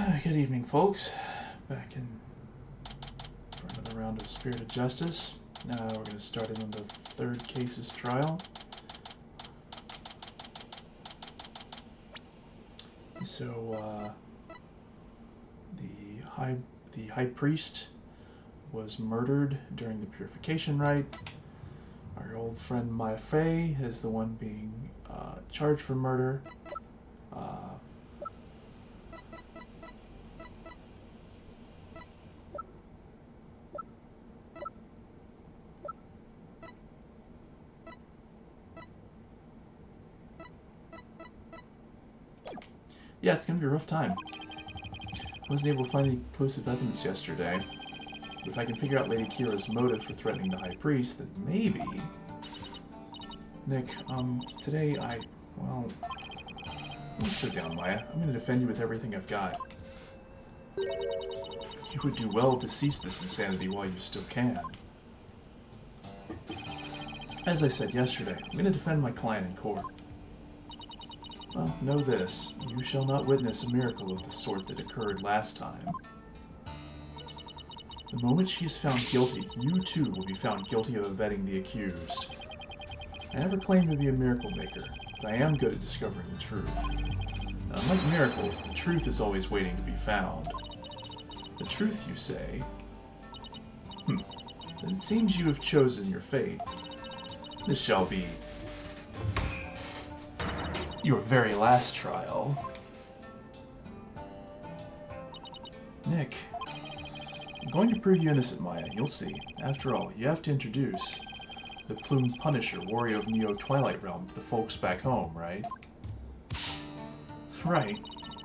Good evening, folks. Back in for another round of Spirited Justice. We're going to start in on the third case's trial. So, the high priest was murdered during the purification rite. Our old friend Maya Fey is the one being charged for murder. Yeah, it's gonna be a rough time. I wasn't able to find any conclusive evidence yesterday. But if I can figure out Lady Kira's motive for threatening the High Priest, then maybe... Nick, today well... Don't sit down, Maya. I'm gonna defend you with everything I've got. You would do well to cease this insanity while you still can. As I said yesterday, I'm gonna defend my client in court. Well, know this. You shall not witness a miracle of the sort that occurred last time. The moment she is found guilty, you too will be found guilty of abetting the accused. I never claimed to be a miracle maker, but I am good at discovering the truth. Now, unlike miracles, the truth is always waiting to be found. The truth, you say? Then it seems you have chosen your fate. This shall be your very last trial. Nick, I'm going to prove you innocent, Maya. You'll see. After all, you have to introduce the plumed Punisher, warrior of Neo Twilight Realm, to the folks back home, right? Right.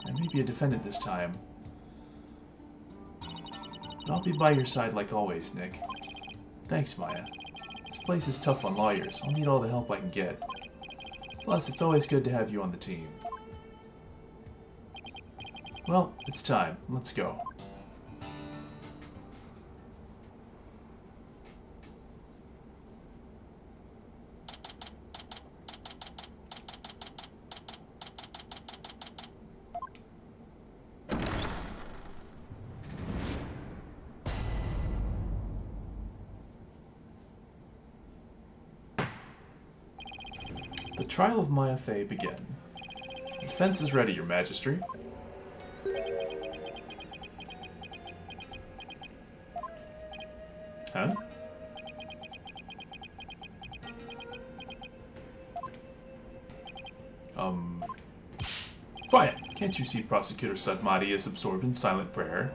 I may be a defendant this time. But I'll be by your side like always, Nick. Thanks, Maya. This place is tough on lawyers. I'll need all the help I can get. Plus, it's always good to have you on the team. Well, it's time. Let's go. The trial of Maya Fey begin. The defense is ready, Your Majesty. Huh? Quiet! Can't you see Prosecutor Sadmati is absorbed in silent prayer?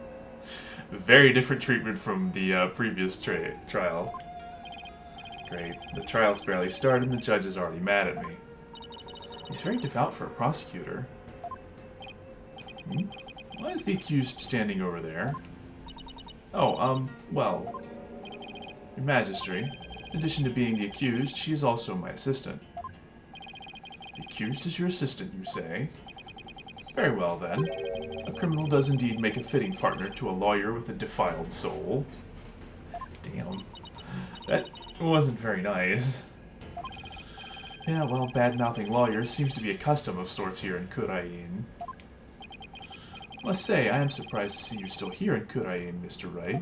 Very different treatment from the previous trial. Great. The trial's barely started and the judge is already mad at me. He's very devout for a prosecutor. Why is the accused standing over there? Oh, well... Your Majesty, in addition to being the accused, she is also my assistant. The accused is your assistant, you say? Very well, then. A criminal does indeed make a fitting partner to a lawyer with a defiled soul. Damn. That wasn't very nice. Yeah, well, bad-mouthing lawyers seems to be a custom of sorts here in Khura'in. Must say, I am surprised to see you still here in Khura'in, Mr. Wright.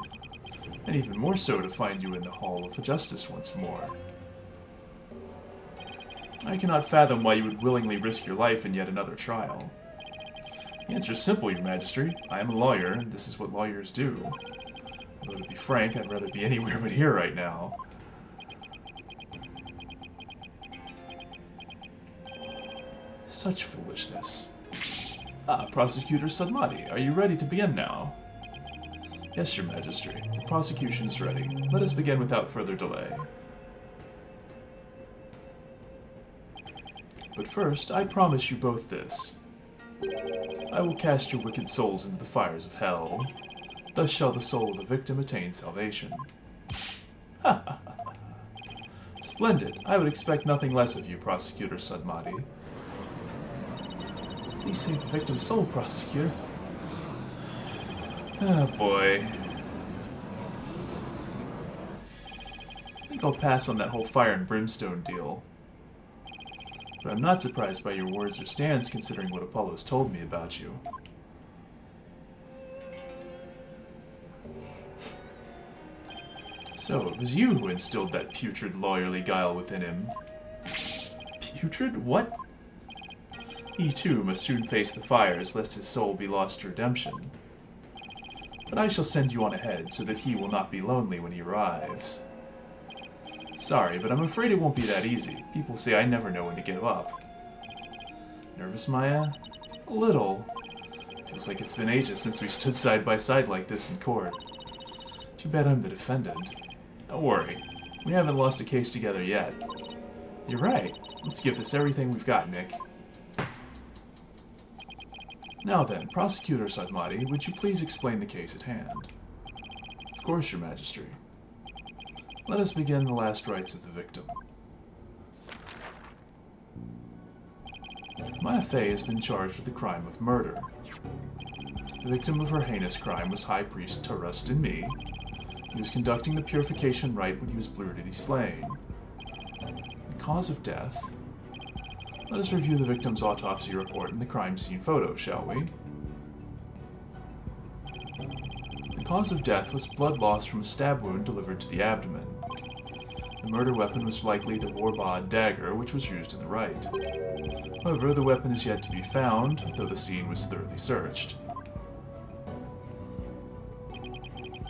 And even more so to find you in the Hall of Justice once more. I cannot fathom why you would willingly risk your life in yet another trial. The answer is simple, Your Majesty. I am a lawyer, and this is what lawyers do. Although, to be frank, I'd rather be anywhere but here right now. Such foolishness. Prosecutor Sadmati, are you ready to begin now? Yes, Your Majesty. The prosecution is ready. Let us begin without further delay. But first, I promise you both this. I will cast your wicked souls into the fires of hell. Thus shall the soul of the victim attain salvation. Ha ha ha. Splendid. I would expect nothing less of you, Prosecutor Sadmati. Please save the victim's soul, Prosecutor. Oh boy. I think I'll pass on that whole fire and brimstone deal. But I'm not surprised by your words or stance considering what Apollo's told me about you. So, it was you who instilled that putrid lawyerly guile within him. Putrid? What? He too must soon face the fires, lest his soul be lost to redemption. But I shall send you on ahead, so that he will not be lonely when he arrives. Sorry, but I'm afraid it won't be that easy. People say I never know when to give up. Nervous, Maya? A little. Feels like it's been ages since we stood side by side like this in court. Too bad I'm the defendant. Don't worry. We haven't lost a case together yet. You're right. Let's give this everything we've got, Nick. Now then, Prosecutor Sadmati, would you please explain the case at hand? Of course, Your Majesty. Let us begin the last rites of the victim. Maya Fey has been charged with the crime of murder. The victim of her heinous crime was High Priest Tarustin Me. He was conducting the purification rite when he was brutally slain. The cause of death? Let us review the victim's autopsy report and the crime scene photo, shall we? The cause of death was blood loss from a stab wound delivered to the abdomen. The murder weapon was likely the Warbad dagger, which was used in the rite. However, the weapon is yet to be found, though the scene was thoroughly searched.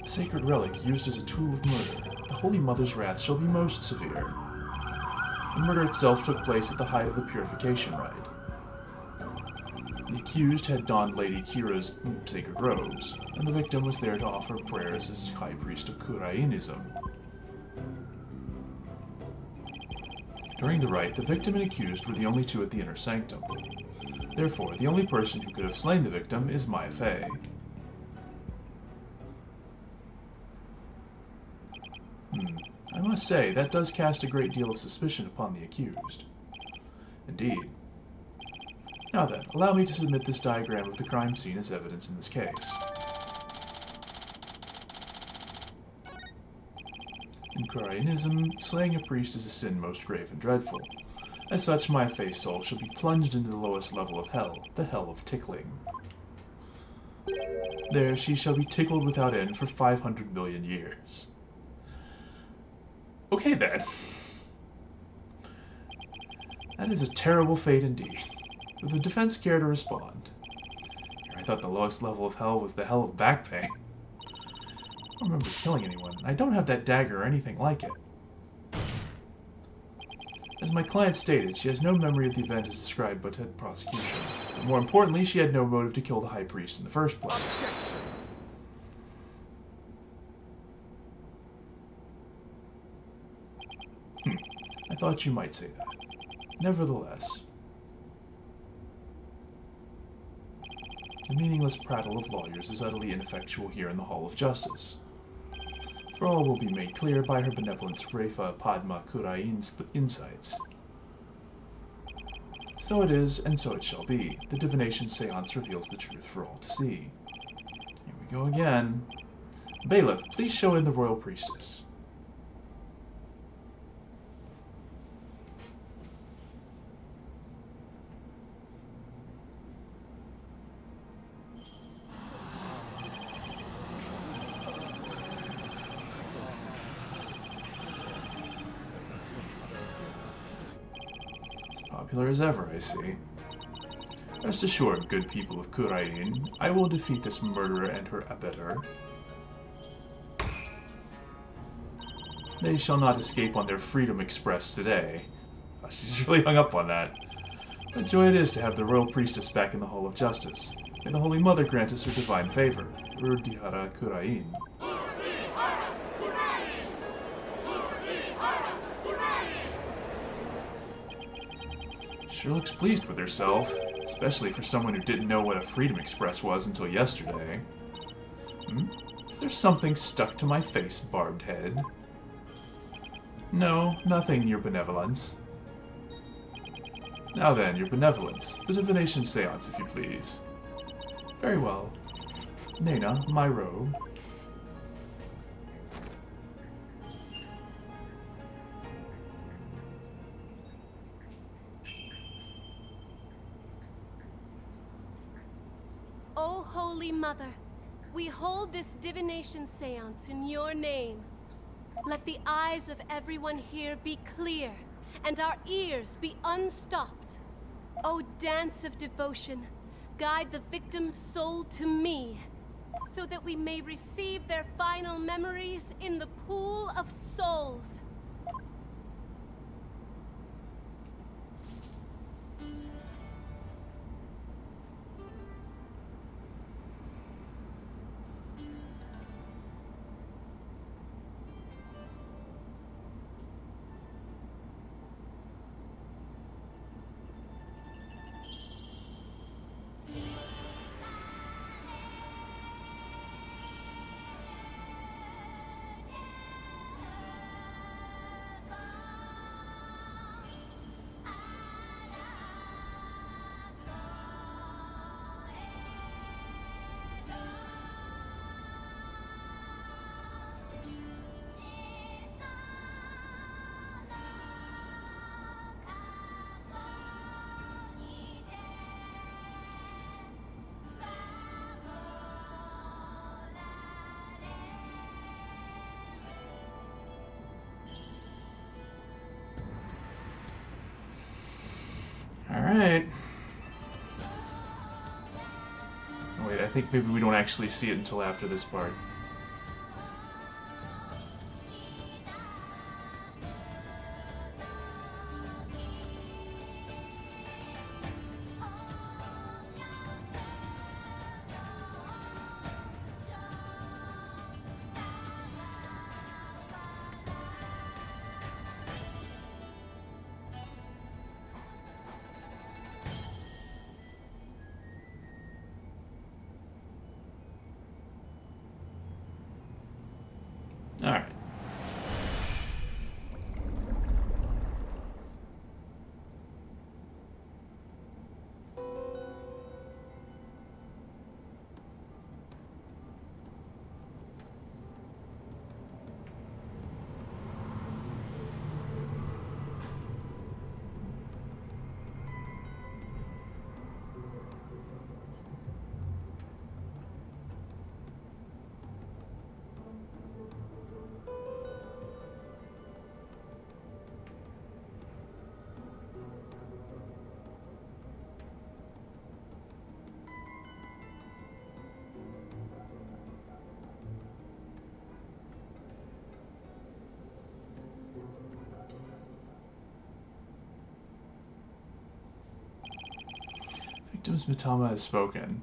The sacred relic used as a tool of murder. The Holy Mother's wrath shall be most severe. The murder itself took place at the height of the purification rite. The accused had donned Lady Kira's sacred robes, and the victim was there to offer prayers as High Priest of Kurainism. During the rite, the victim and accused were the only two at the inner sanctum. Therefore, the only person who could have slain the victim is Maya Fey. I must say, that does cast a great deal of suspicion upon the accused. Indeed. Now then, allow me to submit this diagram of the crime scene as evidence in this case. In Kurainism, slaying a priest is a sin most grave and dreadful. As such, Maya Fey's soul shall be plunged into the lowest level of hell, the hell of tickling. There she shall be tickled without end for 500 million years. Okay then. That is a terrible fate indeed. Would the defense care to respond? I thought the lowest level of hell was the hell of back pain. I don't remember killing anyone. I don't have that dagger or anything like it. As my client stated, she has no memory of the event as described by the prosecution. But more importantly, she had no motive to kill the High Priest in the first place. Objection. I thought you might say that. Nevertheless, the meaningless prattle of lawyers is utterly ineffectual here in the Hall of Justice. For all will be made clear by her benevolence Refa Padma Kurain's insights. So it is, and so it shall be. The divination seance reveals the truth for all to see. Here we go again. Bailiff, please show in the royal priestess. Popular as ever, I see. Rest assured, good people of Kurain, I will defeat this murderer and her abettor. They shall not escape on their Freedom Express today. Oh, she's really hung up on that. What joy it is to have the Royal Priestess back in the Hall of Justice. May the Holy Mother grant us her divine favor. Urdihara Kurain. Sure looks pleased with herself, especially for someone who didn't know what a Freedom Express was until yesterday. Is there something stuck to my face, barbed head? No, nothing, your benevolence. Now then, your benevolence. The divination seance, if you please. Very well. Nena, my robe. O Holy Mother, we hold this divination seance in your name. Let the eyes of everyone here be clear, and our ears be unstopped. O dance of devotion, guide the victim's soul to me, so that we may receive their final memories in the pool of souls. Alright. Oh, wait, I think maybe we don't actually see it until after this part. Alright. Victim's Mitama has spoken.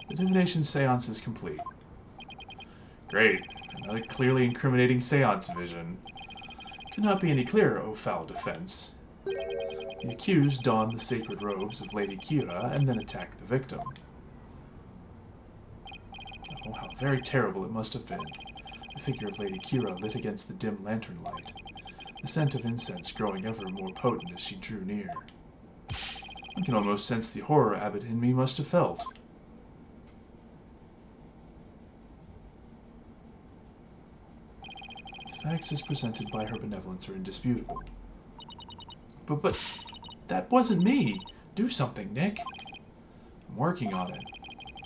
The divination seance is complete. Great. Another clearly incriminating seance vision. Could not be any clearer, O foul defense. The accused donned the sacred robes of Lady Kira and then attacked the victim. Oh, how very terrible it must have been. The figure of Lady Kira lit against the dim lantern light, the scent of incense growing ever more potent as she drew near. I can almost sense the horror Abbot in me must have felt. The facts as presented by her benevolence are indisputable. But that wasn't me! Do something, Nick! I'm working on it.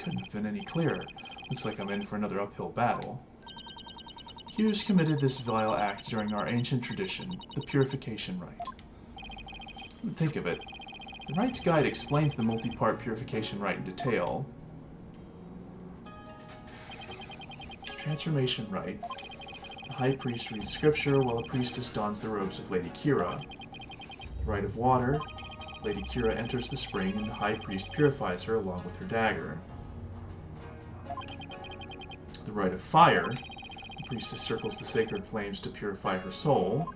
Couldn't have been any clearer. Looks like I'm in for another uphill battle. Hughes committed this vile act during our ancient tradition, the Purification Rite. Think of it. The Rite's Guide explains the multi-part Purification Rite in detail. Transformation Rite. The High Priest reads scripture while a priestess dons the robes of Lady Kira. The Rite of Water. Lady Kira enters the spring and the High Priest purifies her along with her dagger. The Rite of Fire. The priestess circles the sacred flames to purify her soul.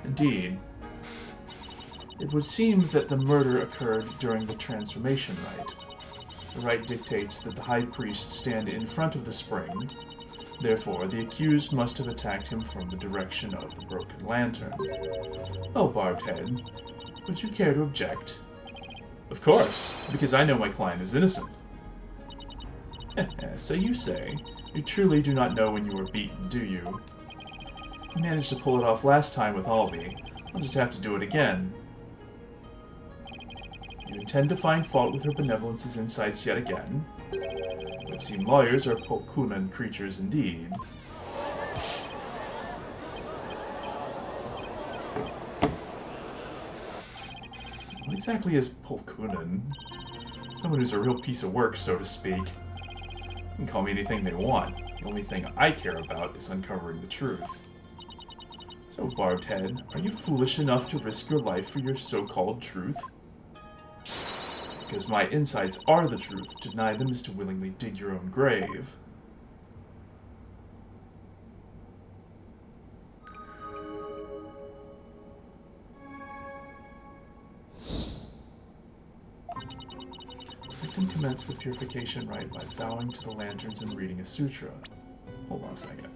Indeed, it would seem that the murder occurred during the Transformation Rite. The rite dictates that the High Priest stand in front of the spring. Therefore, the accused must have attacked him from the direction of the broken lantern. Oh, Barbed Head, would you care to object? Of course, because I know my client is innocent. So you say. You truly do not know when you were beaten, do you? You managed to pull it off last time with Albie. I'll just have to do it again. You intend to find fault with her benevolence's insights yet again? would seem lawyers are Pulkunan creatures indeed. What exactly is Pulkunan? Someone who's a real piece of work, so to speak. They can call me anything they want. The only thing I care about is uncovering the truth. So, Barbed Head, are you foolish enough to risk your life for your so-called truth? Because my insights are the truth. To deny them is to willingly dig your own grave. The victim commenced the purification rite by bowing to the lanterns and reading a sutra. Hold on a second.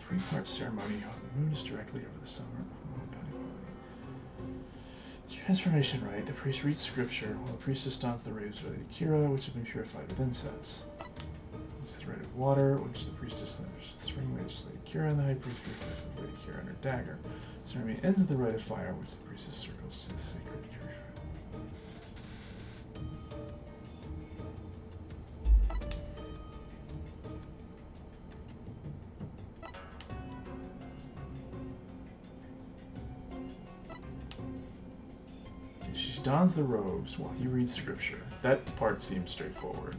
Three-part ceremony. The moon is directly over the summer. Transformation rite. The priest reads scripture while the priestess dons the robes related to Kira, which have been purified with incense. It's the rite of water, which the priestess then the spring which Lady Kira and the high priest purifies with Lady Kira and her dagger. The ceremony ends with the rite of fire, which the priestess circles to the sacred purifier. She dons the robes while he reads scripture. That part seems straightforward.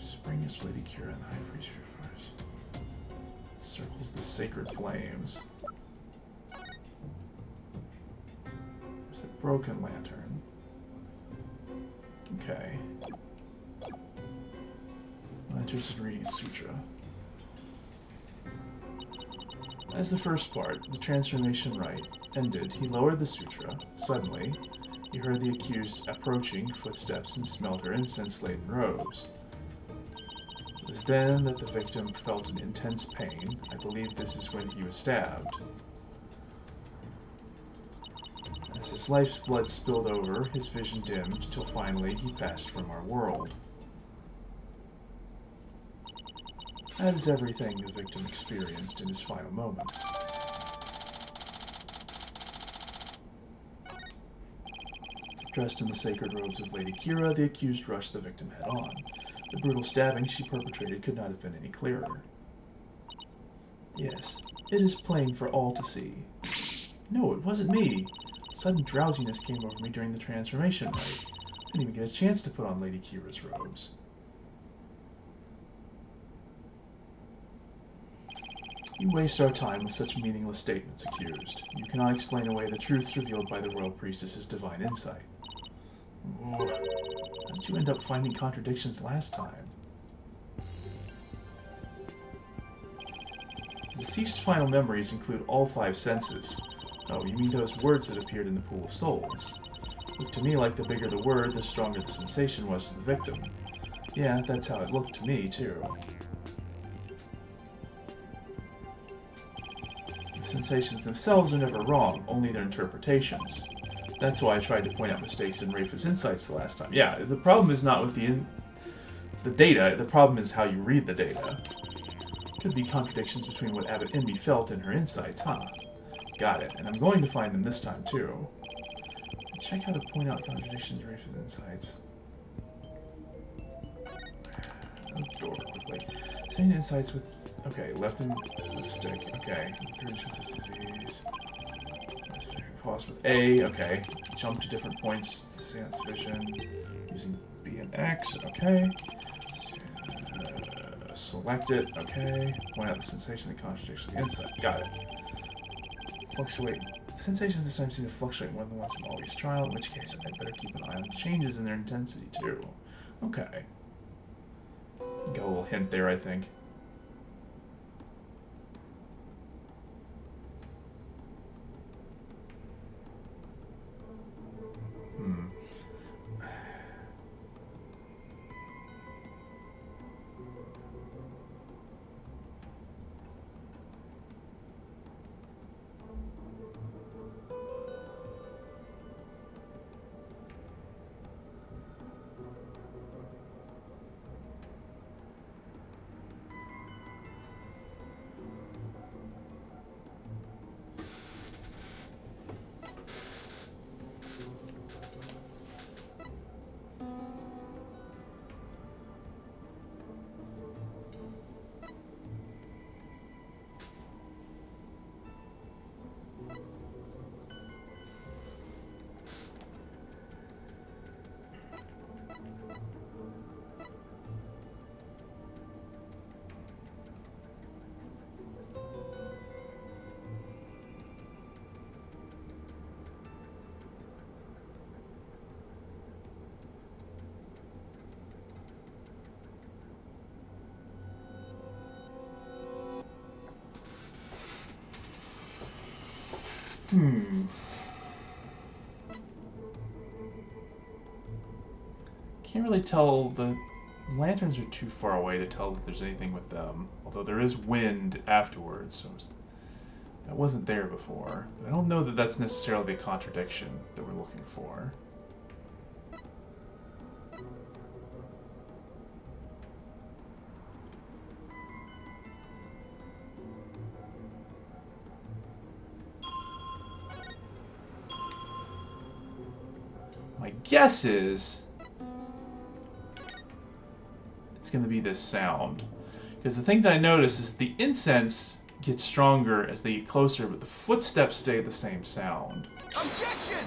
Spring is Lady Kira and the High Priest purifies. Circles the sacred flames. There's the broken lantern. Okay. Lanterns and reading sutra. As the first part, the transformation rite, ended, he lowered the sutra. Suddenly, he heard the accused approaching footsteps and smelled her incense-laden robes. It was then that the victim felt an intense pain. I believe this is when he was stabbed. As his life's blood spilled over, his vision dimmed, till finally he passed from our world. That is everything the victim experienced in his final moments. Dressed in the sacred robes of Lady Kira, the accused rushed the victim head-on. The brutal stabbing she perpetrated could not have been any clearer. Yes, it is plain for all to see. No, it wasn't me. Sudden drowsiness came over me during the transformation rite. I didn't even get a chance to put on Lady Kira's robes. You waste our time with such meaningless statements, accused. You cannot explain away the truths revealed by the royal priestess's divine insight. Oh, how did you end up finding contradictions last time? The deceased's final memories include all 5 senses. Oh, you mean those words that appeared in the Pool of Souls? Looked to me like the bigger the word, the stronger the sensation was to the victim. Yeah, that's how it looked to me, too. The sensations themselves are never wrong, only their interpretations. That's why I tried to point out mistakes in Rafa's insights the last time. Yeah, the problem is not with the data, the problem is how you read the data. Could be contradictions between what Abbot Inby felt and her insights, huh? Got it, and I'm going to find them this time too. Check how to point out contradictions in Rafa's insights. Door quickly. Same insights with... Okay, left and lipstick. Okay. Disease. Pause with A. Okay. Jump to different points. Seance vision. Using B and X. Okay. Select it. Okay. Point out the sensation that contradicts the insight. Got it. Fluctuate. The sensations this time seem to fluctuate more than once in Molly's trial, in which case I'd better keep an eye on changes in their intensity too. Okay. Got a little hint there, I think. Can't really tell. The lanterns are too far away to tell that there's anything with them. Although there is wind afterwards, so that wasn't there before. But I don't know that that's necessarily the contradiction that we're looking for. My guess is it's going to be this sound. Because the thing that I notice is the incense gets stronger as they get closer, but the footsteps stay the same sound. Objection!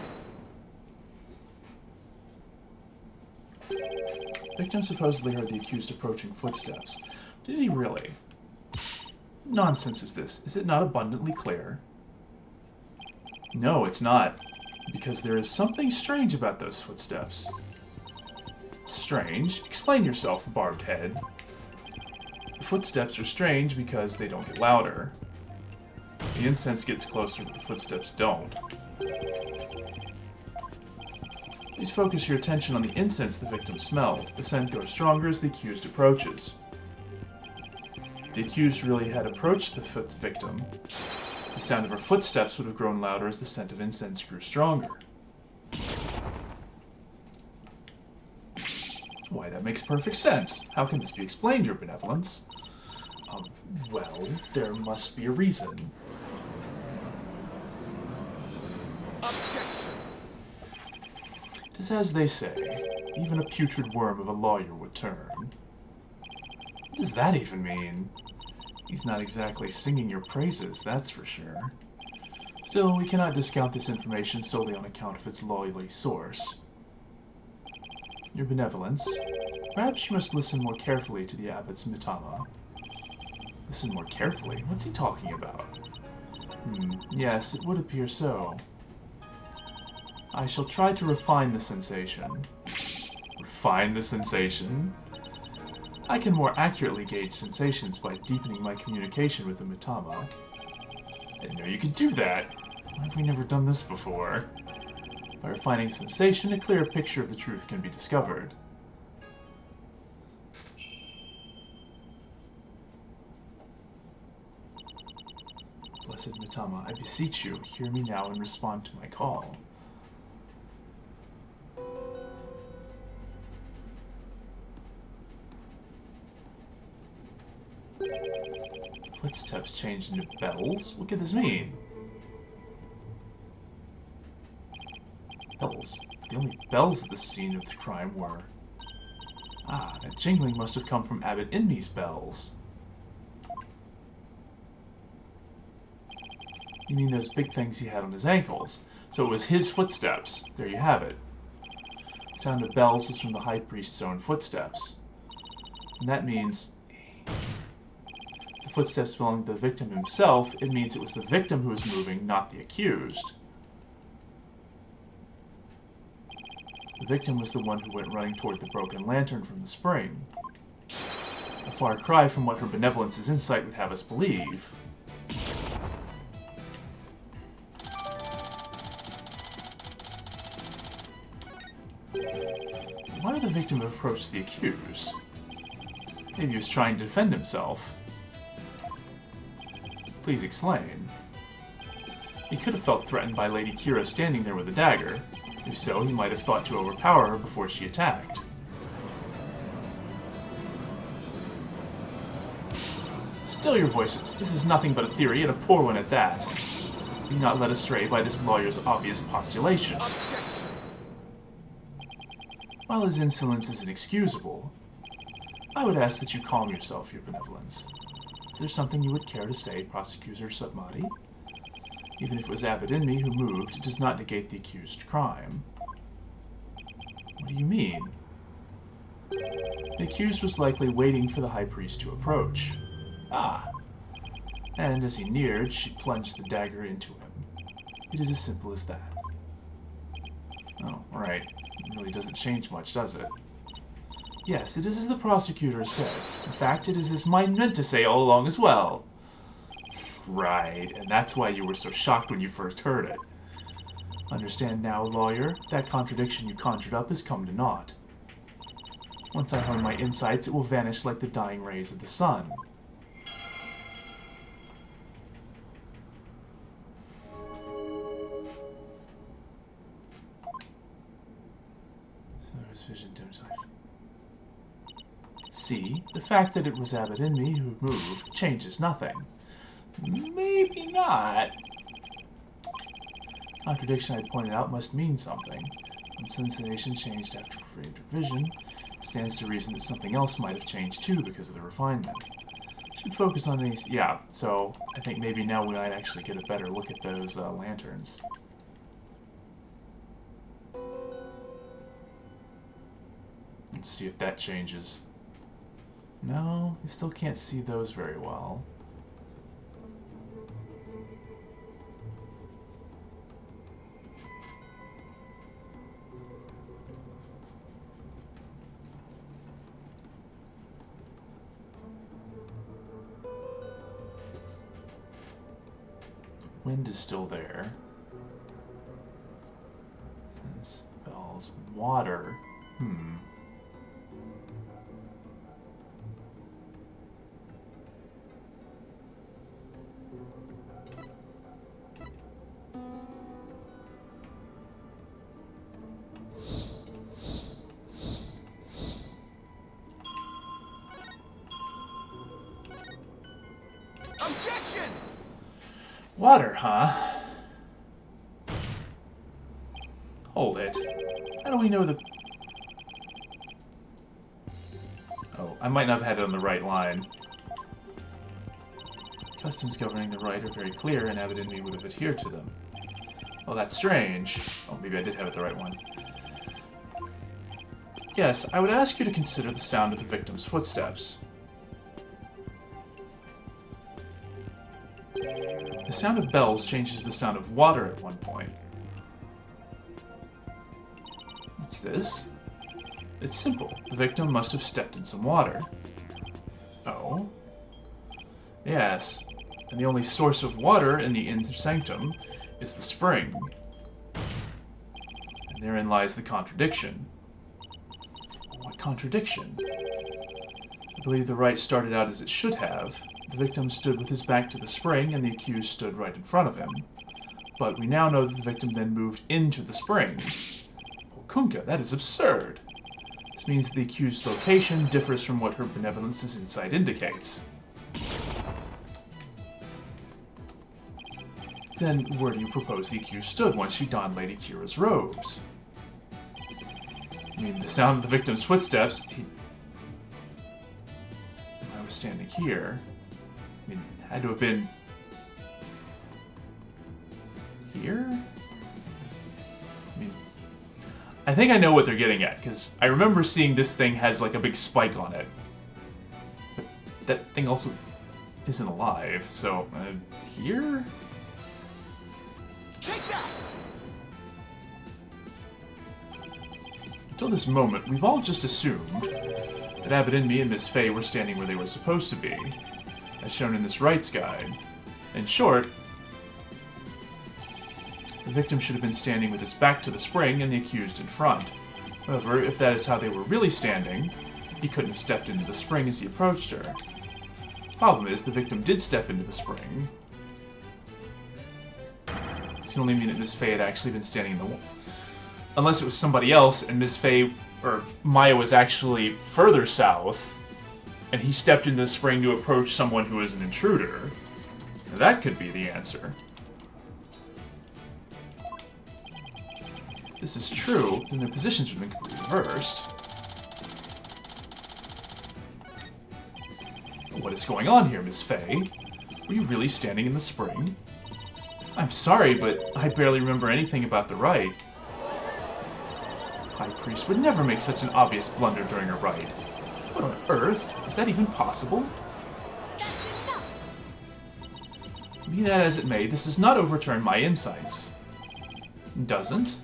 Victim supposedly heard the accused approaching footsteps. Did he really? Nonsense is this. Is it not abundantly clear? No, it's not. Because there is something strange about those footsteps. Strange? Explain yourself, barbed head. The footsteps are strange because they don't get louder. The incense gets closer, but the footsteps don't. Please focus your attention on the incense the victim smelled. The scent grows stronger as the accused approaches. If the accused really had approached the victim, the sound of her footsteps would have grown louder as the scent of incense grew stronger. Why, that makes perfect sense. How can this be explained, Your Benevolence? Well, there must be a reason. Objection! Tis as they say, even a putrid worm of a lawyer would turn. What does that even mean? He's not exactly singing your praises, that's for sure. Still, we cannot discount this information solely on account of its lawly source. Your Benevolence, perhaps you must listen more carefully to the Abbot's Mitama. Listen more carefully? What's he talking about? Yes, it would appear so. I shall try to refine the sensation. Refine the sensation? I can more accurately gauge sensations by deepening my communication with the Mitama. I didn't know you could do that. Why have we never done this before? By refining sensation, a clearer picture of the truth can be discovered. Blessed Mitama, I beseech you, hear me now and respond to my call. Footsteps changed into bells? What could this mean? Bells. The only bells at the scene of the crime were... Ah, that jingling must have come from Abbot Inmi's bells. You mean those big things he had on his ankles? So it was his footsteps. There you have it. The sound of bells was from the High Priest's own footsteps. And that means... the footsteps belonged to the victim himself. It means it was the victim who was moving, not the accused. The victim was the one who went running toward the broken lantern from the spring. A far cry from what Her Benevolence's insight would have us believe. Why would the victim have approached the accused? Maybe he was trying to defend himself. Please explain. He could have felt threatened by Lady Kira standing there with a dagger. If so, he might have thought to overpower her before she attacked. Still your voices. This is nothing but a theory, and a poor one at that. Be not led astray by this lawyer's obvious postulation. Objection! While his insolence is inexcusable, I would ask that you calm yourself, Your Benevolence. Is there something you would care to say, Prosecutor Submati? Even if it was Abbot Inmi who moved, it does not negate the accused crime. What do you mean? The accused was likely waiting for the High Priest to approach. Ah. And as he neared, she plunged the dagger into him. It is as simple as that. Oh, right. It really doesn't change much, does it? Yes, it is as the prosecutor said. In fact, it is as mine meant to say all along as well. Right, and that's why you were so shocked when you first heard it. Understand now, lawyer, that contradiction you conjured up has come to naught. Once I hone my insights, it will vanish like the dying rays of the sun. Vision dims. See, the fact that it was Abbott and me who moved changes nothing. Maybe not. Contradiction I pointed out must mean something. When sensation changed after creative vision, stands to reason that something else might have changed too because of the refinement. Should focus on these. Yeah, so I think maybe now we might actually get a better look at those lanterns. Let's see if that changes. No, you still can't see those very well. The wind is still there. And spells water. Objection! Water, huh? Hold it. How do we know the... Oh, I might not have had it on the right line. Customs governing the right are very clear, and Abbott and me would have adhered to them. Well, that's strange. Oh, maybe I did have it the right one. Yes, I would ask you to consider the sound of the victim's footsteps. The sound of bells changes the sound of water at one point. What's this? It's simple. The victim must have stepped in some water. Oh? Yes. And the only source of water in the inn's sanctum is the spring. And therein lies the contradiction. What contradiction? I believe the rite started out as it should have. The victim stood with his back to the spring, and the accused stood right in front of him. But we now know that the victim then moved into the spring. Oh, Kunka, that is absurd! This means that the accused's location differs from what her benevolence's insight indicates. Then where do you propose the accused stood once she donned Lady Kira's robes? I mean, the sound of the victim's footsteps... I was standing here... I mean, it had to have been... here? I mean... I think I know what they're getting at, because I remember seeing this thing has like a big spike on it. But that thing also isn't alive, so... here? Take that! Until this moment, we've all just assumed that Abbott and me and Miss Fey were standing where they were supposed to be, as shown in this rights guide. In short, the victim should have been standing with his back to the spring and the accused in front. However, if that is how they were really standing, he couldn't have stepped into the spring as he approached her. Problem is, the victim did step into the spring. This can only mean that Miss Fey had actually been standing in the wall. Unless it was somebody else, and Miss Fey, or Maya, was actually further south, and he stepped into the spring to approach someone who is an intruder. Now, that could be the answer. If this is true, then their positions would have been completely reversed. What is going on here, Miss Fey? Were you really standing in the spring? I'm sorry, but I barely remember anything about the rite. High Priest would never make such an obvious blunder during a rite. What on earth? Is that even possible? Be that as it may, this does not overturn my insights. Doesn't?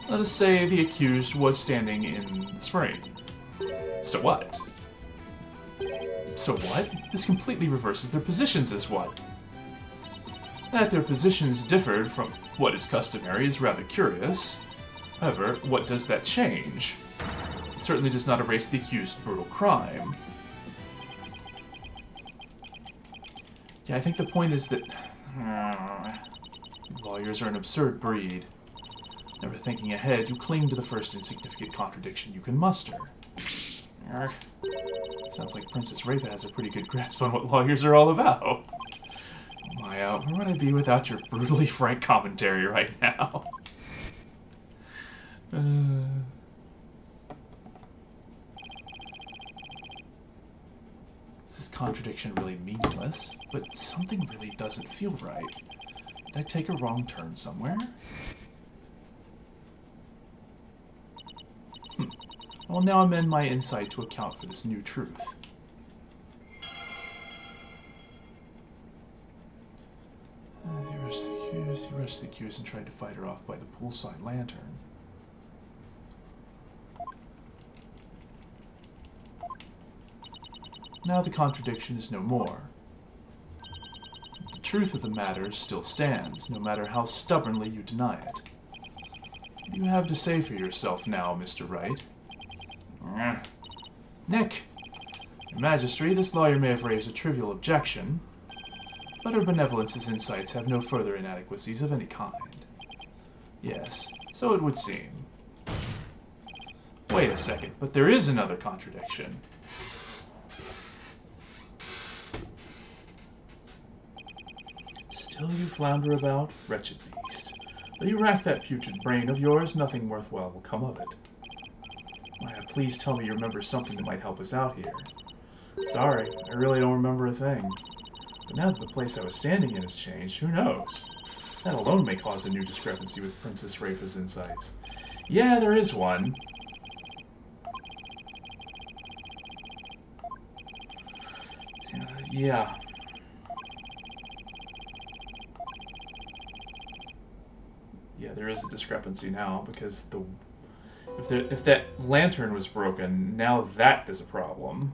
Let us say the accused was standing in the spring. So what? So what? This completely reverses their positions as what? That their positions differed from what is customary is rather curious. However, what does that change? It certainly does not erase the accused's brutal crime. Yeah, I think the point is that lawyers are an absurd breed. Never thinking ahead, you cling to the first insignificant contradiction you can muster. Sounds like Princess Rafa has a pretty good grasp on what lawyers are all about. Maya, where would I be without your brutally frank commentary right now? This is contradiction really meaningless, but something really doesn't feel right. Did I take a wrong turn somewhere? I will now amend my insight to account for this new truth. He rushed the accused and tried to fight her off by the poolside lantern. Now the contradiction is no more. The truth of the matter still stands, no matter how stubbornly you deny it. What do you have to say for yourself now, Mr. Wright? Nick! Your Majesty, this lawyer may have raised a trivial objection, but her benevolence's insights have no further inadequacies of any kind. Yes, so it would seem. Wait a second, but there is another contradiction. Still you flounder about, wretched beast. Though you rack that putrid brain of yours, nothing worthwhile will come of it. Maya, please tell me you remember something that might help us out here. Sorry, I really don't remember a thing. But now that the place I was standing in has changed, who knows? That alone may cause a new discrepancy with Princess Rafa's insights. Yeah, there is one. Yeah. Yeah, there is a discrepancy now, because if that lantern was broken, now that is a problem.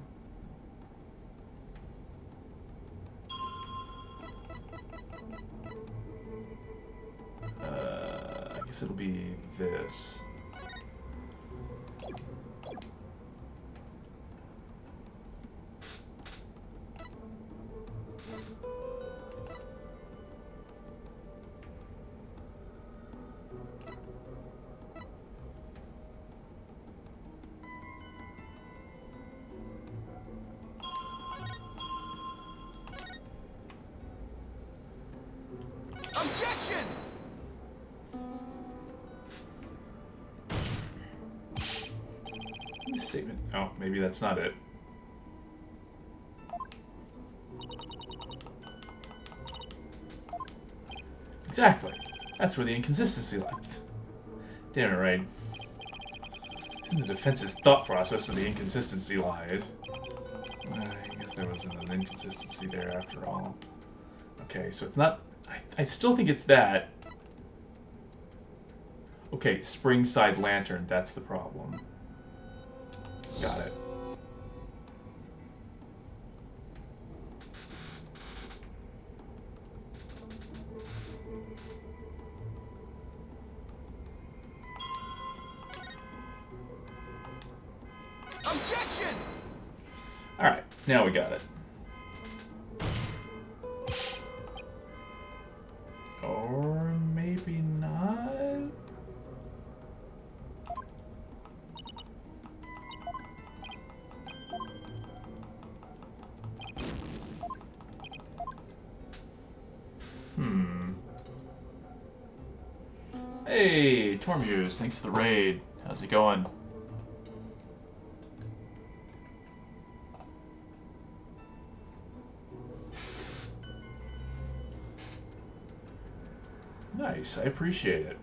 I guess it'll be this. Objection! Statement. Oh, maybe that's not it. Exactly. That's where the inconsistency lies. Damn it, right. It's in the defense's thought process that the inconsistency lies. I guess there wasn't an inconsistency there after all. Okay, so it's not... I still think it's that. Okay, Springside Lantern, that's the problem. Got it. Objection! Alright, now we got it. Or maybe not? Hey, Tormuse, thanks for the raid. How's it going? Nice, I appreciate it.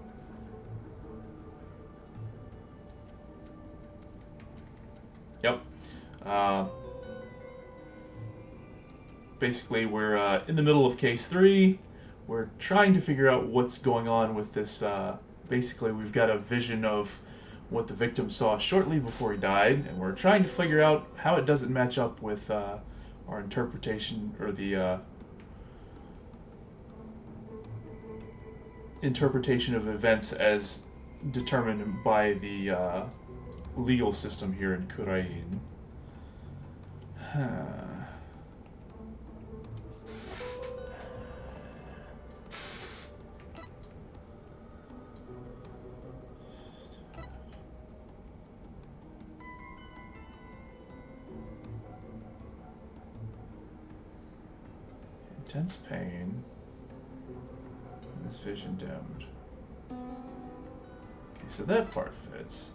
Yep. Basically, we're in the middle of case 3. We're trying to figure out what's going on with this. Basically, we've got a vision of what the victim saw shortly before he died, and we're trying to figure out how it doesn't match up with our interpretation, or the interpretation of events as determined by the legal system here in Khura'in. Intense pain. And this vision dimmed. Okay, so that part fits.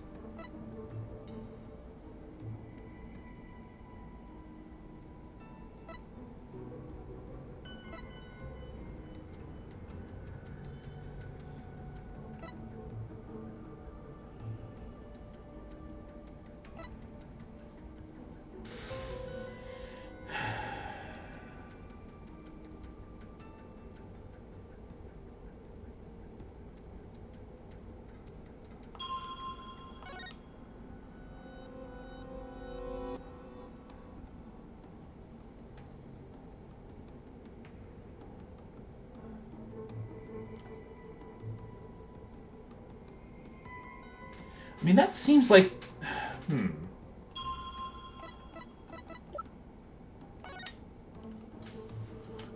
I mean, that seems like...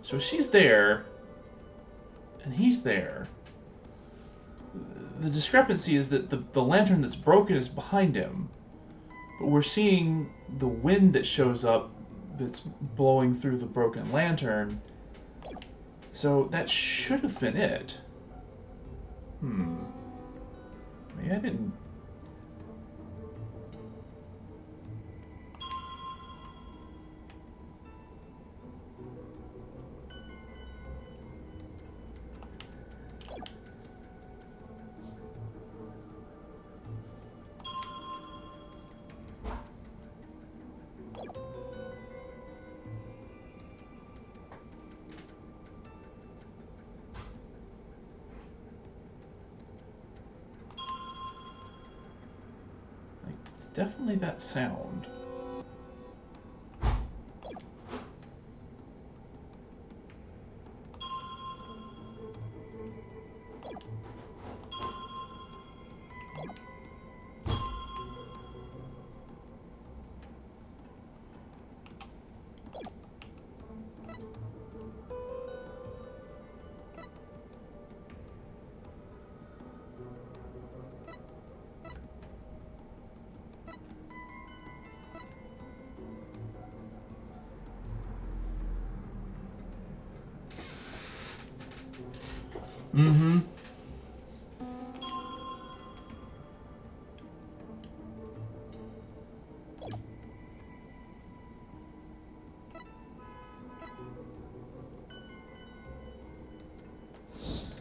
So she's there, and he's there. The discrepancy is that the lantern that's broken is behind him, but we're seeing the wind that shows up that's blowing through the broken lantern, so that should have been it. Maybe I didn't... It's definitely that sound.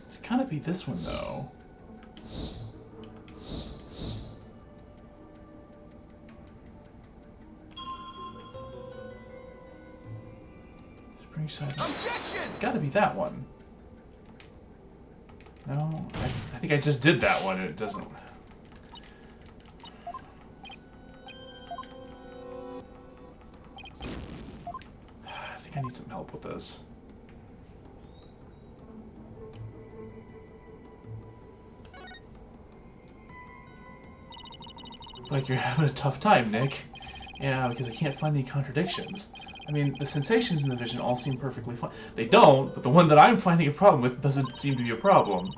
It's gotta be this one, though. Springside. Objection! Gotta be that one. No, I think I just did that one and it doesn't... I think I need some help with this. Like you're having a tough time, Nick. Yeah, because I can't find any contradictions. I mean, the sensations in the vision all seem perfectly fine. They don't, but the one that I'm finding a problem with doesn't seem to be a problem.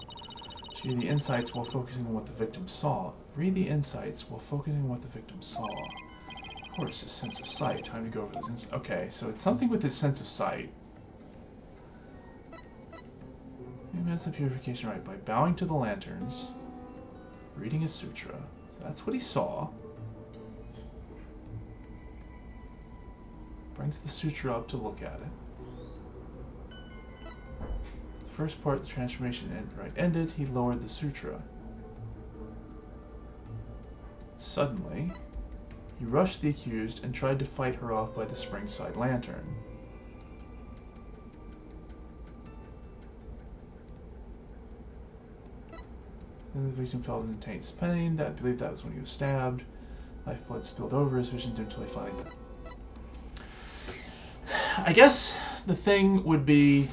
Read the insights while focusing on what the victim saw. Read the insights while focusing on what the victim saw. Of course, his sense of sight. Time to go over those insights. Okay, so it's something with his sense of sight. Maybe that's the purification right by bowing to the lanterns, reading a sutra. So that's what he saw. Brings the sutra up to look at it. The first part, the transformation ended, he lowered the sutra. Suddenly, he rushed the accused and tried to fight her off by the Springside lantern. Then the victim felt an intense pain. I believe that was when he was stabbed. Lifeblood spilled over his vision until he finally died. I guess the thing would be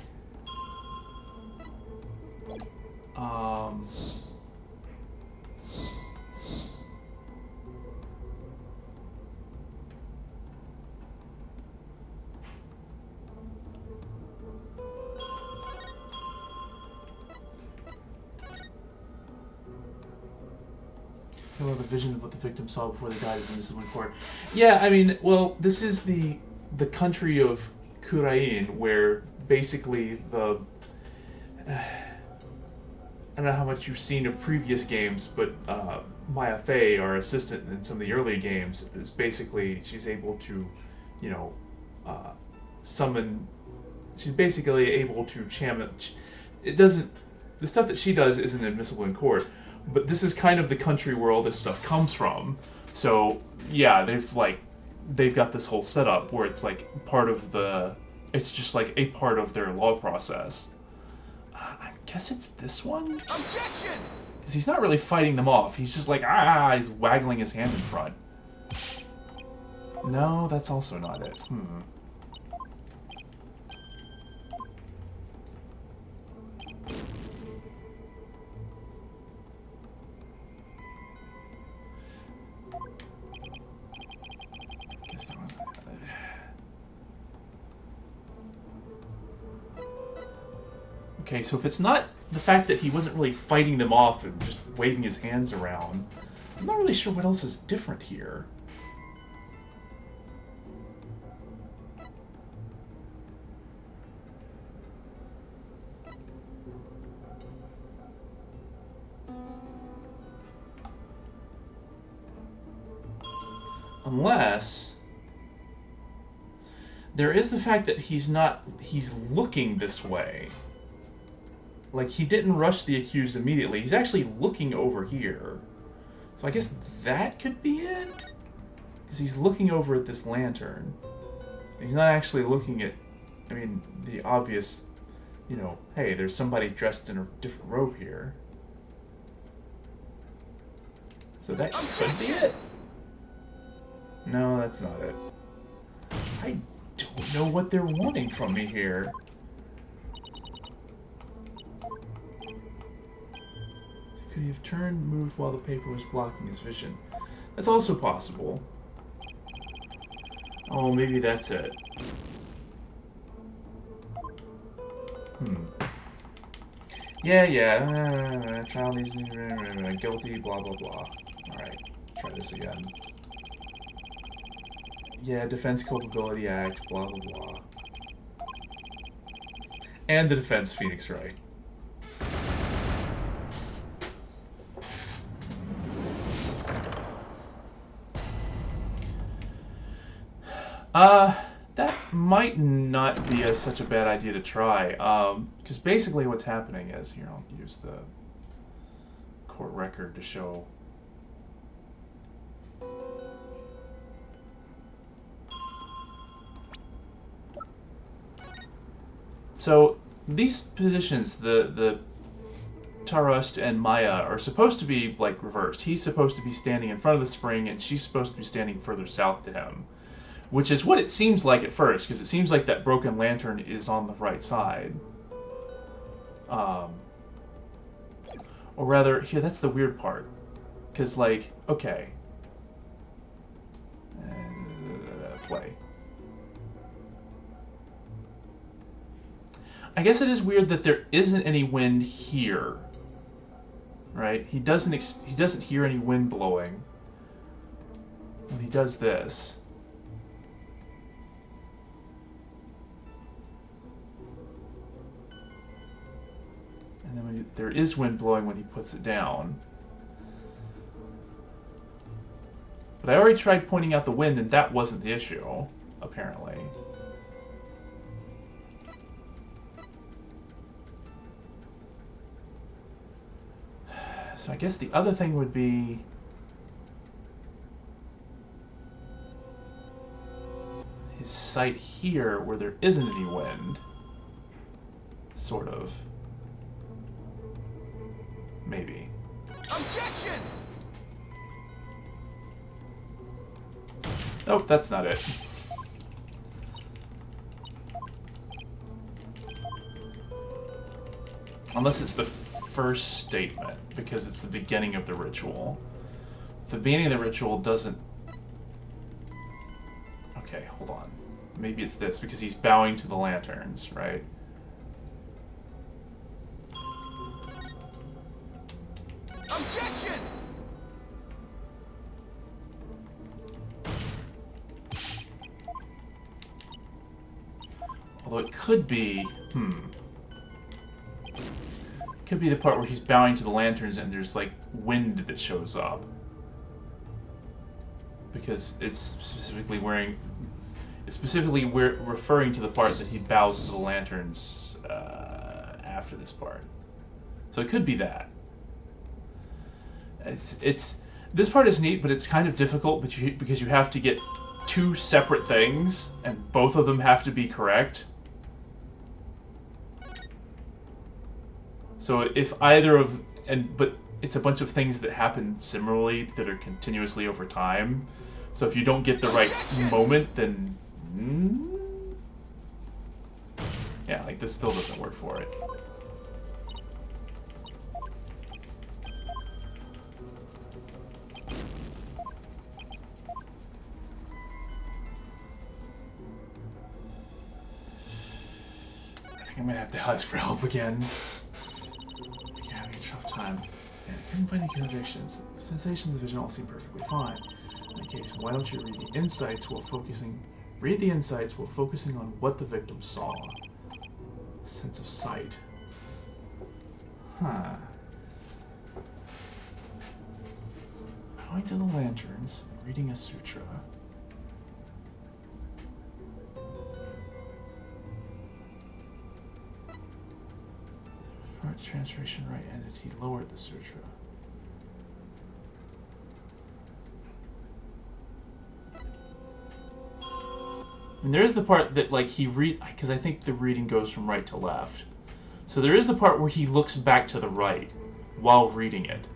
Well, the vision of what the victim saw before they died is invisible in court. Yeah, I mean, well, this is the country of Kurain, where basically the I don't know how much you've seen of previous games, but Maya Fey, our assistant in some of the early games, is basically she's able to, you know, summon. She's basically able to challenge. It doesn't. The stuff that she does isn't admissible in court, but this is kind of the country where all this stuff comes from. So yeah, they've got this whole setup where it's like part of the. It's just like a part of their law process. I guess it's this one? Objection! Because he's not really fighting them off. He's just like, he's waggling his hand in front. No, that's also not it. Guess that wasn't it. Okay, so if it's not the fact that he wasn't really fighting them off and just waving his hands around, I'm not really sure what else is different here. Unless there is the fact that he's looking this way. Like, he didn't rush the accused immediately. He's actually looking over here. So I guess that could be it? Because he's looking over at this lantern. He's not actually looking at, I mean, the obvious, you know, hey, there's somebody dressed in a different robe here. So that could be it. No, that's not it. I don't know what they're wanting from me here. Could he have turned, moved while the paper was blocking his vision? That's also possible. Oh, maybe that's it. Yeah. Child needs guilty, blah, blah, blah. Alright, try this again. Yeah, Defense Culpability Act, blah, blah, blah. And the Defense Phoenix Wright. That might not be such a bad idea to try, because basically what's happening is, here, I'll use the court record to show. So, these positions, the Tarust and Maya, are supposed to be, like, reversed. He's supposed to be standing in front of the spring, and she's supposed to be standing further south to him. Which is what it seems like at first, because it seems like that broken lantern is on the right side. Or rather, here, that's the weird part. Because, like, okay. Play. I guess it is weird that there isn't any wind here. Right? He doesn't hear any wind blowing when he does this. And then there is wind blowing when he puts it down. But I already tried pointing out the wind, and that wasn't the issue, apparently. So I guess the other thing would be... his sight here, where there isn't any wind. Sort of. Maybe. Objection! Nope, that's not it. Unless it's the first statement because it's the beginning of the ritual. The beginning of the ritual doesn't... Okay, hold on. Maybe it's this, because he's bowing to the lanterns, right? Objection! Although it could be... Could be the part where he's bowing to the lanterns and there's, like, wind that shows up. Because it's specifically wearing... It's specifically referring to the part that he bows to the lanterns after this part. So it could be that. This part is neat, but it's kind of difficult because you have to get two separate things, and both of them have to be correct. So if either of... But it's a bunch of things that happen similarly that are continuously over time. So if you don't get the right moment, then... Yeah, like this still doesn't work for it. I think I'm gonna have to ask for help again. You're having a tough time. Yeah, I couldn't find any contradictions. Sensations of vision all seem perfectly fine. In that case, why don't you read the insights while focusing... Read the insights while focusing on what the victim saw. Sense of sight. Huh. Going to the lanterns, reading a sutra. Heart transformation right entity lowered the sutra. And there is the part that, like, he because I think the reading goes from right to left. So there is the part where he looks back to the right while reading it.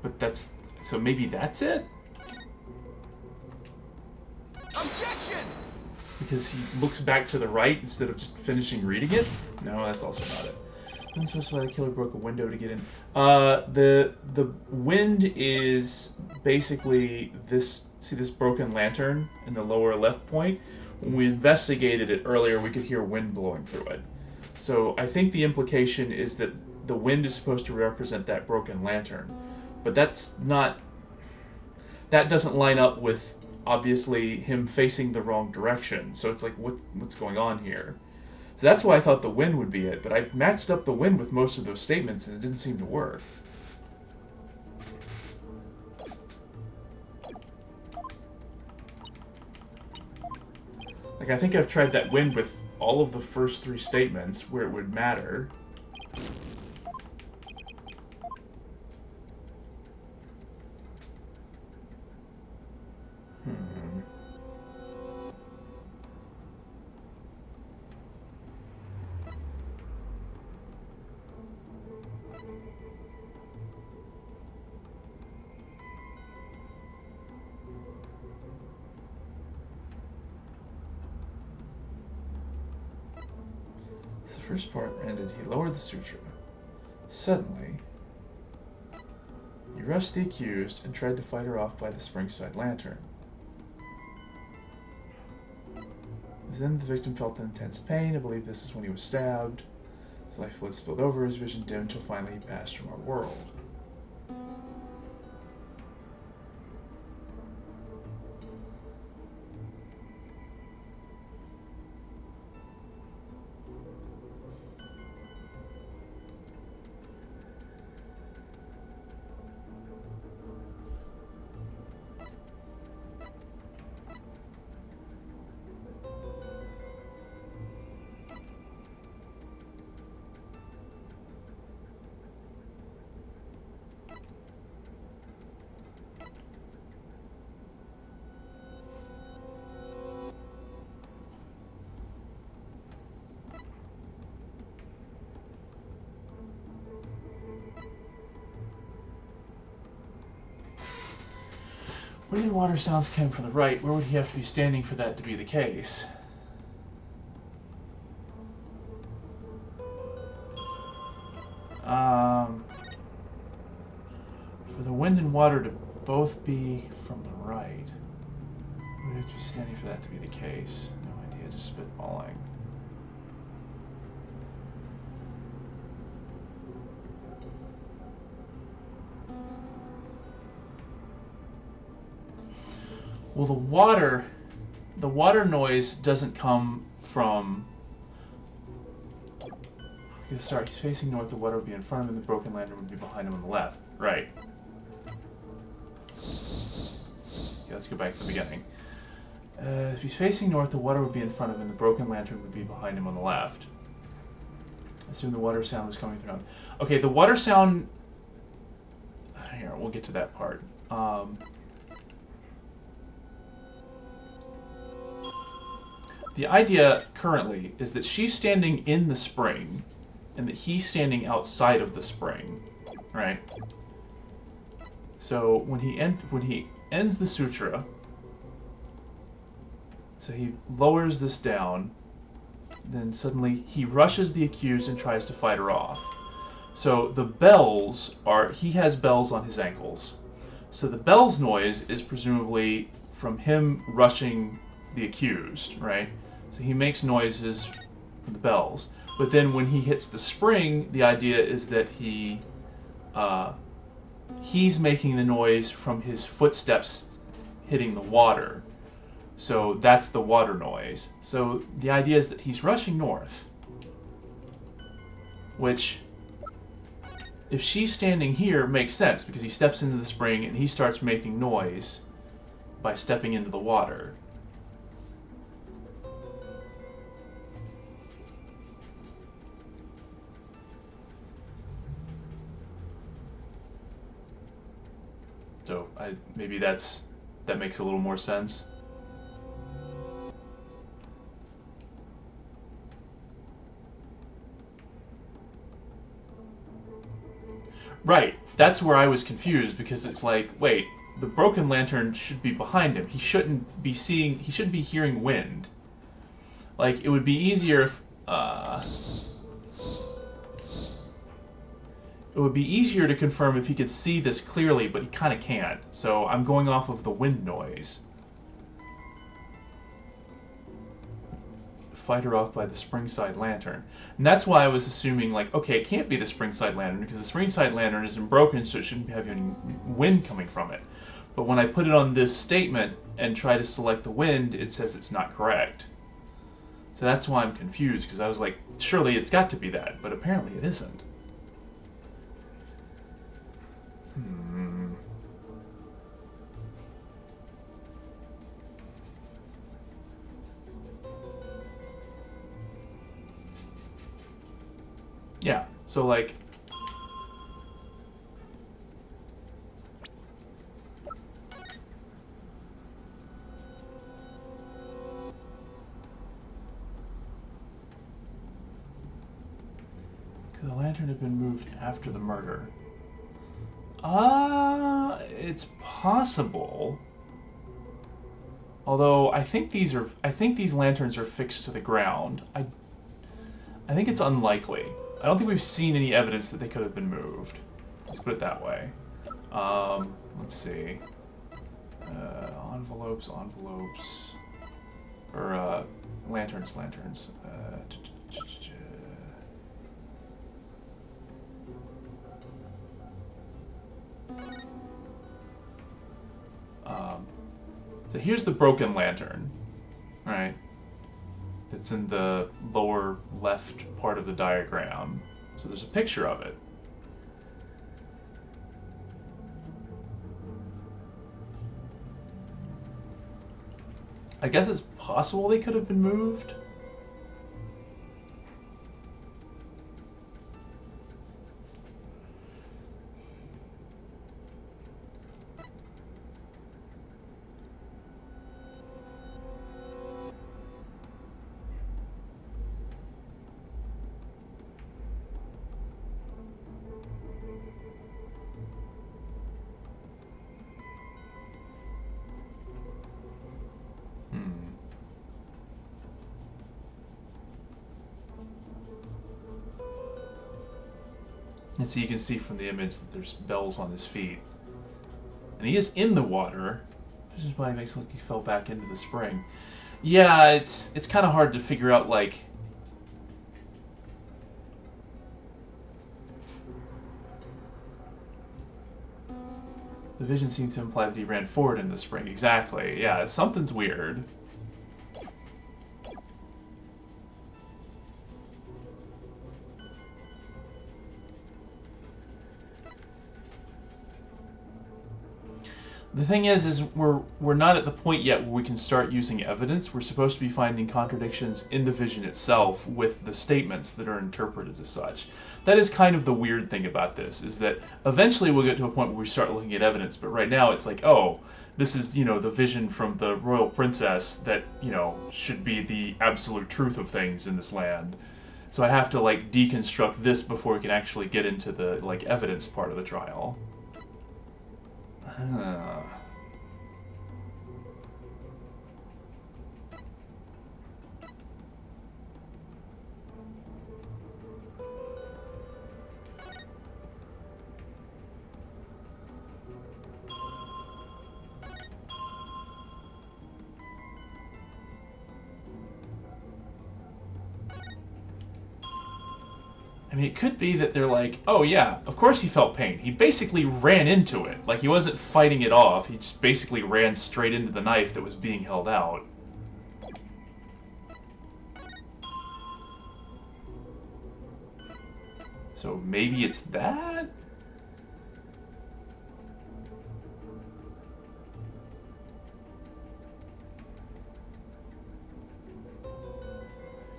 But that's... So maybe that's it? Objection! Because he looks back to the right instead of just finishing reading it? No, that's also not it. Doesn't specify the killer broke a window to get in. The wind is basically this... See this broken lantern in the lower left point? When we investigated it earlier, we could hear wind blowing through it. So I think the implication is that the wind is supposed to represent that broken lantern. But that's not... That doesn't line up with, obviously, him facing the wrong direction. So it's like, what's going on here? So that's why I thought the wind would be it. But I matched up the wind with most of those statements, and it didn't seem to work. Like, I think I've tried that wind with all of the first three statements where it would matter. The first part ended, he lowered the sutra. Suddenly, he rushed the accused and tried to fight her off by the Springside lantern. Then the victim felt intense pain. I believe this is when he was stabbed. His life blood spilled over, his vision dimmed until finally he passed from our world. Wind and water sounds came from the right. Where would he have to be standing for that to be the case? For the wind and water to both be from the right, we have to be standing for that to be the case. No idea, just spitballing. Well, the water noise doesn't come from. Okay, sorry, he's facing north. The water would be in front of him. The broken lantern would be behind him on the left. Right. Okay, let's go back to the beginning. If he's facing north, the water would be in front of him. The broken lantern would be behind him on the left. I assume the water sound was coming through. Okay, the water sound. Here, we'll get to that part. The idea currently is that she's standing in the spring and that he's standing outside of the spring, right? So when he ends the sutra, so he lowers this down, then suddenly he rushes the accused and tries to fight her off. So the bells are, he has bells on his ankles. So the bells noise is presumably from him rushing the accused, right? So he makes noises from the bells. But then when he hits the spring, the idea is that he's making the noise from his footsteps hitting the water. So that's the water noise. So the idea is that he's rushing north. Which, if she's standing here, makes sense because he steps into the spring and he starts making noise by stepping into the water. So maybe that makes a little more sense. Right, that's where I was confused because it's like, wait, the broken lantern should be behind him. He shouldn't be hearing wind. Like, it would be easier if, it would be easier to confirm if he could see this clearly, but he kind of can't. So I'm going off of the wind noise. Fight her off by the Springside Lantern. And that's why I was assuming, like, okay, it can't be the Springside Lantern because the Springside Lantern isn't broken, so it shouldn't have any wind coming from it. But when I put it on this statement and try to select the wind, it says it's not correct. So that's why I'm confused, because I was like, surely it's got to be that, but apparently it isn't. Yeah, so like... Could the lantern have been moved after the murder? It's possible. Although I think these lanterns are fixed to the ground. I think it's unlikely. I don't think we've seen any evidence that they could have been moved. Let's put it that way. Let's see. Envelopes. Or, lanterns. So here's the broken lantern, right? It's in the lower left part of the diagram. So there's a picture of it. I guess it's possible they could have been moved. And so you can see from the image that there's bells on his feet. And he is in the water, which is why it makes it look like he fell back into the spring. Yeah, it's kind of hard to figure out, like... The vision seems to imply that he ran forward in the spring. Exactly. Yeah, something's weird. The thing is we're not at the point yet where we can start using evidence. We're supposed to be finding contradictions in the vision itself with the statements that are interpreted as such. That is kind of the weird thing about this, is that eventually we'll get to a point where we start looking at evidence, but right now it's like, oh, this is, the vision from the royal princess that, should be the absolute truth of things in this land. So I have to, deconstruct this before we can actually get into the, evidence part of the trial. I mean, it could be that they're like, oh yeah, of course he felt pain. He basically ran into it. Like, he wasn't fighting it off. He just basically ran straight into the knife that was being held out. So maybe it's that?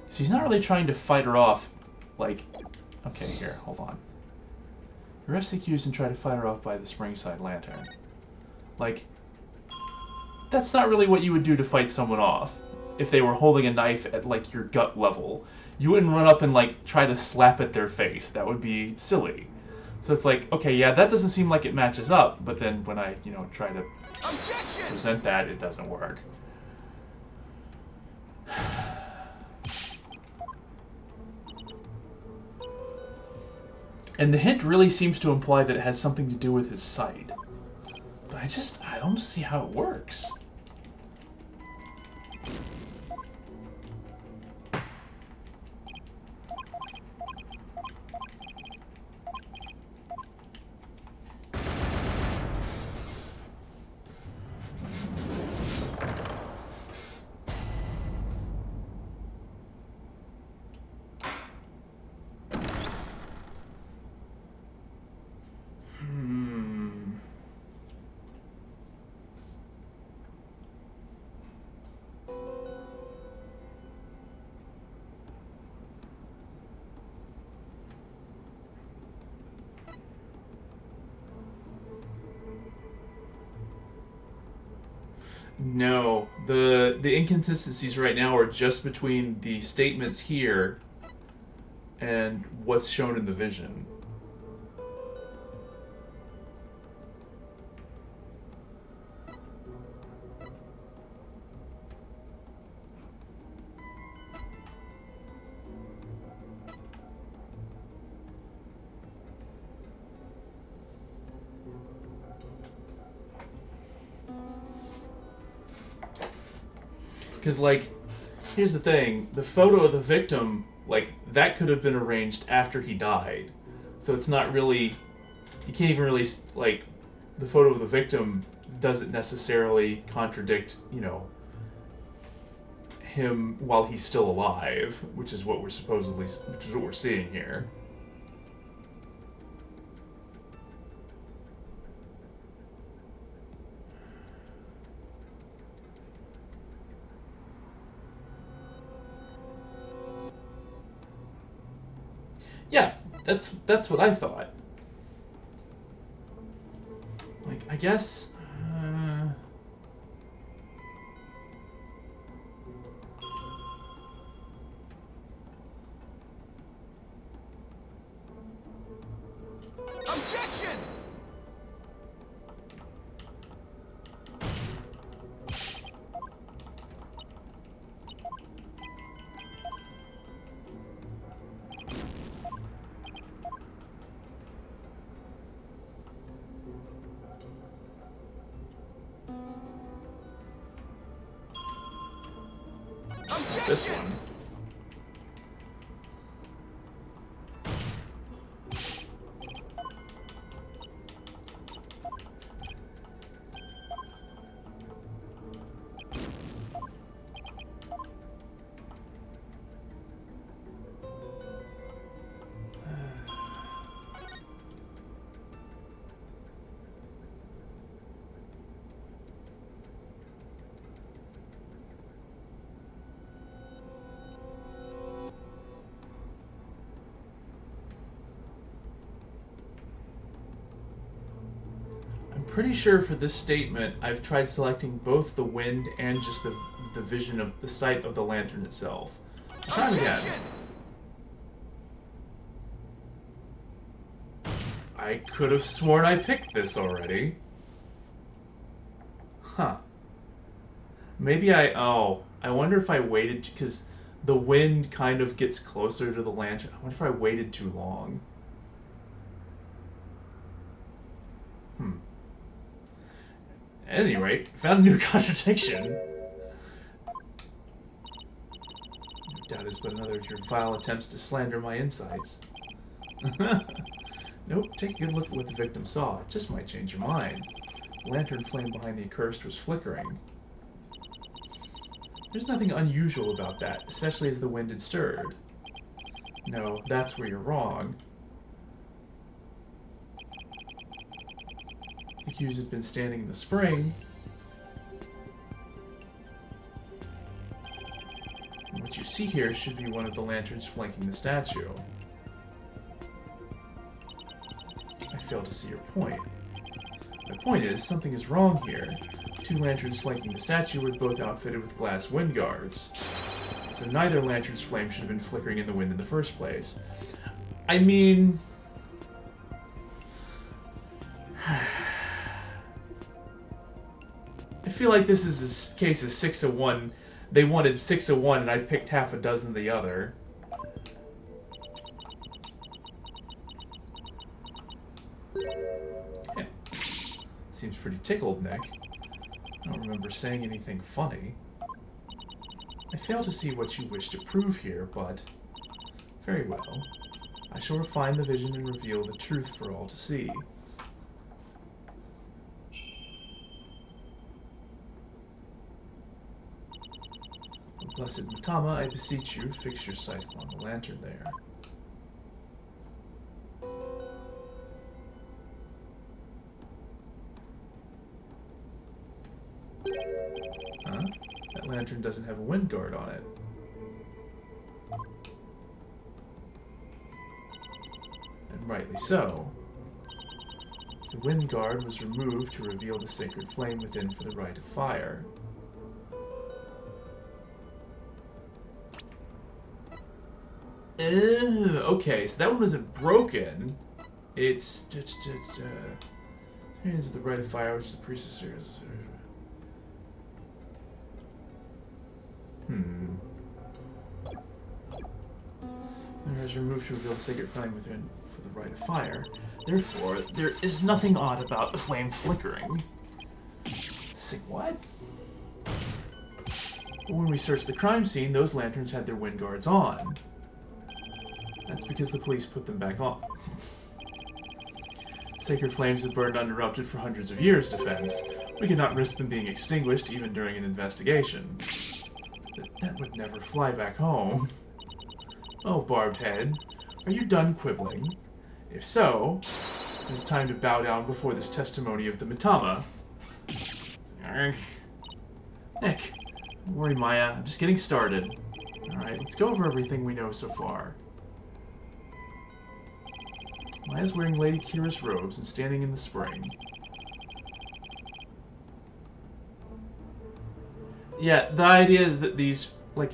So he's not really trying to fight her off, like... Okay, here, hold on. Arrest the accused and try to fight her off by the Springside Lantern. Like, that's not really what you would do to fight someone off. If they were holding a knife at, your gut level. You wouldn't run up and, try to slap at their face. That would be silly. So it's like, okay, yeah, that doesn't seem like it matches up, but then when I, try to present that, it doesn't work. And the hint really seems to imply that it has something to do with his sight. But I don't see how it works. No, the inconsistencies right now are just between the statements here and what's shown in the vision. Because, here's the thing. The photo of the victim, that could have been arranged after he died. So it's not really... You can't even really, the photo of the victim doesn't necessarily contradict, him while he's still alive, which is what we're seeing here. Yeah, that's what I thought. I guess... Objection! This one. Pretty sure for this statement I've tried selecting both the wind and just the vision of the sight of the lantern itself. Try it again. I could have sworn I picked this already. Huh. Maybe I wonder if I waited, because the wind kind of gets closer to the lantern. I wonder if I waited too long. At any rate, found a new contradiction. No doubt is but another of your vile attempts to slander my insights. Nope, take a good look at what the victim saw. It just might change your mind. The lantern flame behind the accursed was flickering. There's nothing unusual about that, especially as the wind had stirred. No, that's where you're wrong. The accused had been standing in the spring. And what you see here should be one of the lanterns flanking the statue. I fail to see your point. My point is, something is wrong here. The two lanterns flanking the statue were both outfitted with glass wind guards. So neither lantern's flame should have been flickering in the wind in the first place. I mean... I feel like this is a case of 6 of 1. They wanted 6 of 1 and I picked half a dozen of the other. Yeah. Seems pretty tickled, Nick. I don't remember saying anything funny. I fail to see what you wish to prove here, but... very well. I shall refine the vision and reveal the truth for all to see. Blessed Mitama, I beseech you, fix your sight upon the lantern there. Huh? That lantern doesn't have a wind guard on it. And rightly so. The wind guard was removed to reveal the sacred flame within for the rite of fire. Okay, so that one wasn't broken. It's hands of the rite of fire, which the priestess is. It was removed to reveal the sacred flame within for the rite of fire. Therefore, there is nothing odd about the flame flickering. Say what? When we searched the crime scene, those lanterns had their wind guards on. That's because the police put them back on. Sacred flames have burned uninterrupted for hundreds of years, defense. We could not risk them being extinguished even during an investigation. That would never fly back home. Oh, Barbed Head, are you done quibbling? If so, it is time to bow down before this testimony of the Mitama. Nick, don't worry, Maya. I'm just getting started. Alright, let's go over everything we know so far. Maya's wearing Lady Kira's robes and standing in the spring. Yeah, the idea is that these, like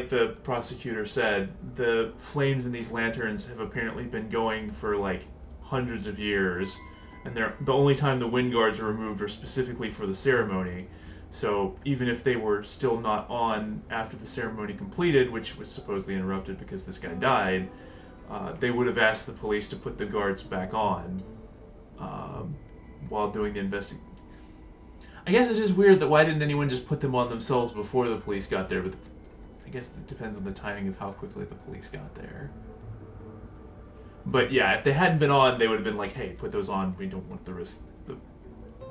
the prosecutor said, the flames in these lanterns have apparently been going for like hundreds of years, and the only time the wind guards are removed are specifically for the ceremony. So even if they were still not on after the ceremony completed, which was supposedly interrupted because this guy died, they would have asked the police to put the guards back on while doing the investigation. I guess it is weird that why didn't anyone just put them on themselves before the police got there, but I guess it depends on the timing of how quickly the police got there. But yeah, if they hadn't been on, they would have been like, hey, put those on. We don't want the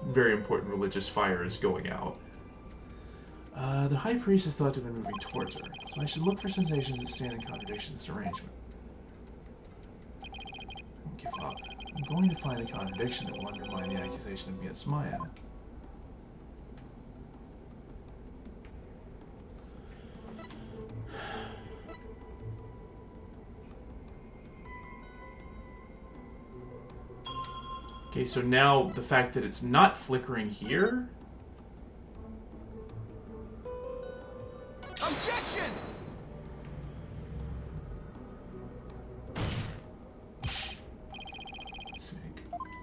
very important religious fires going out. The High Priest is thought to have been moving towards her, so I should look for sensations that stand in contradiction to this arrangement. Don't give up. I'm going to find a contradiction that will undermine the accusation against Maya. Okay, so now the fact that it's not flickering here... Objection!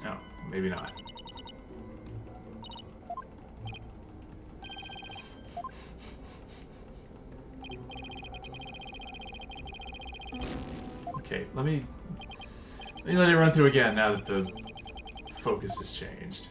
No, maybe not. Okay, let me let it run through again now that the focus has changed.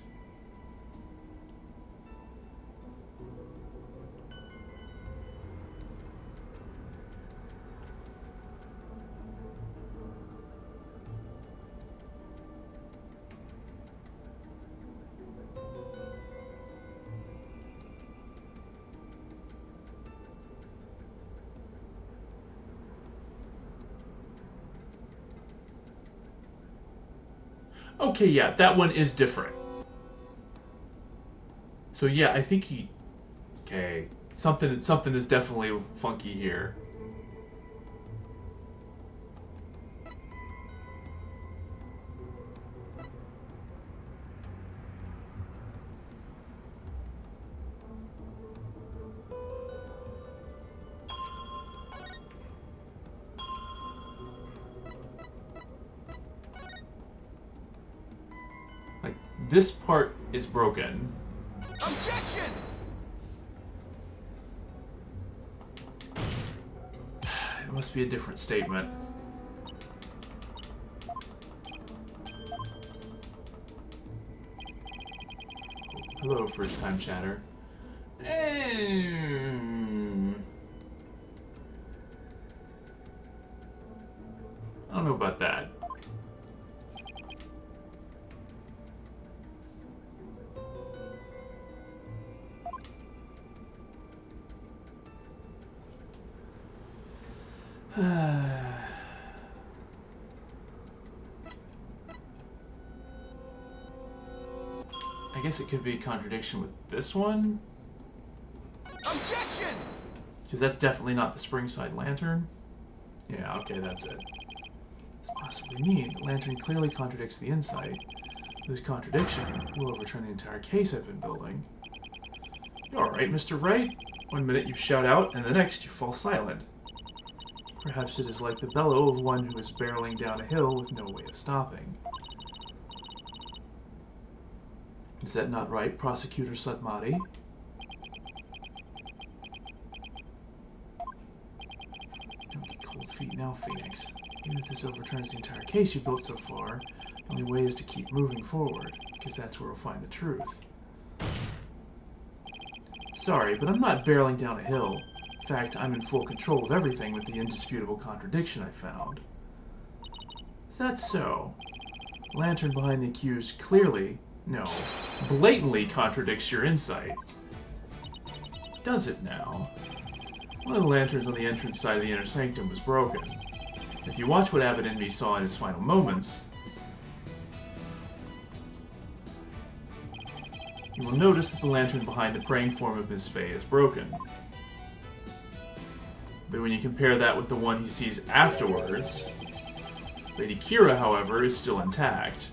Okay, yeah, that one is different. So yeah, I think he... Okay, something is definitely funky here. This part is broken. Objection! It must be a different statement. Hello, first-time chatter. I don't know about that. I guess it could be a contradiction with this one. Objection! Because that's definitely not the Springside lantern. Yeah, okay, that's it. This possibly mean the lantern clearly contradicts the insight. This contradiction will overturn the entire case I've been building. You alright, Mr. Wright? One minute you shout out, and the next you fall silent. Perhaps it is like the bellow of one who is barreling down a hill with no way of stopping. Is that not right, Prosecutor Sudmati? Don't get cold feet now, Phoenix. Even if this overturns the entire case you built so far, the only way is to keep moving forward, because that's where we'll find the truth. Sorry, but I'm not barreling down a hill. In fact, I'm in full control of everything with the indisputable contradiction I found. Is that so? The lantern behind the accused clearly, no, blatantly contradicts your insight. Does it now? One of the lanterns on the entrance side of the inner sanctum was broken. If you watch what Abbot Envy saw in his final moments, you will notice that the lantern behind the praying form of Miss Faye is broken. But when you compare that with the one he sees afterwards, Lady Kira, however, is still intact.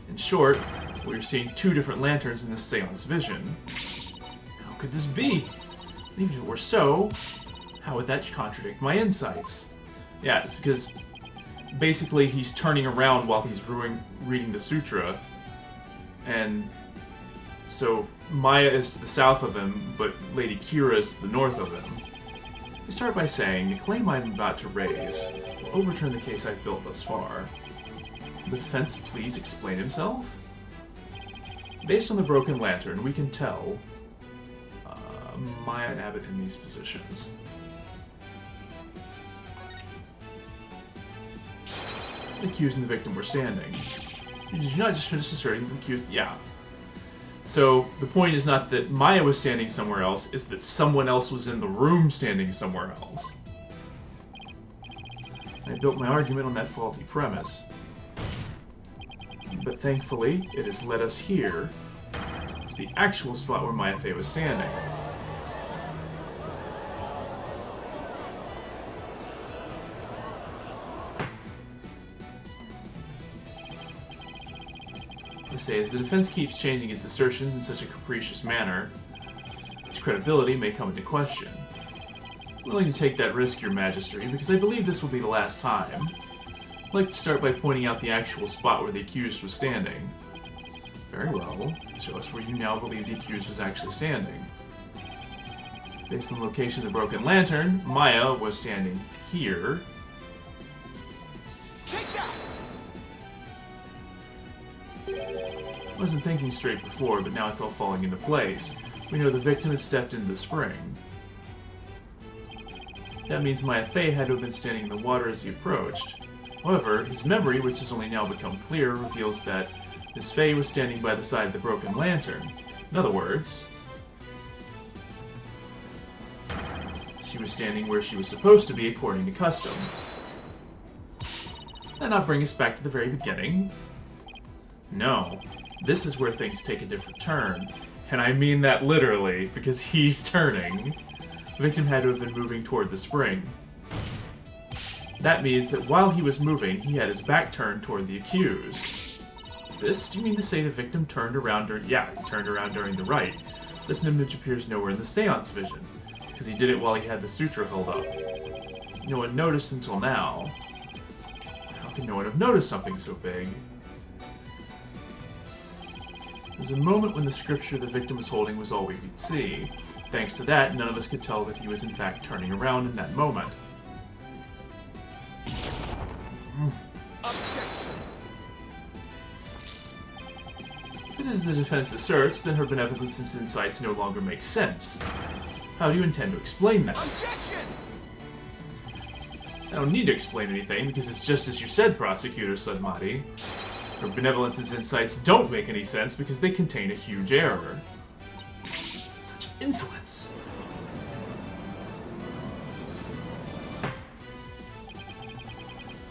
In short, we're seeing two different lanterns in this seance vision. How could this be? Even if it were so, how would that contradict my insights? Yeah, it's because basically he's turning around while he's reading the sutra, and so Maya is to the south of him, but Lady Kira is to the north of him. We start by saying, the claim I'm about to raise will overturn the case I've built thus far. Will the defense please explain himself? Based on the broken lantern, we can tell... Maya and Abbott in these positions. The accused and the victim were standing. Did you not just finish asserting the accused? Yeah. So the point is not that Maya was standing somewhere else, it's that someone else was in the room standing somewhere else. I built my argument on that faulty premise. But thankfully, it has led us here to the actual spot where Maya Fey was standing. I say, as the defense keeps changing its assertions in such a capricious manner, its credibility may come into question. I'm willing to take that risk, Your Majesty, because I believe this will be the last time. I'd like to start by pointing out the actual spot where the accused was standing. Very well. Show us where you now believe the accused was actually standing. Based on the location of the broken lantern, Maya was standing here. Take that! I wasn't thinking straight before, but now it's all falling into place. We know the victim had stepped into the spring. That means Maya Fey had to have been standing in the water as he approached. However, his memory, which has only now become clear, reveals that Miss Fey was standing by the side of the broken lantern. In other words, she was standing where she was supposed to be according to custom. That not bring us back to the very beginning? No. This is where things take a different turn. And I mean that literally, because he's turning. The victim had to have been moving toward the spring. That means that while he was moving, he had his back turned toward the accused. This? Do you mean to say the victim turned around during... Yeah, he turned around during the rite. This image appears nowhere in the seance vision, because he did it while he had the sutra held up. No one noticed until now. How can no one have noticed something so big? There's a moment when the scripture the victim was holding was all we could see. Thanks to that, none of us could tell that he was in fact turning around in that moment. Objection! If it is the defense asserts, then her benevolence's insights no longer make sense. How do you intend to explain that? Objection! I don't need to explain anything, because it's just as you said, Prosecutor Sudmati. Her benevolence's insights don't make any sense because they contain a huge error. Such insolence!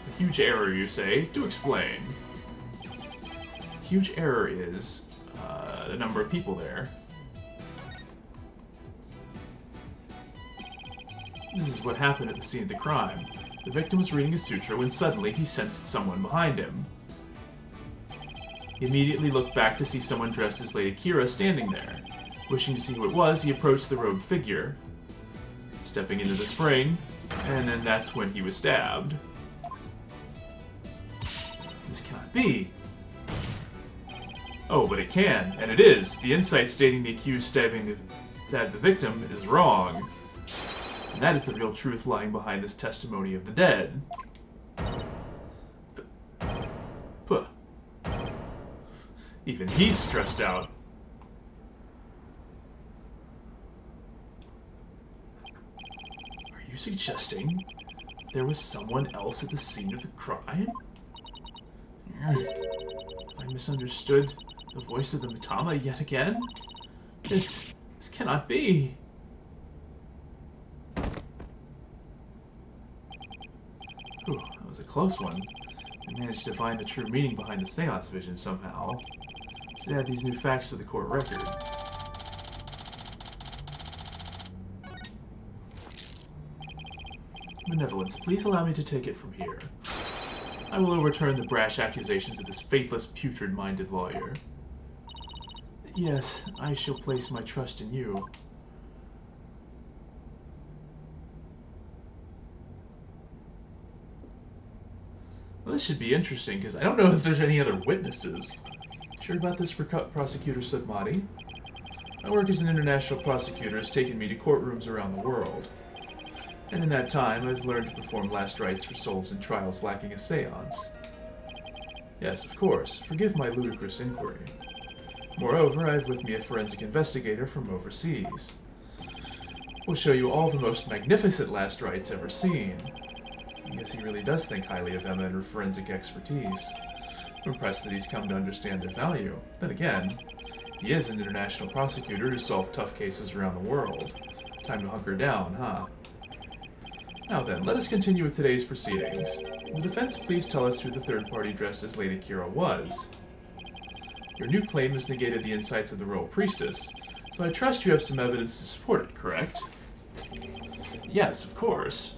A huge error, you say? Do explain. The huge error is the number of people there. This is what happened at the scene of the crime. The victim was reading a sutra when suddenly he sensed someone behind him. He immediately looked back to see someone dressed as Lady Kira standing there. Wishing to see who it was, he approached the robed figure, stepping into the spring, and then that's when he was stabbed. This cannot be. Oh, but it can, and it is. The insight stating the accused stabbing the victim is wrong. And that is the real truth lying behind this testimony of the dead. Puh. Even he's stressed out. Are you suggesting there was someone else at the scene of the crime? I misunderstood the voice of the Mitama yet again? This cannot be. Whew, that was a close one. I managed to find the true meaning behind the seance vision somehow. Should add these new facts to the court record. Benevolence, please allow me to take it from here. I will overturn the brash accusations of this faithless, putrid-minded lawyer. Yes, I shall place my trust in you. Well, this should be interesting, because I don't know if there's any other witnesses. Sure about this, Prosecutor Sudmati? My work as an international prosecutor has taken me to courtrooms around the world. And in that time, I've learned to perform last rites for souls in trials lacking a seance. Yes, of course. Forgive my ludicrous inquiry. Moreover, I have with me a forensic investigator from overseas. We'll show you all the most magnificent last rites ever seen. I guess he really does think highly of Emma and her forensic expertise. I'm impressed that he's come to understand their value. Then again, he is an international prosecutor who solved tough cases around the world. Time to hunker down, huh? Now then, let us continue with today's proceedings. Will the defense please tell us who the third party dressed as Lady Kira was? Your new claim has negated the insights of the Royal Priestess, so I trust you have some evidence to support it, correct? Yes, of course.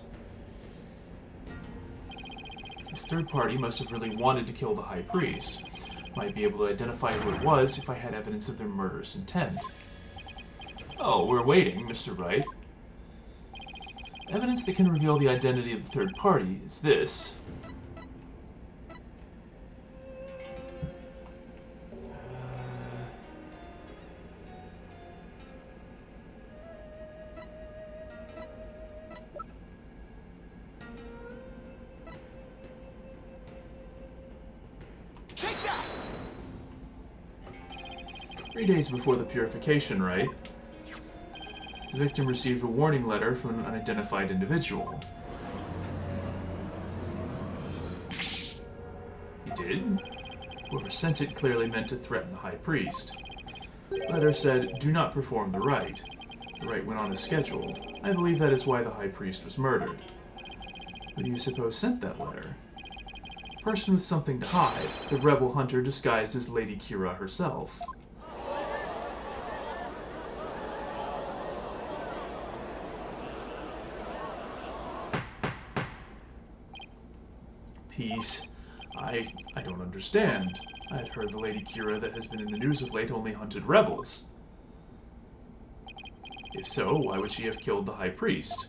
This third party must have really wanted to kill the High Priest. Might be able to identify who it was if I had evidence of their murderous intent. Oh, we're waiting, Mr. Wright. Evidence that can reveal the identity of the third party is this. Take that! 3 days before the purification rite, the victim received a warning letter from an unidentified individual. He did? Whoever sent it clearly meant to threaten the High Priest. The letter said, "Do not perform the rite." The rite went on as scheduled. I believe that is why the High Priest was murdered. Who do you suppose sent that letter? A person with something to hide, the rebel hunter disguised as Lady Kira herself. Peace. I don't understand. I had heard the Lady Kira that has been in the news of late only hunted rebels. If so, why would she have killed the High Priest?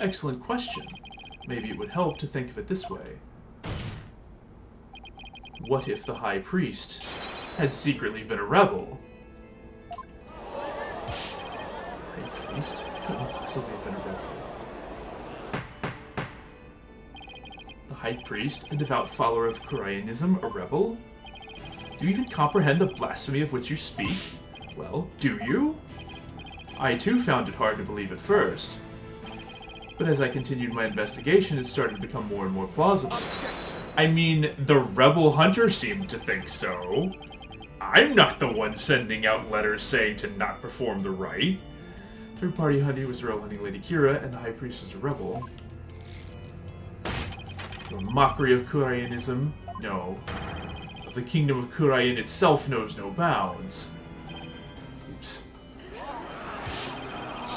Excellent question. Maybe it would help to think of it this way. What if the High Priest had secretly been a rebel? High Priest couldn't possibly have been a rebel. The High Priest, a devout follower of Kurayanism, a rebel? Do you even comprehend the blasphemy of which you speak? Well, do you? I too found it hard to believe at first. But as I continued my investigation, it started to become more and more plausible. Objection! I mean, the rebel hunter seemed to think so. I'm not the one sending out letters saying to not perform the rite. Third-party hunting was hunting Lady Kira, and the High Priest was a rebel. A mockery of Kurayanism? No. Of the kingdom of Kurayan itself knows no bounds. Oops.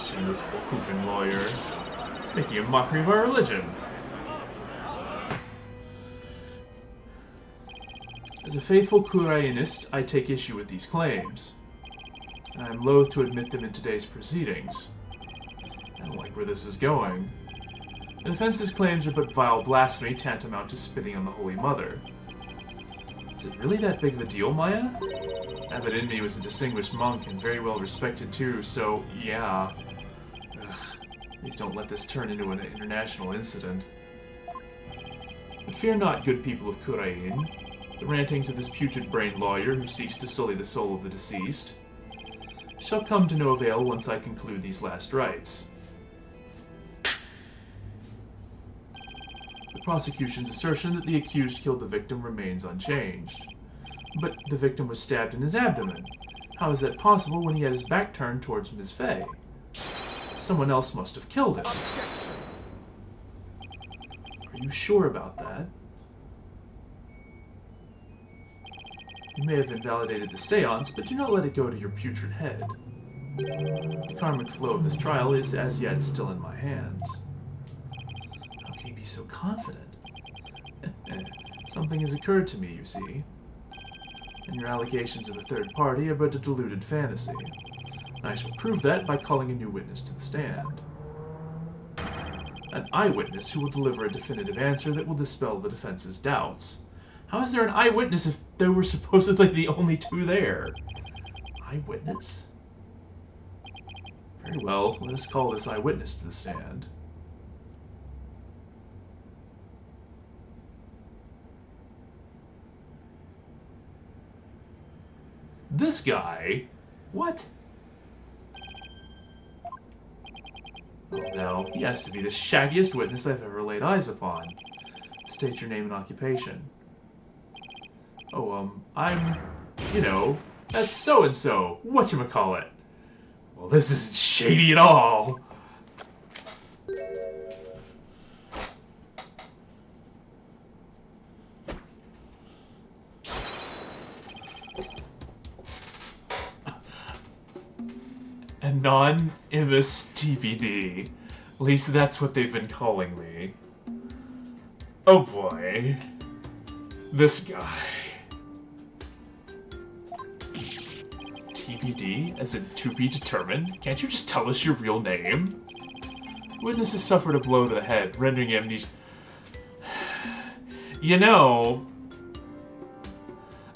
Shameless Bokugan lawyer. Making a mockery of our religion. As a faithful Kurayanist, I take issue with these claims. And I am loath to admit them in today's proceedings. I don't like where this is going. The defense's claims are but vile blasphemy tantamount to spitting on the Holy Mother. Is it really that big of a deal, Maya? Abbot Inmi was a distinguished monk and very well respected too, so yeah. Ugh, please don't let this turn into an international incident. But fear not, good people of Kurain. The rantings of this putrid-brained lawyer who seeks to sully the soul of the deceased shall come to no avail once I conclude these last rites. The prosecution's assertion that the accused killed the victim remains unchanged. But the victim was stabbed in his abdomen. How is that possible when he had his back turned towards Ms. Fey? Someone else must have killed him. Objection! Are you sure about that? You may have invalidated the seance, but do not let it go to your putrid head. The karmic flow of this trial is, as yet, still in my hands. How can you be so confident? Something has occurred to me, you see. And your allegations of a third party are but a deluded fantasy. I shall prove that by calling a new witness to the stand. An eyewitness who will deliver a definitive answer that will dispel the defense's doubts. How is there an eyewitness if there were supposedly the only two there? Eyewitness? Very well, let us call this eyewitness to the stand. This guy? What? Oh no, he has to be the shaggiest witness I've ever laid eyes upon. State your name and occupation. Oh, I'm, that's so-and-so. Whatchamacallit? Well, this isn't shady at all. Anonymous TBD. At least that's what they've been calling me. Oh boy. This guy. TBD, as in to be determined? Can't you just tell us your real name? Witness has suffered a blow to the head, rendering him amnesia. You know,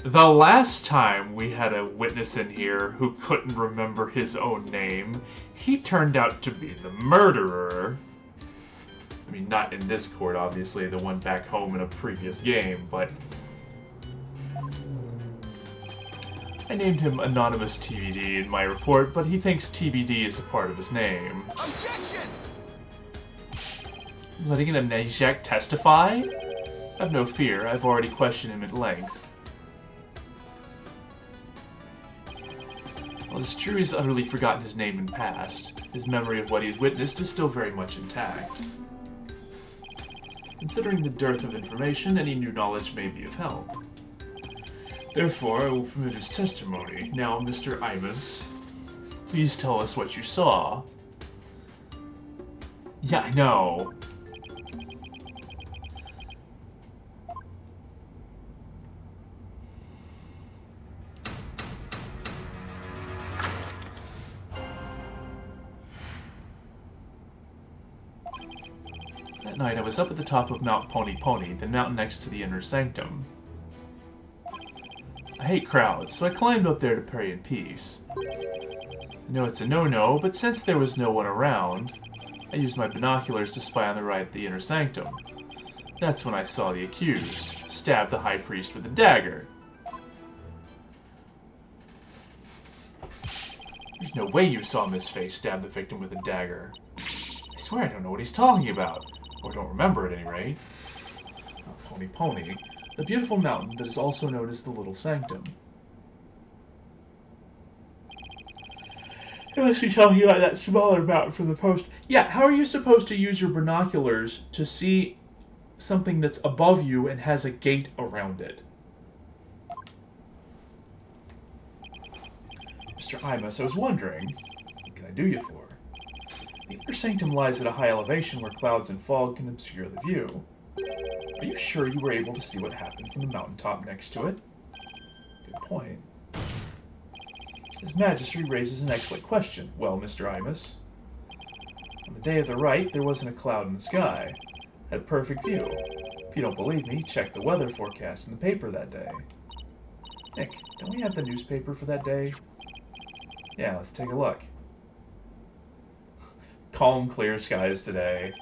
the last time we had a witness in here who couldn't remember his own name, he turned out to be the murderer. I mean, not in this court, obviously, the one back home in a previous game, but I named him Anonymous TBD in my report, but he thinks TBD is a part of his name. Objection! Letting an amnesiac testify? Have no fear, I've already questioned him at length. While it's true he's utterly forgotten his name and past, his memory of what he's witnessed is still very much intact. Considering the dearth of information, any new knowledge may be of help. Therefore, I will permit his testimony. Now, Mr. Imus, please tell us what you saw. Yeah, I know. That night, I was up at the top of Mount Pony Pony, the mountain next to the Inner Sanctum. I hate crowds, so I climbed up there to pray in peace. I know it's a no-no, but since there was no one around, I used my binoculars to spy on the right at the Inner Sanctum. That's when I saw the accused stab the High Priest with a dagger. There's no way you saw Miss Face stab the victim with a dagger. I swear I don't know what he's talking about. Or don't remember at any rate. Pony Pony, the beautiful mountain that is also known as the Little Sanctum. I must be talking about that smaller mountain from the post. Yeah, how are you supposed to use your binoculars to see something that's above you and has a gate around it? Mr. Imus, I was wondering, what can I do you for? The Inner Sanctum lies at a high elevation where clouds and fog can obscure the view. Are you sure you were able to see what happened from the mountaintop next to it? Good point. His Majesty raises an excellent question. Well, Mr. Imus, on the day of the rite, there wasn't a cloud in the sky. Had a perfect view. If you don't believe me, check the weather forecast in the paper that day. Nick, don't we have the newspaper for that day? Yeah, let's take a look. Calm, clear skies today.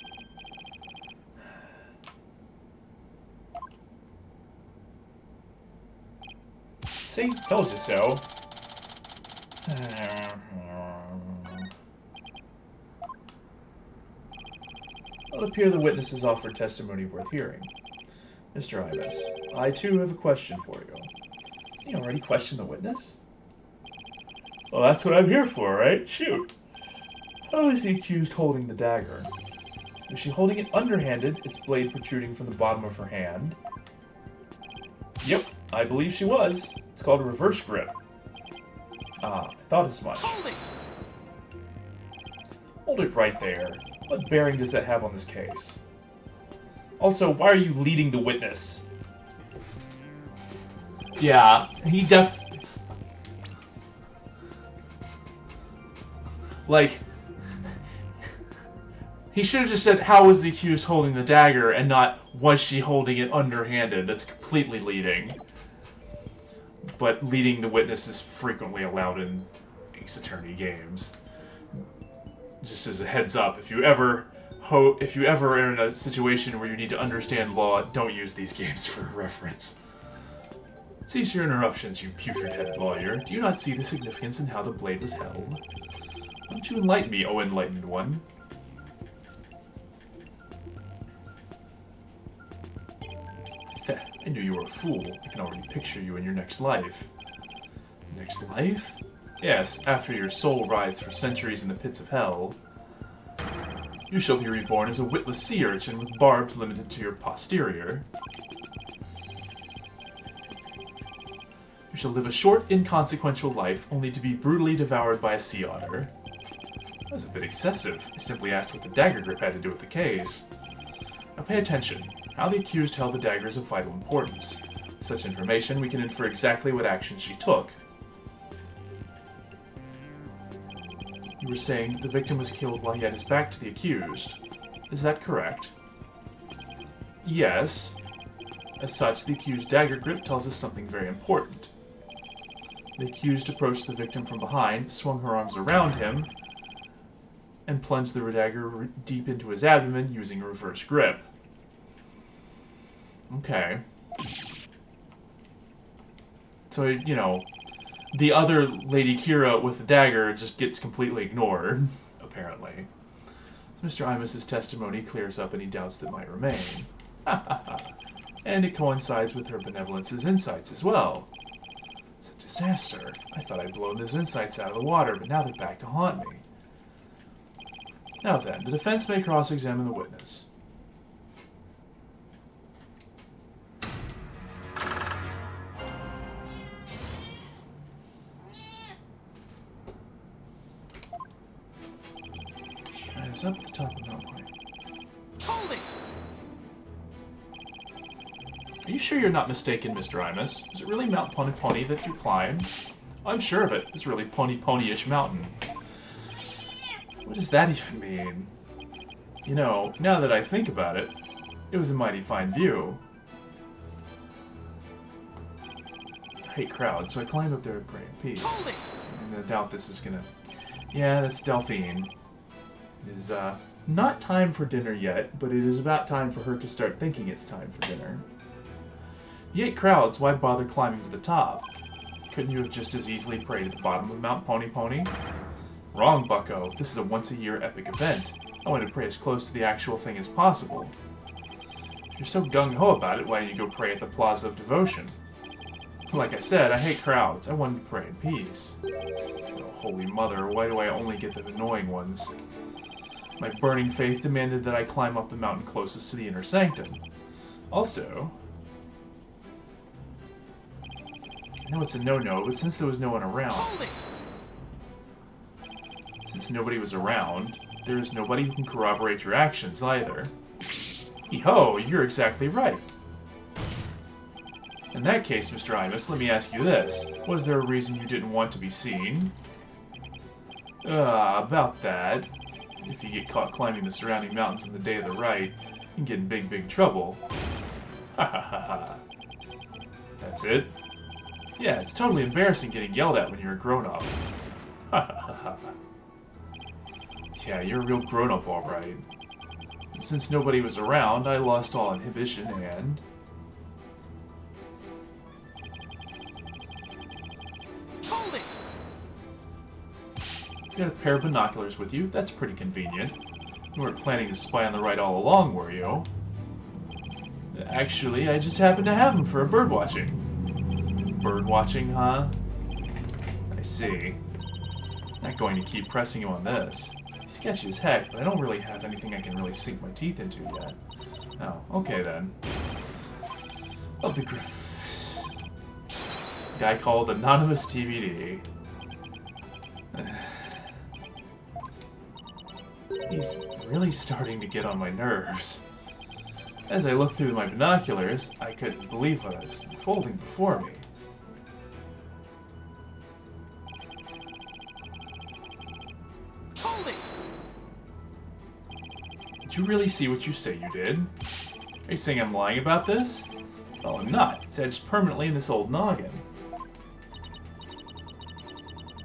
See? Told you so. It would appear the witness has offered testimony worth hearing. Mr. Imus, I too have a question for you. You already questioned the witness? Well, that's what I'm here for, right? Shoot. How is the accused holding the dagger? Was she holding it underhanded, its blade protruding from the bottom of her hand? Yep, I believe she was. It's called a reverse grip. Ah, I thought as much. Hold it! Hold it right there. What bearing does that have on this case? Also, why are you leading the witness? Yeah, he Like, he should have just said, how was the accused holding the dagger, and not, was she holding it underhanded? That's completely leading. But leading the witness is frequently allowed in Ace Attorney games. Just as a heads up, if you ever are in a situation where you need to understand law, don't use these games for reference. Cease your interruptions, you putrid-headed lawyer. Do you not see the significance in how the blade was held? Why don't you enlighten me, O enlightened one? I knew you were a fool. I can already picture you in your next life. Next life? Yes, after your soul rides for centuries in the pits of hell. You shall be reborn as a witless sea urchin with barbs limited to your posterior. You shall live a short, inconsequential life, only to be brutally devoured by a sea otter. That was a bit excessive. I simply asked what the dagger grip had to do with the case. Now pay attention. How the accused held the dagger is of vital importance. With such information, we can infer exactly what action she took. You were saying the victim was killed while he had his back to the accused. Is that correct? Yes. As such, the accused's dagger grip tells us something very important. The accused approached the victim from behind, swung her arms around him, and plunged the dagger deep into his abdomen using a reverse grip. Okay. So, you know, the other Lady Kira with the dagger just gets completely ignored, apparently. So Mr. Imus's testimony clears up any doubts that might remain. And it coincides with her benevolence's insights as well. It's a disaster. I thought I'd blown those insights out of the water, but now they're back to haunt me. Now then, the defense may cross-examine the witness. It's up the top of Mount Pony. Hold it! Are you sure you're not mistaken, Mr. Imus? Is it really Mount Pony Pony that you climbed? I'm sure of it. It's really Pony Pony-ish mountain. What does that even mean? You know, now that I think about it, it was a mighty fine view. I hate crowds, so I climb up there and pray in peace. Hold it! And I doubt this is gonna... Yeah, that's Delphine. It is, not time for dinner yet, but it is about time for her to start thinking it's time for dinner. You hate crowds, why bother climbing to the top? Couldn't you have just as easily prayed at the bottom of Mount Pony Pony? Wrong, bucko. This is a once-a-year epic event. I want to pray as close to the actual thing as possible. If you're so gung-ho about it, why don't you go pray at the Plaza of Devotion? Like I said, I hate crowds. I wanted to pray in peace. Oh, Holy Mother, why do I only get the annoying ones? My burning faith demanded that I climb up the mountain closest to the inner sanctum. Also, I know it's a no-no, but since there was no one around... Hold it! Since nobody was around, there is nobody who can corroborate your actions either. Hee-ho, you're exactly right. In that case, Mr. Imus, let me ask you this. Was there a reason you didn't want to be seen? About that. If you get caught climbing the surrounding mountains on the day of the rite, you can get in big, big trouble. Ha ha ha ha. That's it? Yeah, it's totally embarrassing getting yelled at when you're a grown-up. Ha ha ha ha. Yeah, you're a real grown-up, alright. And since nobody was around, I lost all inhibition and... Hold it! You got a pair of binoculars with you? That's pretty convenient. You weren't planning to spy on the rite all along, were you? Actually, I just happened to have them for a birdwatching. Birdwatching, huh? I see. Not going to keep pressing you on this. He's sketchy as heck, but I don't really have anything I can really sink my teeth into yet. Oh, okay then. Of the guy called Anonymous TBD. He's really starting to get on my nerves. As I looked through my binoculars, I couldn't believe what was unfolding before me. Hold it! Did you really see what you say you did? Are you saying I'm lying about this? Well, I'm not. It's edged permanently in this old noggin.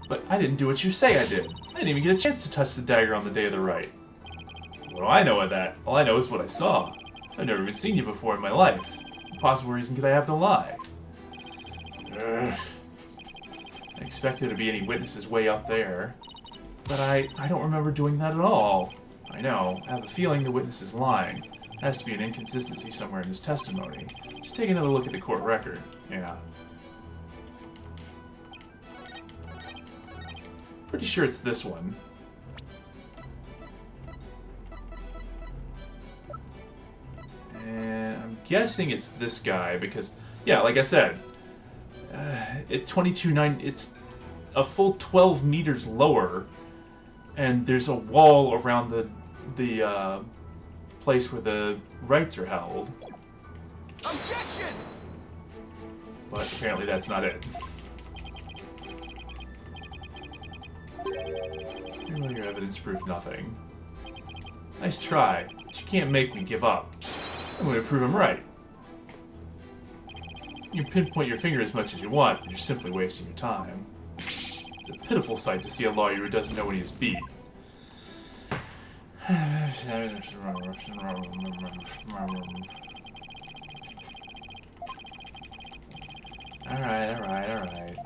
But I didn't do what you say I did. I didn't even get a chance to touch the dagger on the day of the rite. What do I know of that? All I know is what I saw. I've never even seen you before in my life. What possible reason could I have to lie? Ugh. I expect there to be any witnesses way up there. But I don't remember doing that at all. I know. I have a feeling the witness is lying. Has to be an inconsistency somewhere in his testimony. Should take another look at the court record. Yeah. Pretty sure it's this one. And I'm guessing it's this guy because, yeah, like I said, at 22.9, it's a full 12 meters lower, and there's a wall around the place where the rights are held. Objection! But apparently that's not it. Your evidence proved nothing. Nice try, but you can't make me give up. I'm going to prove him right. You can pinpoint your finger as much as you want, but you're simply wasting your time. It's a pitiful sight to see a lawyer who doesn't know when he is beat. Alright.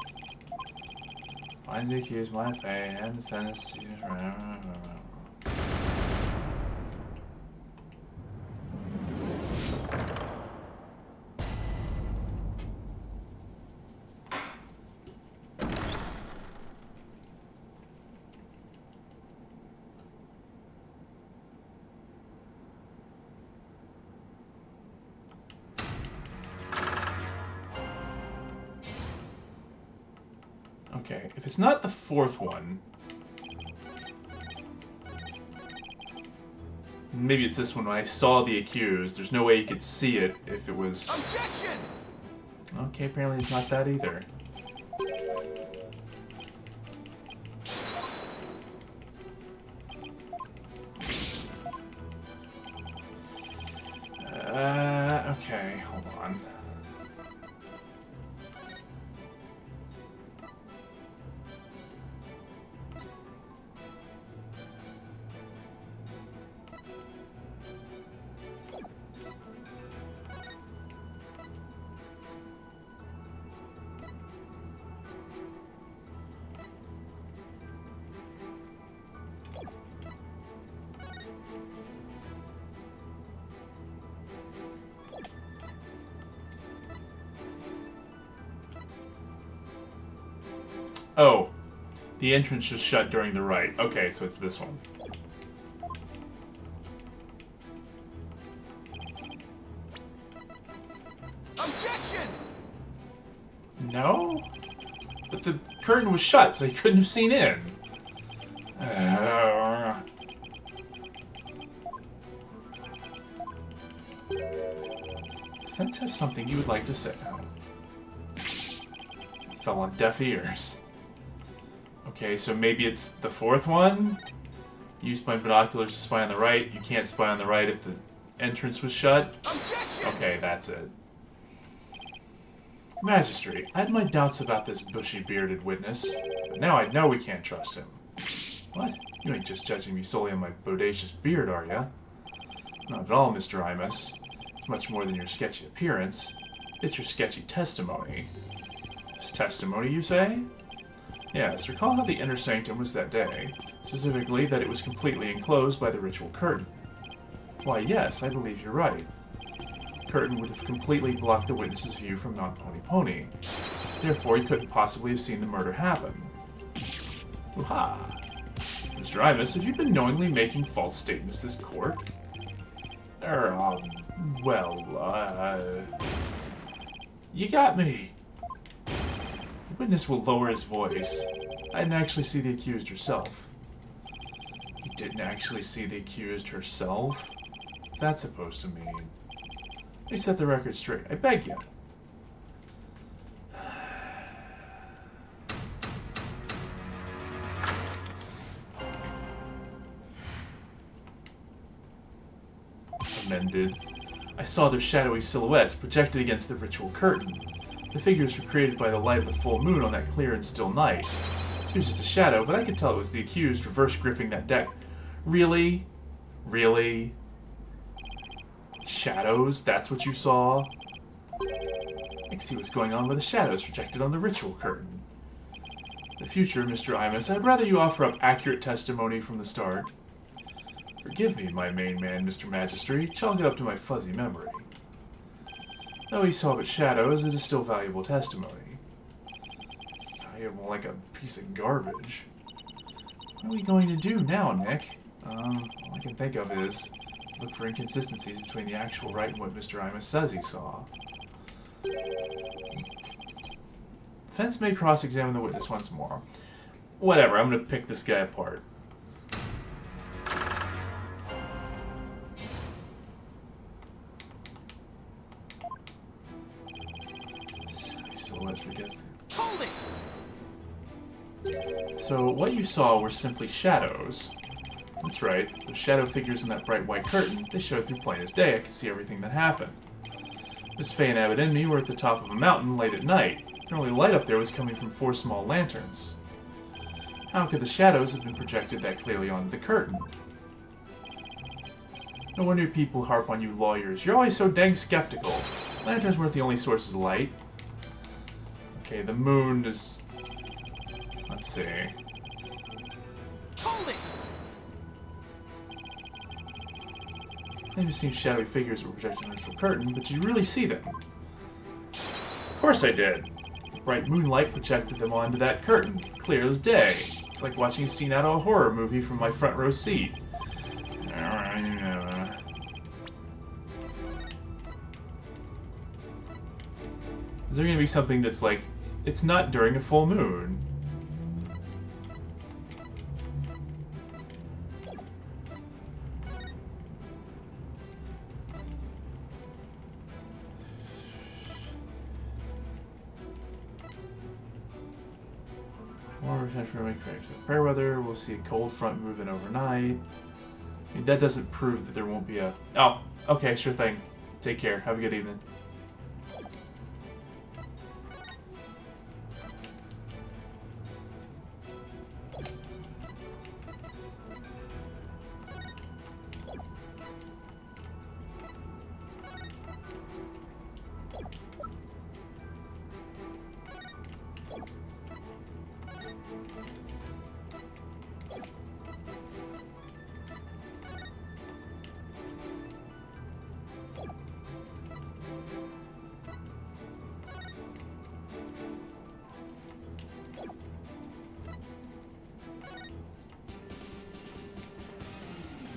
Finds the accused, my fate, and defendants. Okay, if it's not the fourth one, maybe it's this one. When I saw the accused, there's no way you could see it if it was... Objection! Okay, apparently it's not that either. Okay, hold on. Oh, the entrance just shut during the right. Okay, so it's this one. Objection! No? But the curtain was shut, so you couldn't have seen in. Defense have something you would like to say. It fell on deaf ears. Okay, so maybe it's the fourth one? Used my binoculars to spy on the right. You can't spy on the right if the entrance was shut? Objection! Okay, that's it. Magistrate, I had my doubts about this bushy-bearded witness, but now I know we can't trust him. What? You ain't just judging me solely on my bodacious beard, are ya? Not at all, Mr. Imus. It's much more than your sketchy appearance. It's your sketchy testimony. His testimony, you say? Yes, recall how the inner sanctum was that day. Specifically, that it was completely enclosed by the ritual curtain. Why, yes, I believe you're right. The curtain would have completely blocked the witness's view from Mount Pony Pony. Therefore, he couldn't possibly have seen the murder happen. Ooh-ha! Mr. Imus, have you been knowingly making false statements this court? You got me! The witness will lower his voice. I didn't actually see the accused herself. You didn't actually see the accused herself? What's that supposed to mean? Let me set the record straight. I beg you. Amended. I saw their shadowy silhouettes projected against the ritual curtain. The figures were created by the light of the full moon on that clear and still night. It was just a shadow, but I could tell it was the accused reverse gripping that deck. Really? Really? Shadows? That's what you saw? I can see what's going on with the shadows projected on the ritual curtain. In the future, Mr. Imus, I'd rather you offer up accurate testimony from the start. Forgive me, my main man, Mr. Magistry. Chalk it up to my fuzzy memory. Though he saw but shadows, it is still valuable testimony. Valuable like a piece of garbage. What are we going to do now, Nick? All I can think of is look for inconsistencies between the actual rite and what Mr. Imus says he saw. Defense may cross-examine the witness once more. Whatever, I'm gonna pick this guy apart. Silhouettes forgets. Hold it! So what you saw were simply shadows. That's right, those shadow figures in that bright white curtain, they showed through plain as day. I could see everything that happened. Miss Faye and Abbott and me were at the top of a mountain late at night. The only light up there was coming from 4 small lanterns. How could the shadows have been projected that clearly onto the curtain? No wonder people harp on you lawyers. You're always so dang skeptical. Lanterns weren't the only sources of light. Okay, the moon is... Let's see. Hold it! I've seen shadowy figures that were projected onto the curtain, but did you really see them? Of course I did. The bright moonlight projected them onto that curtain, clear as day. It's like watching a scene out of a horror movie from my front row seat. Is there going to be something that's like, it's not during a full moon? More potential rain cracks. Fair weather, we'll see a cold front move in overnight. I mean, that doesn't prove that there won't be a... Oh, okay, sure thing. Take care. Have a good evening.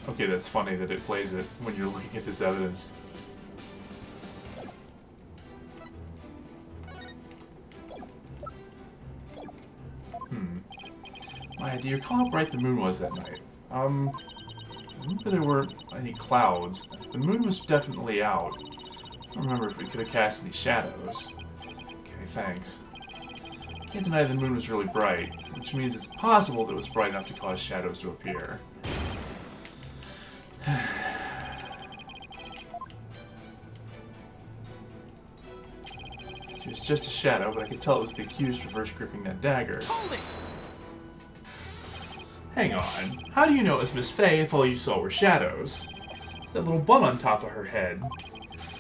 Okay, that's funny that it plays it when you're looking at this evidence. Maya, do you recall how bright the moon was that night? I remember there weren't any clouds. The moon was definitely out. I don't remember if we could have cast any shadows. Okay, thanks. Can't deny the moon was really bright, which means it's possible that it was bright enough to cause shadows to appear. She was just a shadow, but I could tell it was the accused reverse gripping that dagger. Hold it! Hang on. How do you know it was Miss Faye if all you saw were shadows? It's that little bun on top of her head.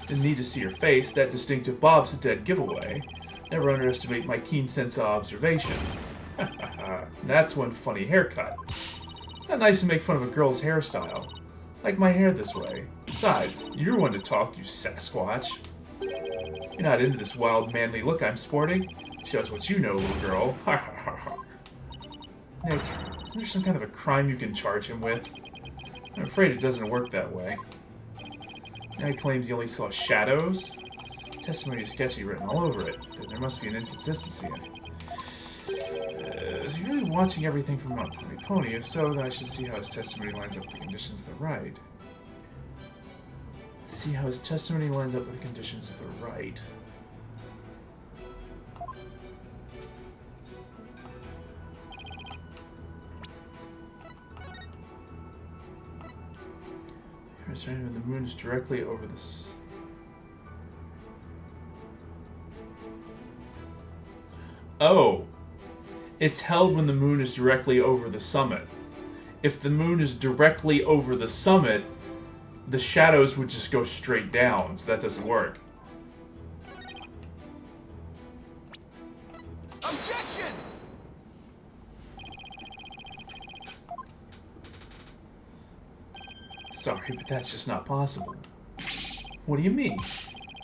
Didn't need to see her face. That distinctive bob's a dead giveaway. Never underestimate my keen sense of observation. That's one funny haircut. It's not nice to make fun of a girl's hairstyle. Like my hair this way. Besides, you're one to talk, you Sasquatch. You're not into this wild, manly look I'm sporting. Shows what you know, little girl. Nick, isn't there some kind of a crime you can charge him with? I'm afraid it doesn't work that way. Now he claims he only saw shadows? Testimony is sketchy written all over it. Then there must be an inconsistency in it. Is he really watching everything from Mount Pony? If so, then I should see how his testimony lines up with the conditions of the rite. See how his testimony lines up with the conditions of the rite. When the moon is directly over this. Oh! It's held when the moon is directly over the summit. If the moon is directly over the summit, the shadows would just go straight down, so that doesn't work. Objection! sorry, but that's just not possible. What do you mean?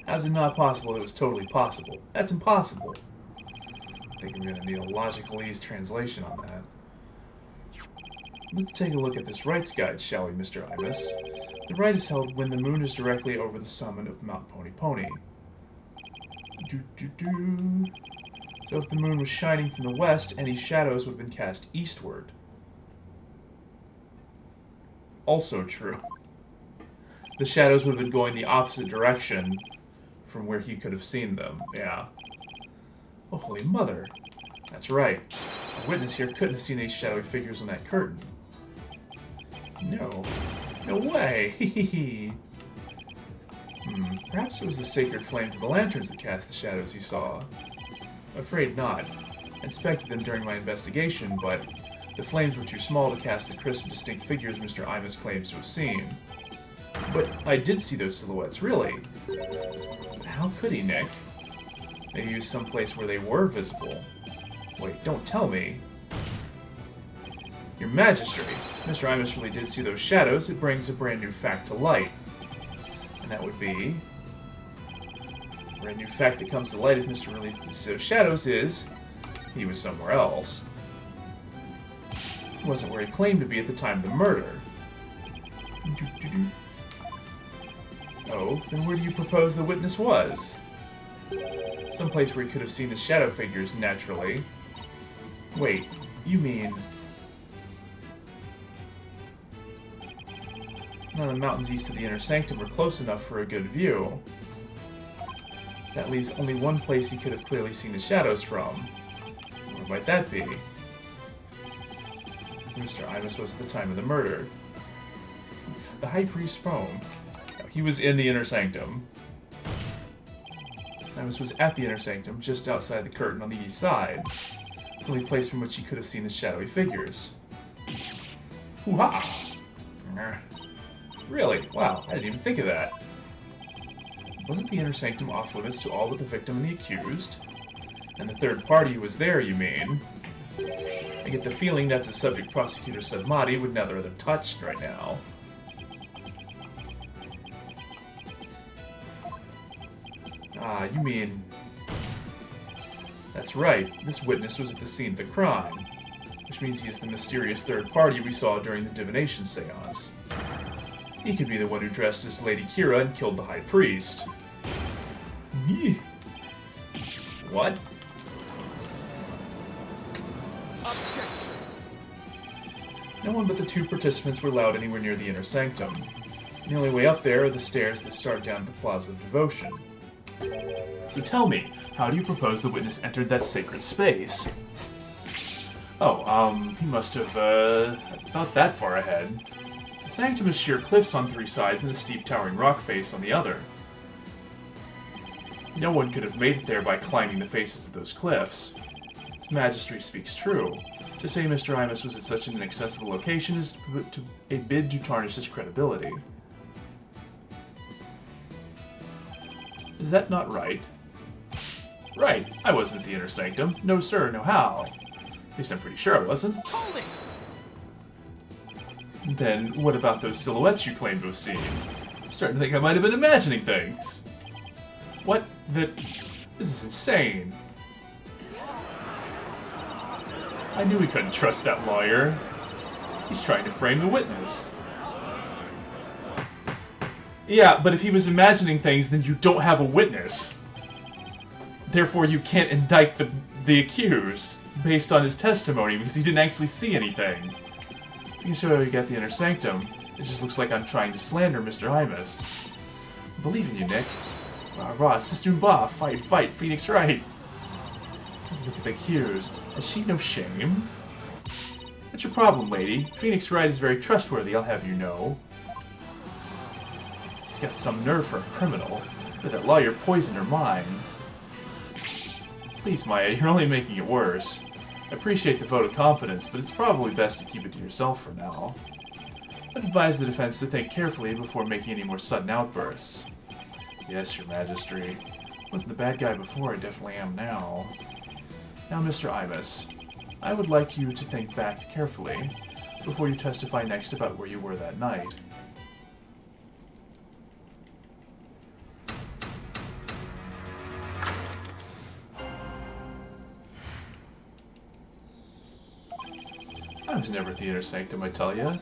How's it not possible? It was totally possible. That's impossible. I think I'm gonna need a logical ease translation on that. Let's take a look at this rights guide, shall we, Mr. Ibis? The right is held when the moon is directly over the summit of Mount Pony Pony. So if the moon was shining from the west, any shadows would have been cast eastward. Also true. The shadows would have been going the opposite direction from where he could have seen them. Yeah. Oh, holy mother. That's right. A witness here couldn't have seen any shadowy figures on that curtain. No. No way! Perhaps it was the sacred flames of the lanterns that cast the shadows he saw. I'm afraid not. I inspected them during my investigation, but the flames were too small to cast the crisp, distinct figures Mr. Imus claims to have seen. But I did see those silhouettes, really. How could he, Nick? Maybe he was someplace where they were visible. Wait, don't tell me. Your Majesty, Mr. Imus really did see those shadows. It brings a brand new fact to light. And that would be... a brand new fact that comes to light if Mr. really did see those shadows is... he was somewhere else. He wasn't where he claimed to be at the time of the murder. Oh, then where do you propose the witness was? Someplace where he could have seen the shadow figures, naturally. Wait, you mean... none of the mountains east of the Inner Sanctum were close enough for a good view. That leaves only one place he could have clearly seen the shadows from. Where might that be? Mr. Imus was at the time of the murder. The High Priest's home. He was in the Inner Sanctum. Imus was at the Inner Sanctum, just outside the curtain on the east side. The only place from which he could have seen the shadowy figures. Hoo-ha! Really? Wow, I didn't even think of that. Wasn't the Inner Sanctum off limits to all but the victim and the accused? And the third party who was there, you mean? I get the feeling that's the subject Prosecutor Sedmati would never have touched right now. Ah, you mean... that's right, this witness was at the scene of the crime, which means he is the mysterious third party we saw during the divination seance. He could be the one who dressed as Lady Kira and killed the High Priest. What? Objection. No one but the two participants were allowed anywhere near the Inner Sanctum. The only way up there are the stairs that start down the Plaza of Devotion. So tell me, how do you propose the witness entered that sacred space? Oh, he must have, about that far ahead. The sanctum is sheer cliffs on three sides and a steep towering rock face on the other. No one could have made it there by climbing the faces of those cliffs. His Majesty speaks true. To say Mr. Imus was at such an inaccessible location is a bid to tarnish his credibility. Is that not right? Right, I wasn't at the Inner Sanctum. No sir, no how. At least I'm pretty sure I wasn't. Hold it! Then what about those silhouettes you claim to have seen? I'm starting to think I might have been imagining things. What the... this is insane. I knew we couldn't trust that lawyer. He's trying to frame the witness. Yeah, but if he was imagining things, then you don't have a witness. Therefore, you can't indict the accused based on his testimony because he didn't actually see anything. You can show how you got the Inner Sanctum. It just looks like I'm trying to slander Mr. Imus. I believe in you, Nick. Rah rah, Sister Mba, fight, fight, Phoenix Wright. Look at the accused. Has she no shame? What's your problem, lady? Phoenix Wright is very trustworthy, I'll have you know. She's got some nerve for a criminal, but that lawyer poisoned her mind. Please, Maya, you're only making it worse. I appreciate the vote of confidence, but it's probably best to keep it to yourself for now. I'd advise the defense to think carefully before making any more sudden outbursts. Yes, Your Majesty. Wasn't the bad guy before, I definitely am now. Now, Mr. Imus, I would like you to think back carefully before you testify next about where you were that night. never at the Inner Sanctum, I tell ya.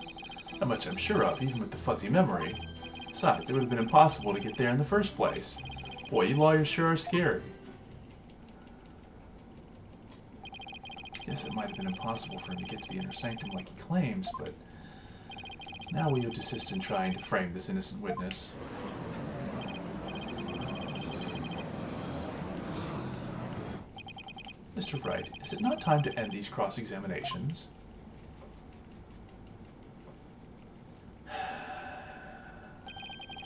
That much I'm sure of, even with the fuzzy memory. Besides, it would have been impossible to get there in the first place. Boy, you lawyers sure are scary. Yes, it might have been impossible for him to get to the Inner Sanctum like he claims, but now we have desist in trying to frame this innocent witness. Mr. Wright, is it not time to end these cross-examinations?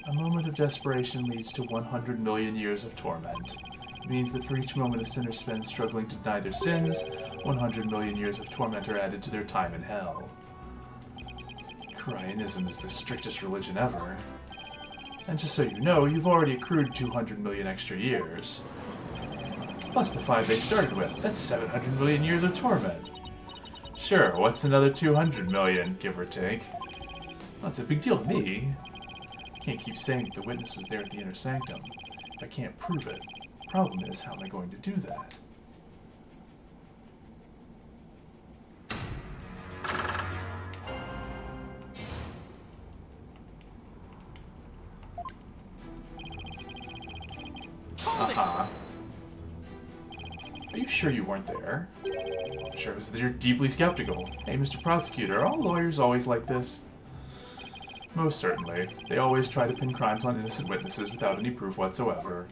A moment of desperation leads to 100 million years of torment. It means that for each moment a sinner spends struggling to deny their sins, 100 million years of torment are added to their time in hell. Cryanism is the strictest religion ever. And just so you know, you've already accrued 200 million extra years. Plus the 5 they started with. That's 700 million years of torment. Sure, what's another 200 million, give or take? That's a big deal to me. Can't keep saying that the witness was there at the Inner Sanctum if I can't prove it. Problem is, how am I going to do that? Aha. Are you sure you weren't there? I'm sure it was that you're deeply skeptical. Hey, Mr. Prosecutor, are all lawyers always like this? Most certainly. They always try to pin crimes on innocent witnesses without any proof whatsoever.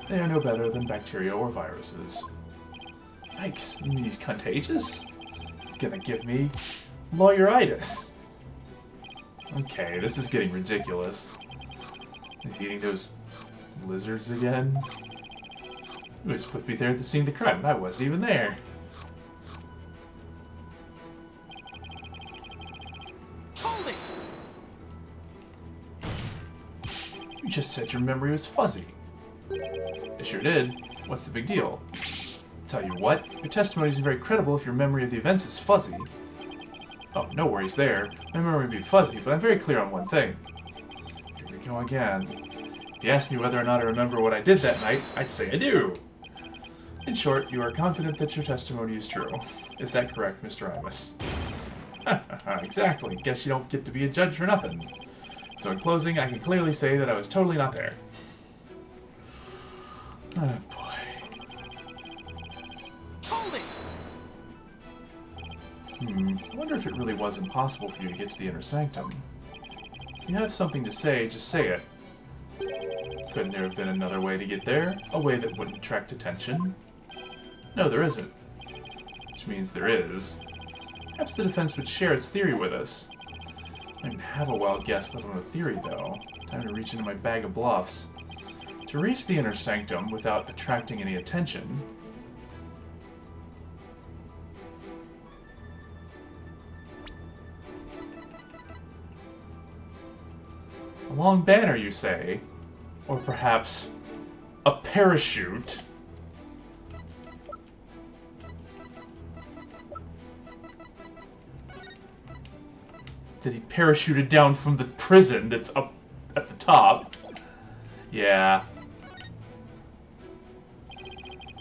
They are no better than bacteria or viruses. Yikes, you mean he's contagious? He's gonna give me lawyeritis. Okay, this is getting ridiculous. He's eating those lizards again? He was supposed to be there at the scene of the crime, and I wasn't even there. Hold it! You just said your memory was fuzzy. I sure did. What's the big deal? Tell you what, your testimony isn't very credible if your memory of the events is fuzzy. Oh, no worries there. My memory may be fuzzy, but I'm very clear on one thing. Here we go again. If you asked me whether or not I remember what I did that night, I'd say I do. In short, you are confident that your testimony is true. Is that correct, Mr. Imus? Exactly. Guess you don't get to be a judge for nothing. So in closing, I can clearly say that I was totally not there. Oh, boy. Hold it! I wonder if it really was impossible for you to get to the Inner Sanctum. If you have something to say, just say it. Couldn't there have been another way to get there? A way that wouldn't attract attention? No, there isn't. Which means there is. Perhaps the defense would share its theory with us. I don't even have a wild guess, let alone a theory, though. Time to reach into my bag of bluffs. To reach the Inner Sanctum without attracting any attention... A long banner, you say? Or perhaps a parachute? That he parachuted down from the prison that's up at the top? Yeah.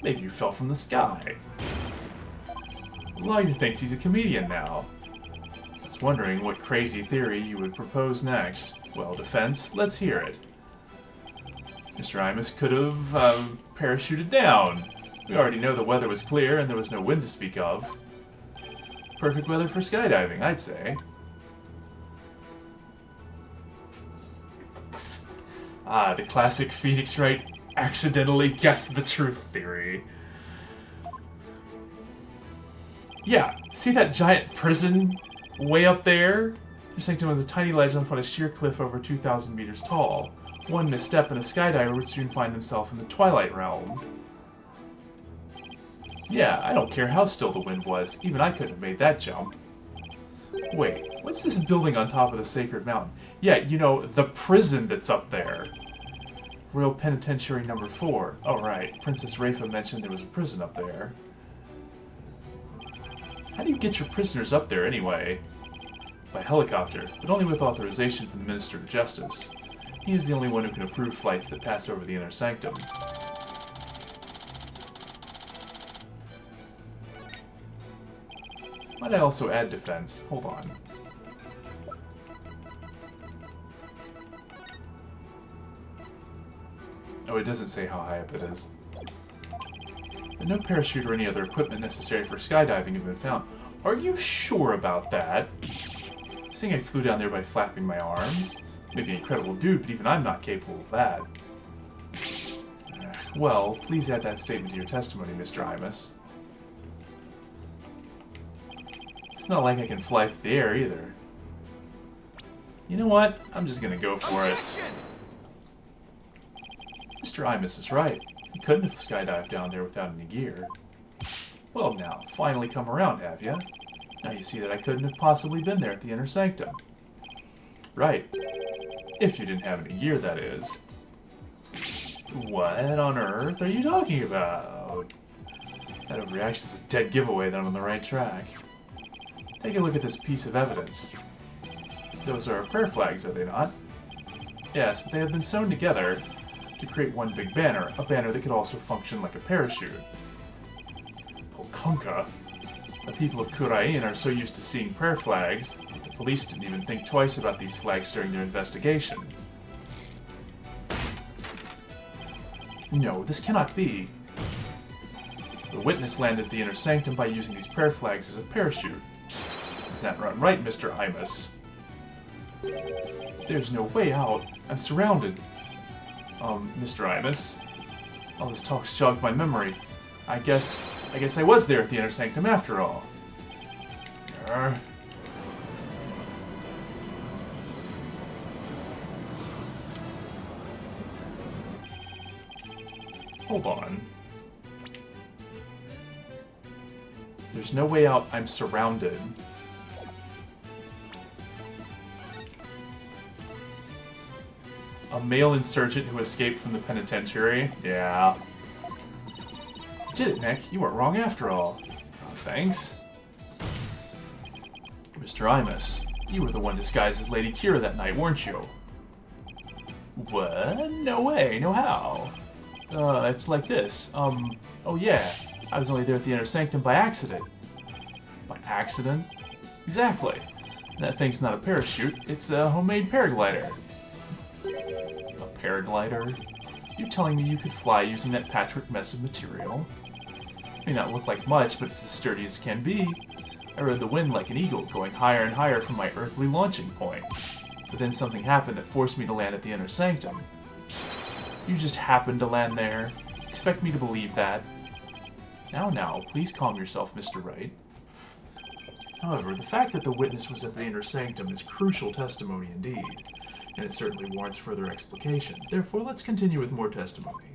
Maybe you fell from the sky. The lawyer thinks he's a comedian now. I was wondering what crazy theory you would propose next. Well, defense, let's hear it. Mr. Imus could have, parachuted down. We already know the weather was clear and there was no wind to speak of. Perfect weather for skydiving, I'd say. Ah, the classic Phoenix Wright accidentally guessed the truth theory. Yeah, see that giant prison way up there? Your sanctum was a tiny ledge on a sheer cliff over 2,000 meters tall. One misstep and a skydiver would soon find themselves in the Twilight Realm. Yeah, I don't care how still the wind was. Even I couldn't have made that jump. Wait, what's this building on top of the Sacred Mountain? Yeah, you know, the prison that's up there. Royal Penitentiary number 4. Oh, right. Princess Rafa mentioned there was a prison up there. How do you get your prisoners up there anyway? By helicopter, but only with authorization from the Minister of Justice. He is the only one who can approve flights that pass over the Inner Sanctum. Might I also add defense? Hold on. Oh, it doesn't say how high up it is. And no parachute or any other equipment necessary for skydiving have been found. Are you sure about that? Seeing I flew down there by flapping my arms? Maybe an incredible dude, but even I'm not capable of that. Well, please add that statement to your testimony, Mr. Imus. It's not like I can fly through the air either. You know what? I'm just gonna go for it. Mr. Imus is right. You couldn't have skydived down there without any gear. Well now, finally come around, have you? Now you see that I couldn't have possibly been there at the Inner Sanctum. Right. If you didn't have any gear, that is. What on earth are you talking about? That overreaction is a dead giveaway that I'm on the right track. Take a look at this piece of evidence. Those are prayer flags, are they not? Yes, but they have been sewn together to create one big banner, a banner that could also function like a parachute. Polkunka. The people of Kurain are so used to seeing prayer flags that the police didn't even think twice about these flags during their investigation. No, this cannot be. The witness landed at the Inner Sanctum by using these prayer flags as a parachute. That right, Mr. Imus. There's no way out. I'm surrounded. Mr. Imus. All this talk's jogged my memory. I guess I was there at the Inner Sanctum after all. Hold on. There's no way out. I'm surrounded. A male insurgent who escaped from the penitentiary? Yeah. You did it, Nick. You weren't wrong after all. Oh, thanks. Mr. Imus, you were the one disguised as Lady Kira that night, weren't you? What? No way. No how. It's like this. Oh yeah. I was only there at the Inner Sanctum by accident. By accident? Exactly. That thing's not a parachute. It's a homemade paraglider. A paraglider? You're telling me you could fly using that patchwork mess of material? May not look like much, but it's as sturdy as can be. I rode the wind like an eagle, going higher and higher from my earthly launching point. But then something happened that forced me to land at the Inner Sanctum. You just happened to land there. Expect me to believe that? Now, please calm yourself, Mr. Wright. However, the fact that the witness was at the Inner Sanctum is crucial testimony indeed, and it certainly warrants further explication. Therefore, let's continue with more testimony.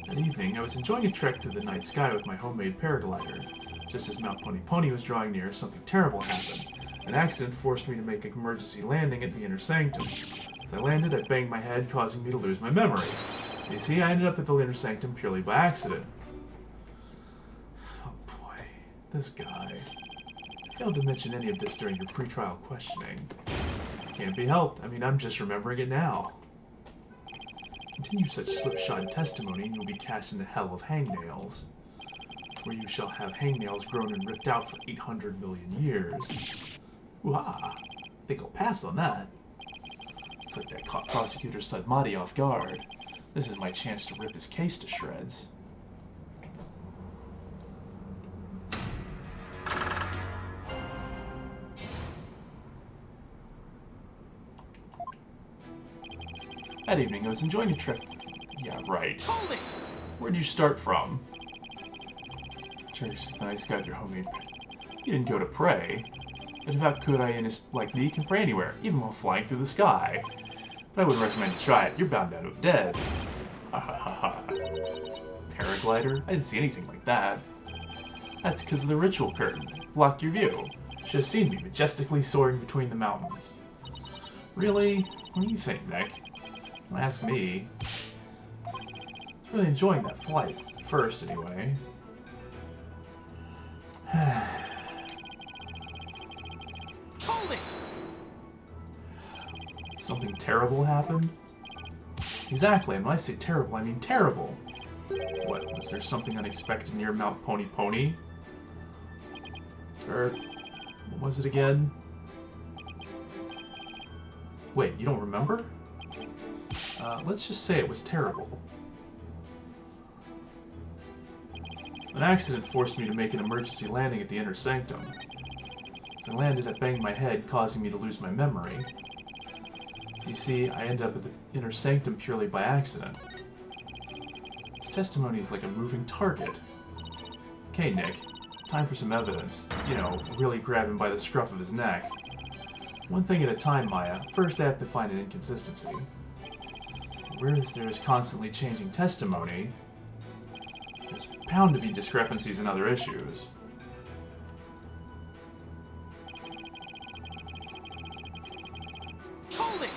That evening, I was enjoying a trek through the night sky with my homemade paraglider. Just as Mount Pony Pony was drawing near, something terrible happened. An accident forced me to make an emergency landing at the Inner Sanctum. As I landed, I banged my head, causing me to lose my memory. You see, I ended up at the Inner Sanctum purely by accident. Oh boy, this guy. I failed to mention any of this during your pretrial questioning. Can't be helped. I mean, I'm just remembering it now. Continue such slipshod testimony, and you'll be cast in the hell of hangnails, where you shall have hangnails grown and ripped out for 800 million years. Ooh-ah! I think I'll pass on that. Looks like that caught Prosecutor Sudmati off guard. This is my chance to rip his case to shreds. That evening, I was enjoying a trip. Yeah, right. Hold it! Where'd you start from? Jerry's a nice guy with your homemade. You didn't go to pray. A devout Kurainist like me can pray anywhere, even while flying through the sky. But I wouldn't recommend you try it. You're bound to end up dead. Ha ha ha ha. Paraglider? I didn't see anything like that. That's because of the ritual curtain. Blocked your view. Should have seen me majestically soaring between the mountains. Really? What do you think, Nick? Don't ask me. Really enjoying that flight. First, anyway. Hold it! terrible happened? Exactly, and when I say terrible, I mean terrible. What, was there something unexpected near Mount Pony Pony? Or, what was it again? Wait, you don't remember? Let's just say it was terrible. An accident forced me to make an emergency landing at the Inner Sanctum. As I landed, I banged my head, causing me to lose my memory. So you see, I ended up at the Inner Sanctum purely by accident. His testimony is like a moving target. Okay, Nick, time for some evidence. You know, really grab him by the scruff of his neck. One thing at a time, Maya. First, I have to find an inconsistency. Whereas there is constantly changing testimony, there's bound to be discrepancies in other issues. Hold it!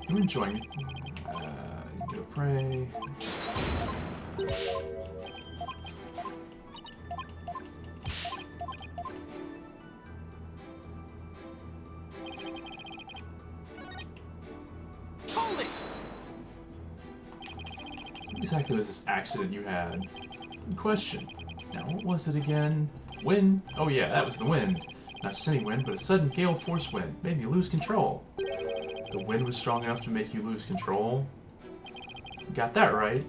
You enjoying it? Go pray. Hold it! What exactly was this accident you had? Good question. Now, what was it again? Wind? Oh yeah, that was the wind. Not just any wind, but a sudden gale force wind. Made me lose control. The wind was strong enough to make you lose control? Got that right.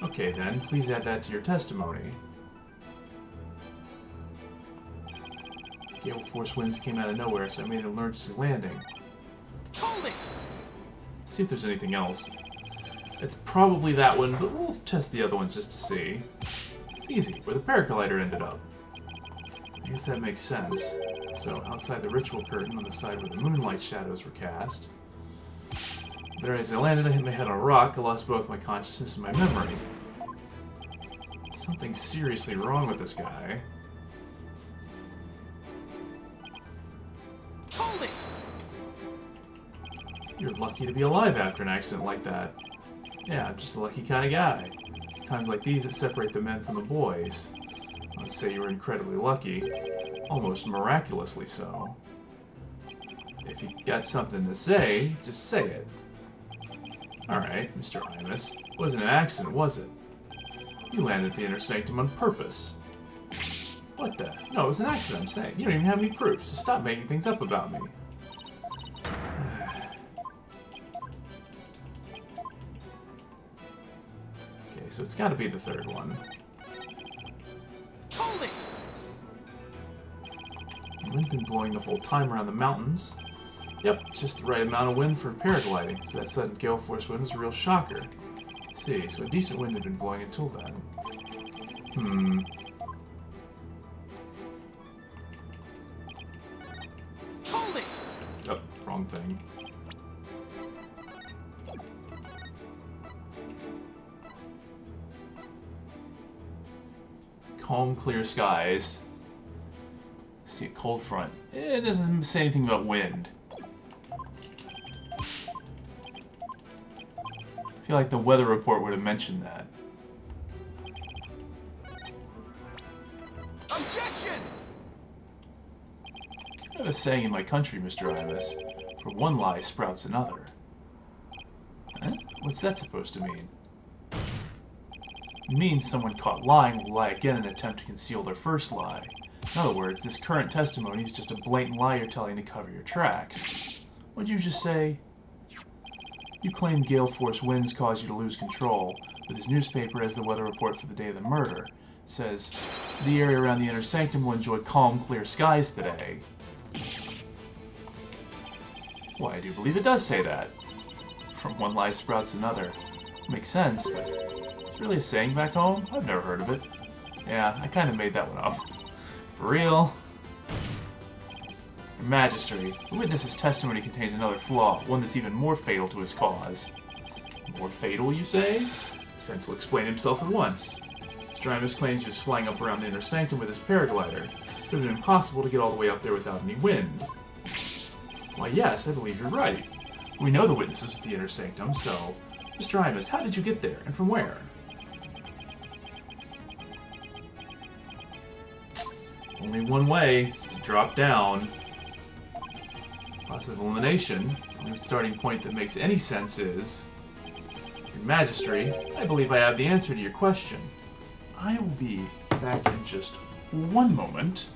Okay then, please add that to your testimony. Gale force winds came out of nowhere, so I made an emergency landing. Hold it! Let's see if there's anything else. It's probably that one, but we'll test the other ones just to see. It's easy, where the paraglider ended up. I guess that makes sense. So, outside the ritual curtain on the side where the moonlight shadows were cast. There as I landed, I hit my head on a rock, I lost both my consciousness and my memory. Something seriously wrong with this guy. Hold it! You're lucky to be alive after an accident like that. Yeah, I'm just a lucky kind of guy. Times like these that separate the men from the boys. Let's say you were incredibly lucky. Almost miraculously so. If you got something to say, just say it. Alright, Mr. Imus. It wasn't an accident, was it? You landed at the Inner Sanctum on purpose. What the? No, it was an accident, I'm saying. You don't even have any proof, so stop making things up about me. Okay, so it's gotta be the third one. Hold it! The wind's been blowing the whole time around the mountains. Yep, just the right amount of wind for paragliding, so that sudden gale force wind was a real shocker. See, so a decent wind had been blowing until then. Hold it! Oh, wrong thing. Calm, clear skies. See a cold front. It doesn't say anything about wind. I feel like the weather report would have mentioned that. Objection! I have a saying in my country, Mr. Imus. From one lie sprouts another. Huh? What's that supposed to mean? It means someone caught lying will lie again in an attempt to conceal their first lie. In other words, this current testimony is just a blatant lie you're telling to cover your tracks. What'd you just say? You claim gale force winds cause you to lose control, but this newspaper has the weather report for the day of the murder. It says, the area around the Inner Sanctum will enjoy calm, clear skies today. Why, I do believe it does say that. From one lie sprouts another. Makes sense, but it's really a saying back home? I've never heard of it. Yeah, I kind of made that one up. For real? Your Majesty, the witness's testimony contains another flaw, one that's even more fatal to his cause. More fatal, you say? Defense will explain himself at once. Mr. Imus claims he was flying up around the Inner Sanctum with his paraglider. It would have been impossible to get all the way up there without any wind. Why, yes, I believe you're right. We know the witness is at the Inner Sanctum, so... Mr. Imus, how did you get there, and from where? Only one way, is to drop down. Process of elimination. The only starting point that makes any sense is... Your Majesty, I believe I have the answer to your question. I will be back in just one moment.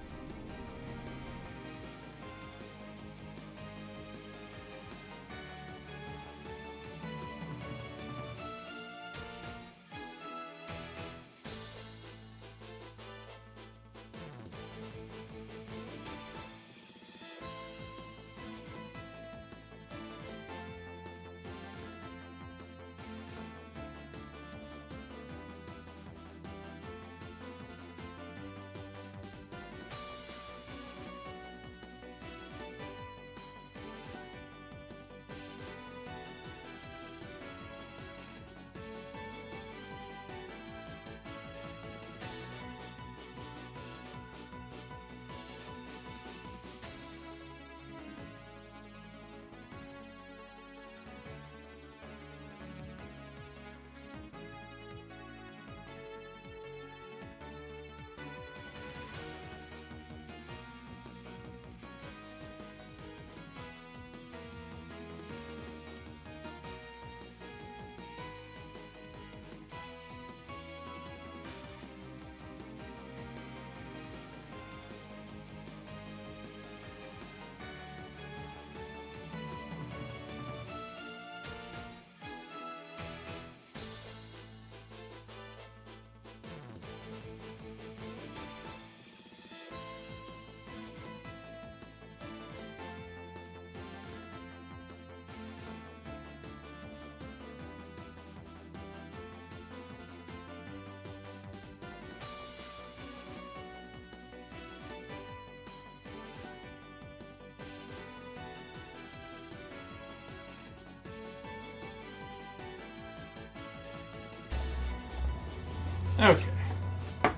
Okay.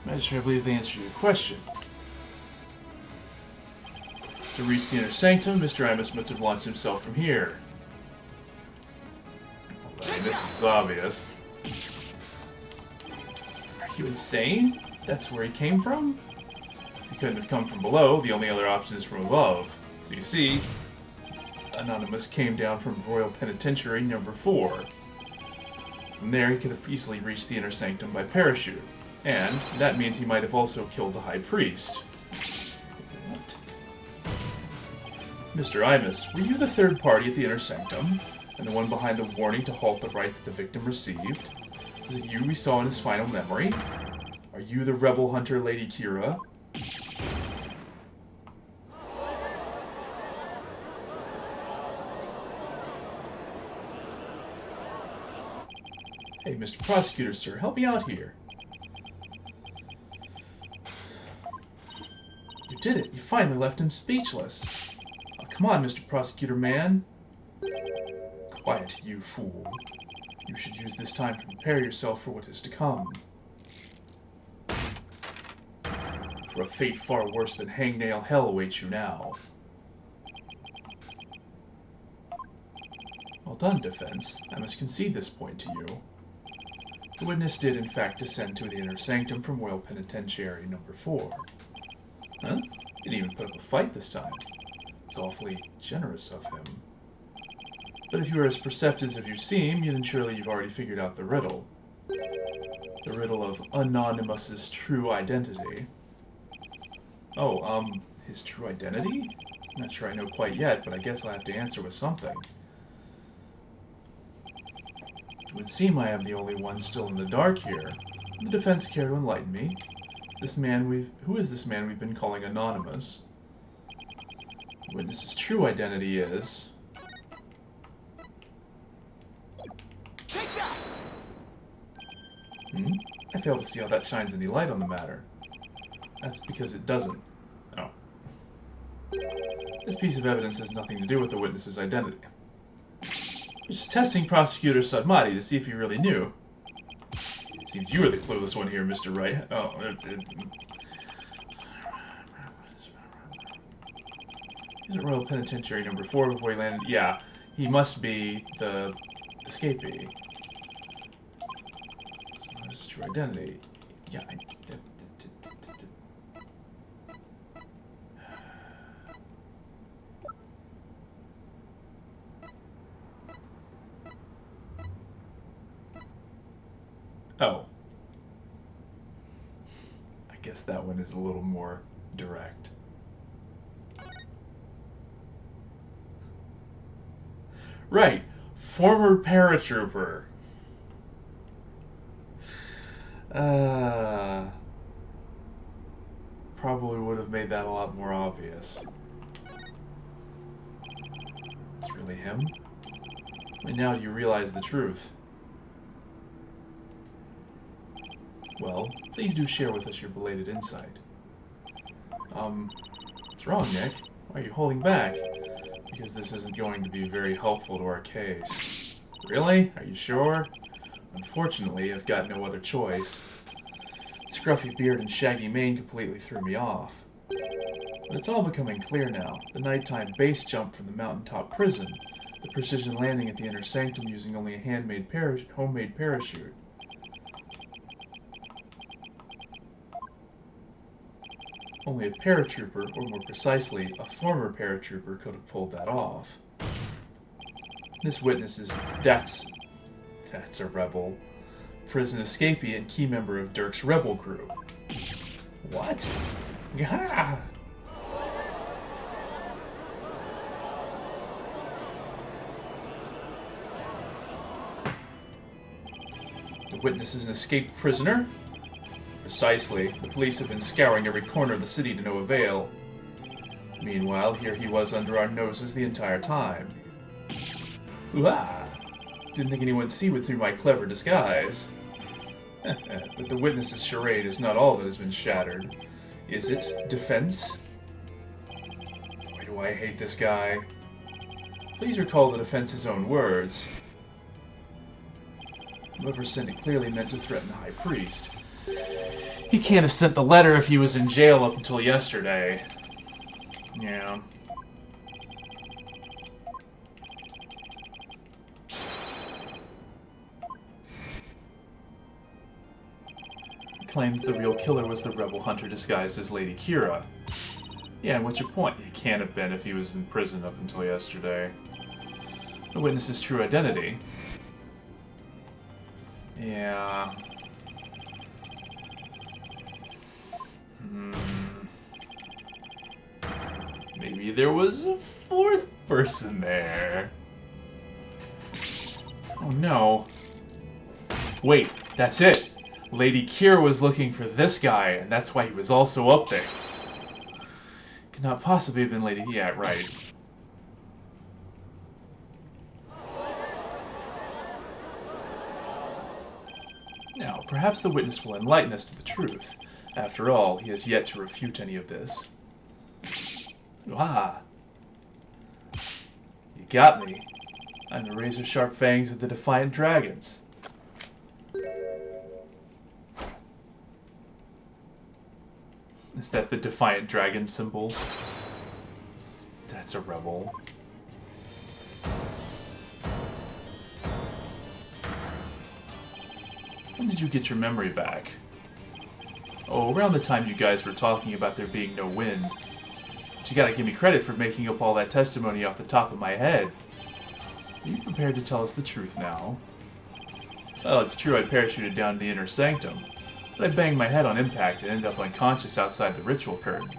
Magistrate, I believe the answer to your question. To reach the inner sanctum, Mr. Imus must have launched himself from here. I mean, this is obvious. Are you insane? That's where he came from? He couldn't have come from below. The only other option is from above. So you see, Anonymous came down from Royal Penitentiary number 4. From there, he could have easily reached the inner sanctum by parachute. And that means he might have also killed the High Priest. What? Mr. Imus, were you the third party at the inner sanctum? And the one behind the warning to halt the rite that the victim received? Is it you we saw in his final memory? Are you the rebel hunter, Lady Kira? Hey, Mr. Prosecutor, sir, help me out here. You did it. You finally left him speechless. Oh, come on, Mr. Prosecutor man. Quiet, you fool. You should use this time to prepare yourself for what is to come. For a fate far worse than hangnail hell awaits you now. Well done, defense. I must concede this point to you. The witness did, in fact, descend to the inner sanctum from Royal Penitentiary number 4. Huh? Didn't even put up a fight this time. It's awfully generous of him. But if you are as perceptive as you seem, then surely you've already figured out the riddle. The riddle of Anonymous's true identity. Oh, his true identity? I'm not sure I know quite yet, but I guess I'll have to answer with something. It would seem I am the only one still in the dark here. Would the defense care to enlighten me? Who is this man we've been calling Anonymous? The witness's true identity is... Take that! I fail to see how that shines any light on the matter. That's because it doesn't. Oh. This piece of evidence has nothing to do with the witness's identity. Just testing Prosecutor Sudmati to see if he really knew. Seems you were the clueless one here, Mr. Wright. Oh, He's at Royal Penitentiary number 4 before he landed. Yeah, he must be the escapee. It's not his true identity. Yeah, Oh. I guess that one is a little more direct. Right. Former paratrooper. Probably would have made that a lot more obvious. It's really him? And now you realize the truth. Well, please do share with us your belated insight. What's wrong, Nick? Why are you holding back? Because this isn't going to be very helpful to our case. Really? Are you sure? Unfortunately, I've got no other choice. Scruffy beard and shaggy mane completely threw me off. But it's all becoming clear now. The nighttime base jump from the mountaintop prison. The precision landing at the inner sanctum using only a homemade parachute. Only a paratrooper, or more precisely, a former paratrooper, could have pulled that off. This witness is... That's a rebel. Prison escapee and key member of Dirk's rebel crew. What? Gah! The witness is an escaped prisoner? Precisely. The police have been scouring every corner of the city to no avail. Meanwhile, here he was under our noses the entire time. Ooh-ah! Didn't think anyone would see it through my clever disguise. But the witness's charade is not all that has been shattered. Is it? Defense? Why do I hate this guy? Please recall the defense's own words. Whoever sent it clearly meant to threaten the High Priest. He can't have sent the letter if he was in jail up until yesterday. Yeah. Claimed the real killer was the rebel hunter disguised as Lady Kira. Yeah, and what's your point? He can't have been if he was in prison up until yesterday. The witness's true identity. Yeah. Maybe there was a fourth person there. Oh no. Wait, that's it! Lady Kira was looking for this guy, and that's why he was also up there. Could not possibly have been Lady... Yeah, right. Now, perhaps the witness will enlighten us to the truth. After all, he has yet to refute any of this. Ah! You got me. I'm the razor-sharp fangs of the Defiant Dragons. Is that the Defiant Dragon symbol? That's a rebel. When did you get your memory back? Oh, around the time you guys were talking about there being no wind. But you gotta give me credit for making up all that testimony off the top of my head. Are you prepared to tell us the truth now? Well, it's true I parachuted down to the inner sanctum. But I banged my head on impact and ended up unconscious outside the ritual curtain.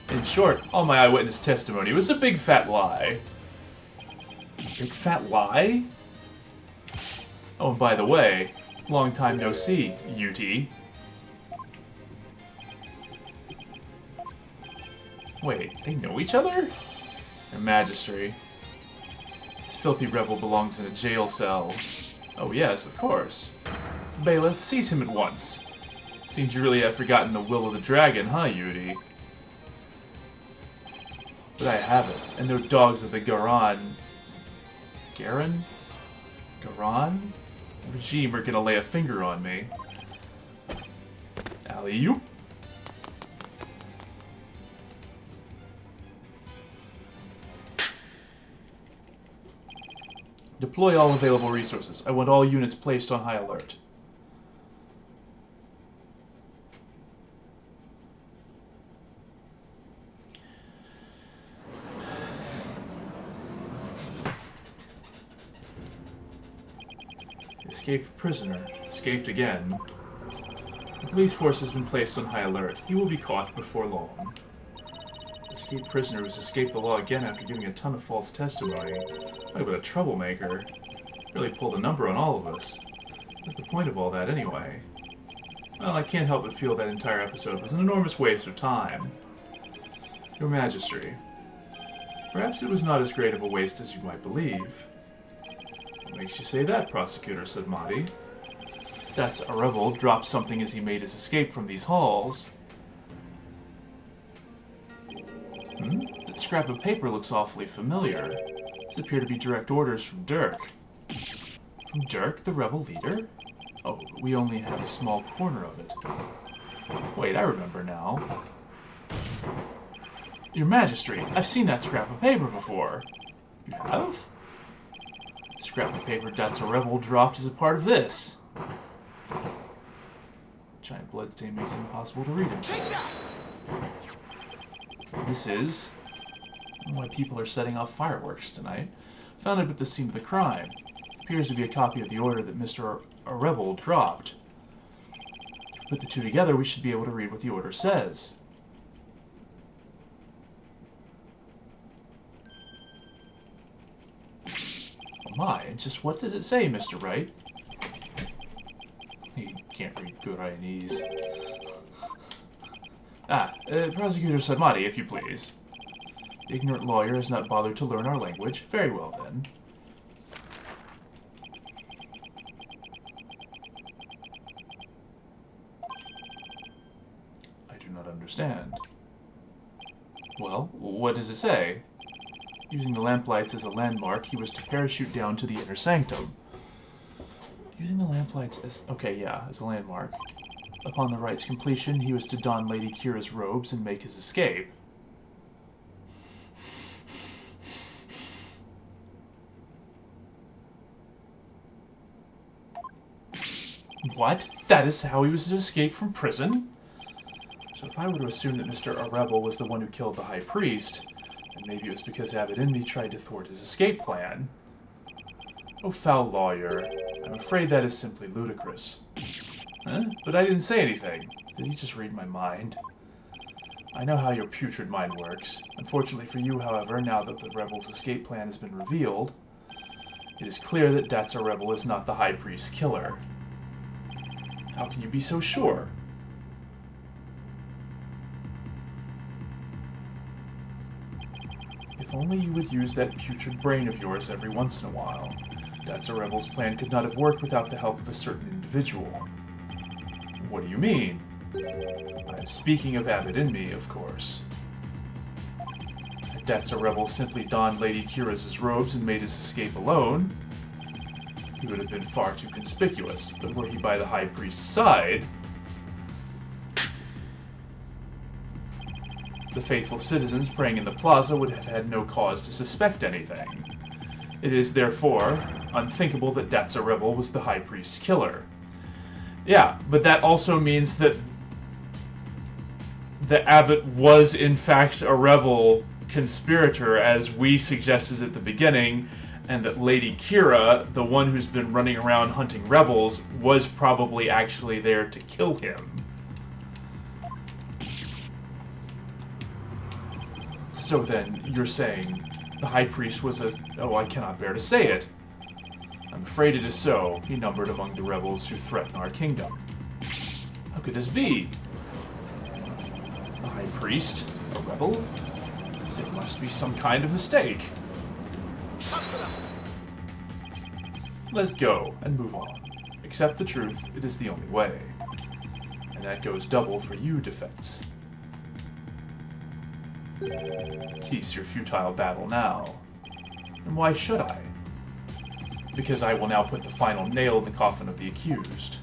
In short, all my eyewitness testimony was a big fat lie. Big fat lie? Oh, and by the way, long time no see, UT. Wait, they know each other? Their Magistry. This filthy rebel belongs in a jail cell. Oh yes, of course. Bailiff, seize him at once. Seems you really have forgotten the will of the dragon, huh, Yudi? But I haven't, and no dogs of the Garan regime are gonna lay a finger on me. Alley-oop. Deploy all available resources. I want all units placed on high alert. Escaped prisoner. Escaped again. The police force has been placed on high alert. He will be caught before long. Escaped prisoner who's escaped the law again after giving a ton of false testimony. Boy, what a troublemaker. Really pulled a number on all of us. What's the point of all that anyway? Well, I can't help but feel that entire episode was an enormous waste of time. Your Majesty. Perhaps it was not as great of a waste as you might believe. What makes you say that, Prosecutor? Said Madi. That's a rebel dropped something as he made his escape from these halls. That scrap of paper looks awfully familiar. These appear to be direct orders from Dirk. From Dirk, the rebel leader? Oh, but we only have a small corner of it. Wait, I remember now. Your Majesty, I've seen that scrap of paper before. You have? The scrap of paper That's a rebel dropped as a part of this. Giant bloodstain makes it impossible to read it. Take that! This is... I don't know why people are setting off fireworks tonight. Found it at the scene of the crime. Appears to be a copy of the order that Mr. Rebel dropped. Put the two together, we should be able to read what the order says. Oh my, and just what does it say, Mr. Wright? He can't read Guyanese. Prosecutor Sadmati, if you please. The ignorant lawyer has not bothered to learn our language. Very well, then. I do not understand. Well, what does it say? Using the lamplights as a landmark, he was to parachute down to the inner sanctum. Using the lamplights as... okay, yeah, as a landmark. Upon the rite's completion, he was to don Lady Kira's robes and make his escape. What? That is how he was to escape from prison? So if I were to assume that Mr. Rebel was the one who killed the High Priest, then maybe it was because Abbot Inmee tried to thwart his escape plan. Oh, foul lawyer. I'm afraid that is simply ludicrous. Huh? But I didn't say anything. Did he just read my mind? I know how your putrid mind works. Unfortunately for you, however, now that the Rebel's escape plan has been revealed, it is clear that That's a Rebel is not the High Priest's killer. How can you be so sure? If only you would use that putrid brain of yours every once in a while. That's a Rebel's plan could not have worked without the help of a certain individual. What do you mean? I'm speaking of Abbot Inmee, of course. If That's a Rebel simply donned Lady Kira's robes and made his escape alone, he would have been far too conspicuous, but were he by the High Priest's side, the faithful citizens praying in the plaza would have had no cause to suspect anything. It is, therefore, unthinkable that That's a Rebel was the High Priest's killer. Yeah, but that also means that the Abbot was, in fact, a rebel conspirator, as we suggested at the beginning, and that Lady Kira, the one who's been running around hunting rebels, was probably actually there to kill him. So then, you're saying the High Priest was a... oh, I cannot bear to say it. I'm afraid it is so. He numbered among the rebels who threaten our kingdom. How could this be? The High Priest? A rebel? There must be some kind of mistake. Let go and move on. Accept the truth, it is the only way. And that goes double for you, Defense. Cease your futile battle now. And why should I? Because I will now put the final nail in the coffin of the accused.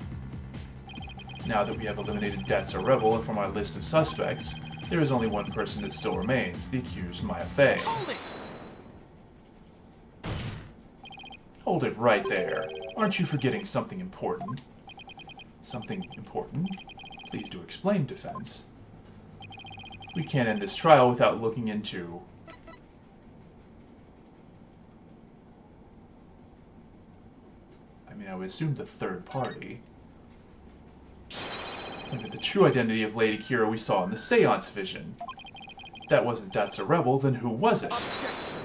Now that we have eliminated That's a Rebel from our list of suspects, there is only one person that still remains, the accused Maya Fey. Hold it! Hold it right there. Aren't you forgetting something important? Something important? Please do explain, Defense. We can't end this trial without looking into... I mean, I would assume the third party. Look at the true identity of Lady Kira we saw in the Seance vision. If that wasn't Datsa Rebel, then who was it? Objection!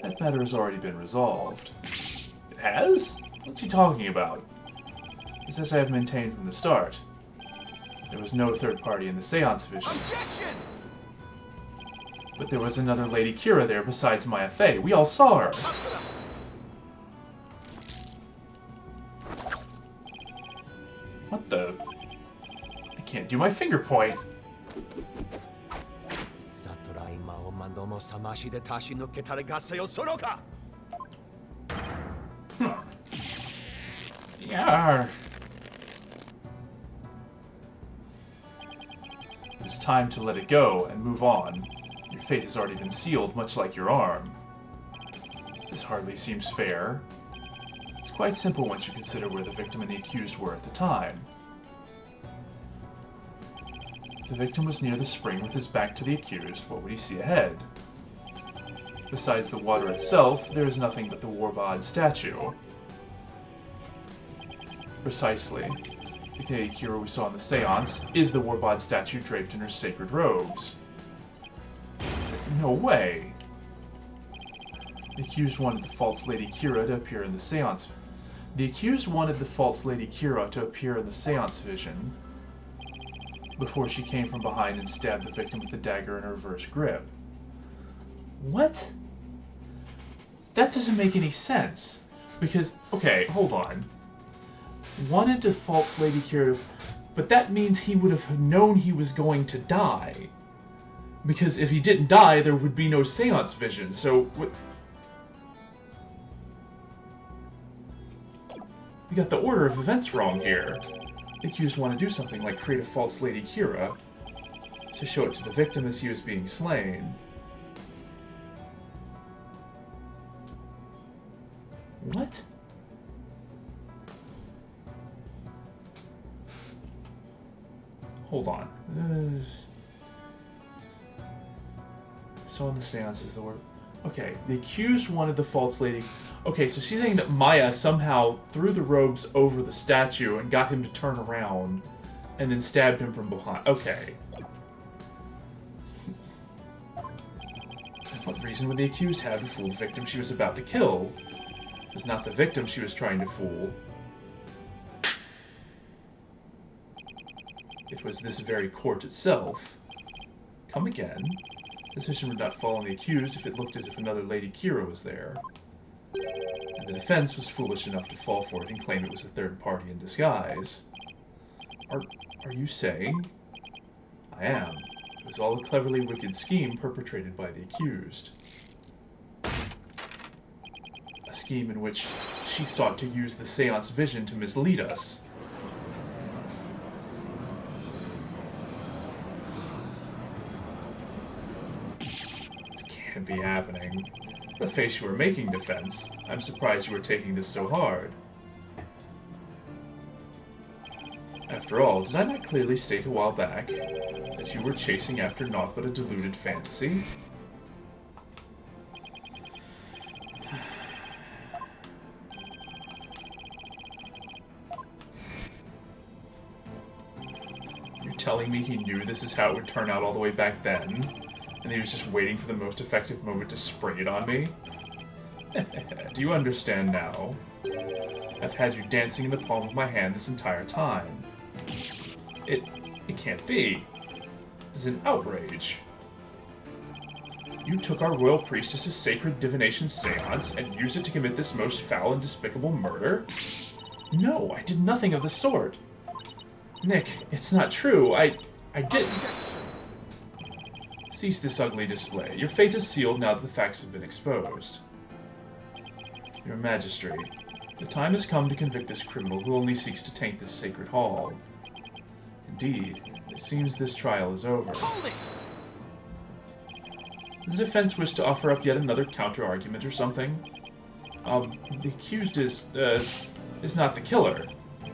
That matter has already been resolved. It has? What's he talking about? It's as I have maintained from the start. There was no third party in the Seance vision. Objection! But there was another Lady Kira there besides Maya Fey. We all saw her. Talk to them! What the? I can't do my finger point. サトライマオマンドもさましで足し抜けたれがせよそろか Yeah. It's time to let it go and move on. Your fate has already been sealed, much like your arm. This hardly seems fair. It's quite simple once you consider where the victim and the accused were at the time. If the victim was near the spring with his back to the accused, what would he see ahead? Besides the water itself, there is nothing but the Warbod statue. Precisely. The Lady Kira we saw in the seance is the Warbod statue draped in her sacred robes. No way! The accused wanted the false Lady Kira to appear in the seance. The accused wanted the false Lady Kira to appear in the seance vision before she came from behind and stabbed the victim with the dagger in her reverse grip. What? That doesn't make any sense. Because, okay, hold on. Wanted to false Lady Kira, but that means he would have known he was going to die. Because if he didn't die, there would be no seance vision, so... We got the order of events wrong here. The accused want to do something like create a false Lady Kira to show it to the victim as he was being slain. What? Hold on. So in the seance is the word. Okay, the accused wanted the false lady. Okay, so she's saying that Maya somehow threw the robes over the statue and got him to turn around and then stabbed him from behind. Okay. What reason would the accused have to fool the victim she was about to kill? It was not the victim she was trying to fool. It was this very court itself. Come again. The decision would not fall on the accused if it looked as if another Lady Kira was there. And the defense was foolish enough to fall for it and claim it was a third party in disguise. Are you saying? I am. It was all a cleverly wicked scheme perpetrated by the accused. A scheme in which she sought to use the seance vision to mislead us. Be happening. The face you were making, defense. I'm surprised you were taking this so hard. After all, did I not clearly state a while back that you were chasing after naught but a deluded fantasy? You're telling me he knew this is how it would turn out all the way back then? And he was just waiting for the most effective moment to spring it on me? Do you understand now? I've had you dancing in the palm of my hand this entire time. It can't be. This is an outrage. You took our royal priestess's sacred divination seance and used it to commit this most foul and despicable murder? No, I did nothing of the sort. Nick, it's not true. I didn't. Objection! Cease this ugly display. Your fate is sealed now that the facts have been exposed. Your Majesty, the time has come to convict this criminal who only seeks to taint this sacred hall. Indeed, it seems this trial is over. Hold it! The defense wished to offer up yet another counter-argument or something. The accused is not the killer.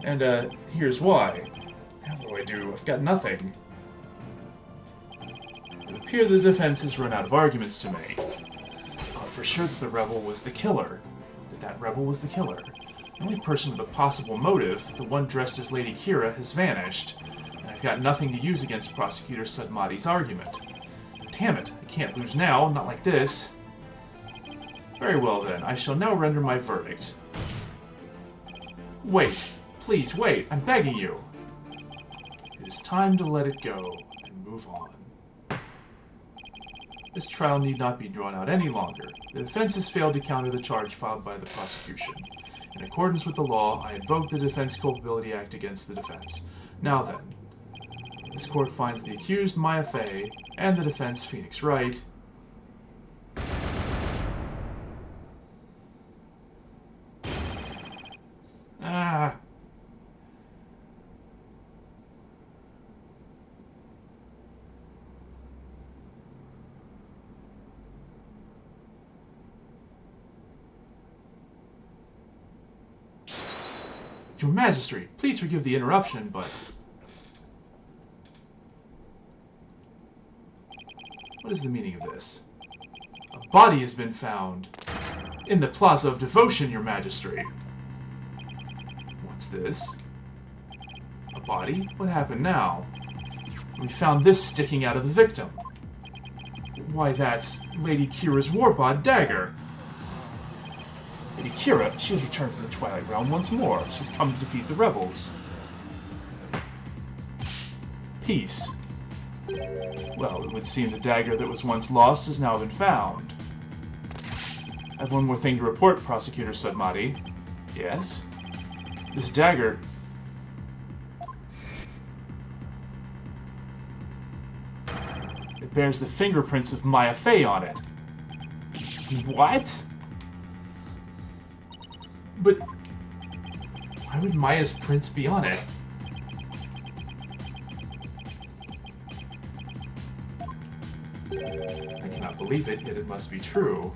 And, here's why. What do I do? I've got nothing. The would appear the defense has run out of arguments to make. Thought for sure that the rebel was the killer. That rebel was the killer. The only person with a possible motive, the one dressed as Lady Kira, has vanished, and I've got nothing to use against Prosecutor Sudmati's argument. Damn it, I can't lose now, not like this. Very well then, I shall now render my verdict. Wait, please wait, I'm begging you. It is time to let it go and move on. This trial need not be drawn out any longer. The defense has failed to counter the charge filed by the prosecution. In accordance with the law, I invoke the Defense Culpability Act against the defense. Now then, this court finds the accused, Maya Fey, and the defense, Phoenix Wright, Your Majesty, please forgive the interruption, but... What is the meaning of this? A body has been found in the Plaza of Devotion, Your Majesty. What's this? A body? What happened now? We found this sticking out of the victim. Why, that's Lady Kira's Warbod dagger. Lady Kira, she has returned from the Twilight Realm once more. She's come to defeat the rebels. Peace. Well, it would seem the dagger that was once lost has now been found. I have one more thing to report, Prosecutor Sudmati. Yes? This dagger... It bears the fingerprints of Maya Fey on it. What? But why would Maya's prints be on it? I cannot believe it, yet it must be true.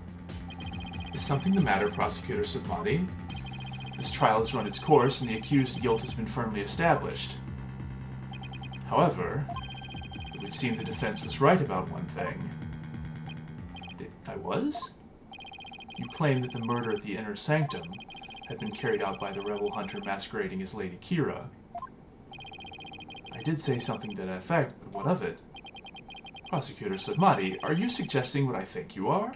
Is something the matter, Prosecutor Sudmati? This trial has run its course, and the accused's guilt has been firmly established. However, it would seem the defense was right about one thing. I was? You claim that the murder at the Inner Sanctum had been carried out by the rebel hunter masquerading as Lady Kira. I did say something to that effect, but what of it? Prosecutor Sudmati, are you suggesting what I think you are?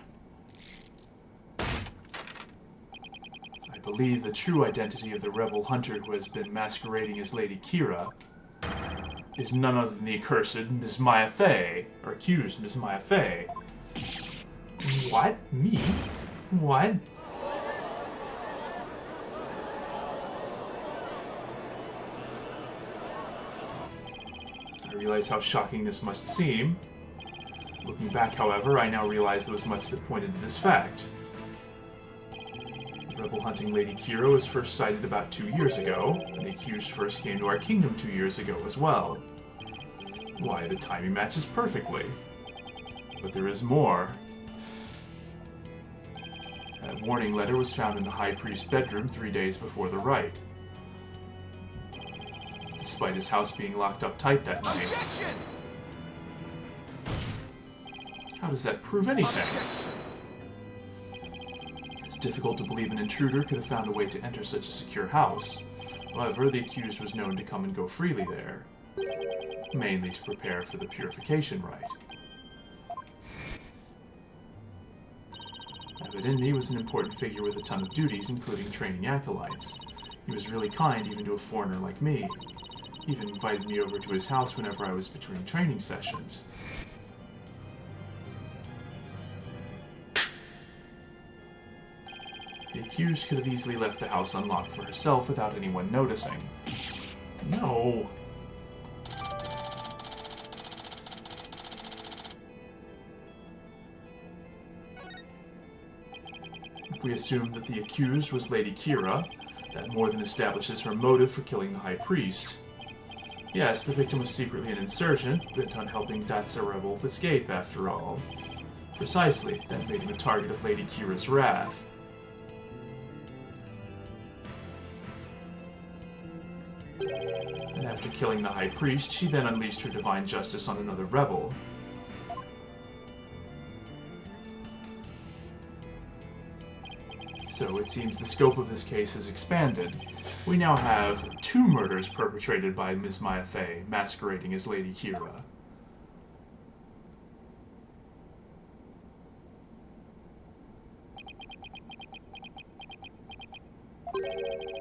I believe the true identity of the rebel hunter who has been masquerading as Lady Kira is none other than the accursed Ms. Maya Fey, or accused Ms. Maya Fey. What? Me? What? I realize how shocking this must seem. Looking back, however, I now realize there was much that pointed to this fact. The rebel hunting Lady Kira was first sighted about 2 years ago, and the accused first came to our kingdom 2 years ago as well. Why, the timing matches perfectly. But there is more. That warning letter was found in the High Priest's bedroom 3 days before the rite. Despite his house being locked up tight that night. Objection! How does that prove anything? Objection! It's difficult to believe an intruder could have found a way to enter such a secure house. However, the accused was known to come and go freely there, mainly to prepare for the purification rite. Abbot was an important figure with a ton of duties, including training acolytes. He was really kind even to a foreigner like me. He even invited me over to his house whenever I was between training sessions. The accused could have easily left the house unlocked for herself without anyone noticing. No. If we assume that the accused was Lady Kira, that more than establishes her motive for killing the High Priest. Yes, the victim was secretly an insurgent, bent on helping Datsa rebel escape, after all. Precisely, that made him a target of Lady Kira's wrath. And after killing the High Priest, she then unleashed her divine justice on another rebel. So it seems the scope of this case has expanded. We now have 2 murders perpetrated by Ms. Maya Fey, masquerading as Lady Kira.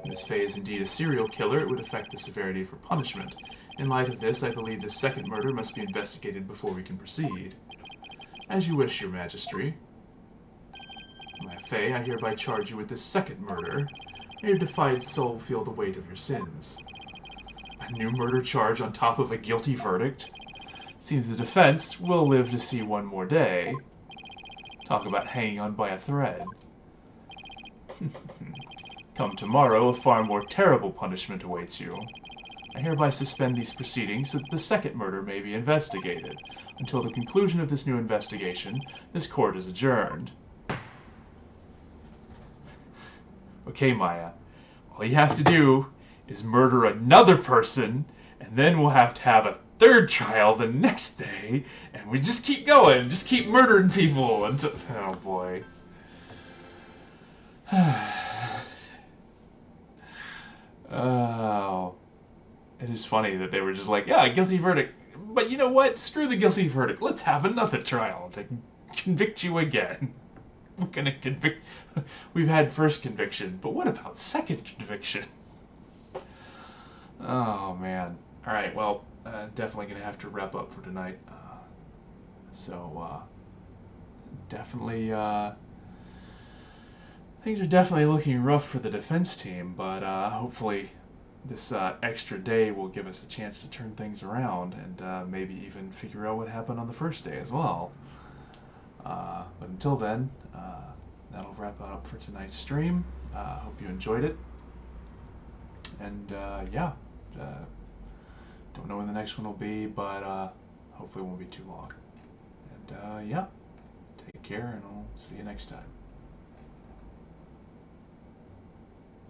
Ms. Fey is indeed a serial killer. It would affect the severity of her punishment. In light of this, I believe this second murder must be investigated before we can proceed. As you wish, Your Majesty. Maya Fey, I hereby charge you with this second murder. May your defiant soul feel the weight of your sins. A new murder charge on top of a guilty verdict? Seems the defense will live to see one more day. Talk about hanging on by a thread. Come tomorrow, a far more terrible punishment awaits you. I hereby suspend these proceedings so that the second murder may be investigated. Until the conclusion of this new investigation, this court is adjourned. Okay, Maya. All you have to do is murder another person, and then we'll have to have a third trial the next day, and we just keep going, just keep murdering people until... Oh, boy. Oh, it is funny that they were just like, yeah, guilty verdict. But you know what? Screw the guilty verdict. Let's have another trial to convict you again. We're gonna convict... We've had first conviction, but what about second conviction? Oh, man. Alright, well, definitely gonna have to wrap up for tonight. Definitely, things are definitely looking rough for the defense team, but hopefully this extra day will give us a chance to turn things around and maybe even figure out what happened on the first day as well. But until then, that'll wrap it up for tonight's stream. Hope you enjoyed it. And yeah, don't know when the next one will be, but hopefully it won't be too long. And yeah, take care, and I'll see you next time.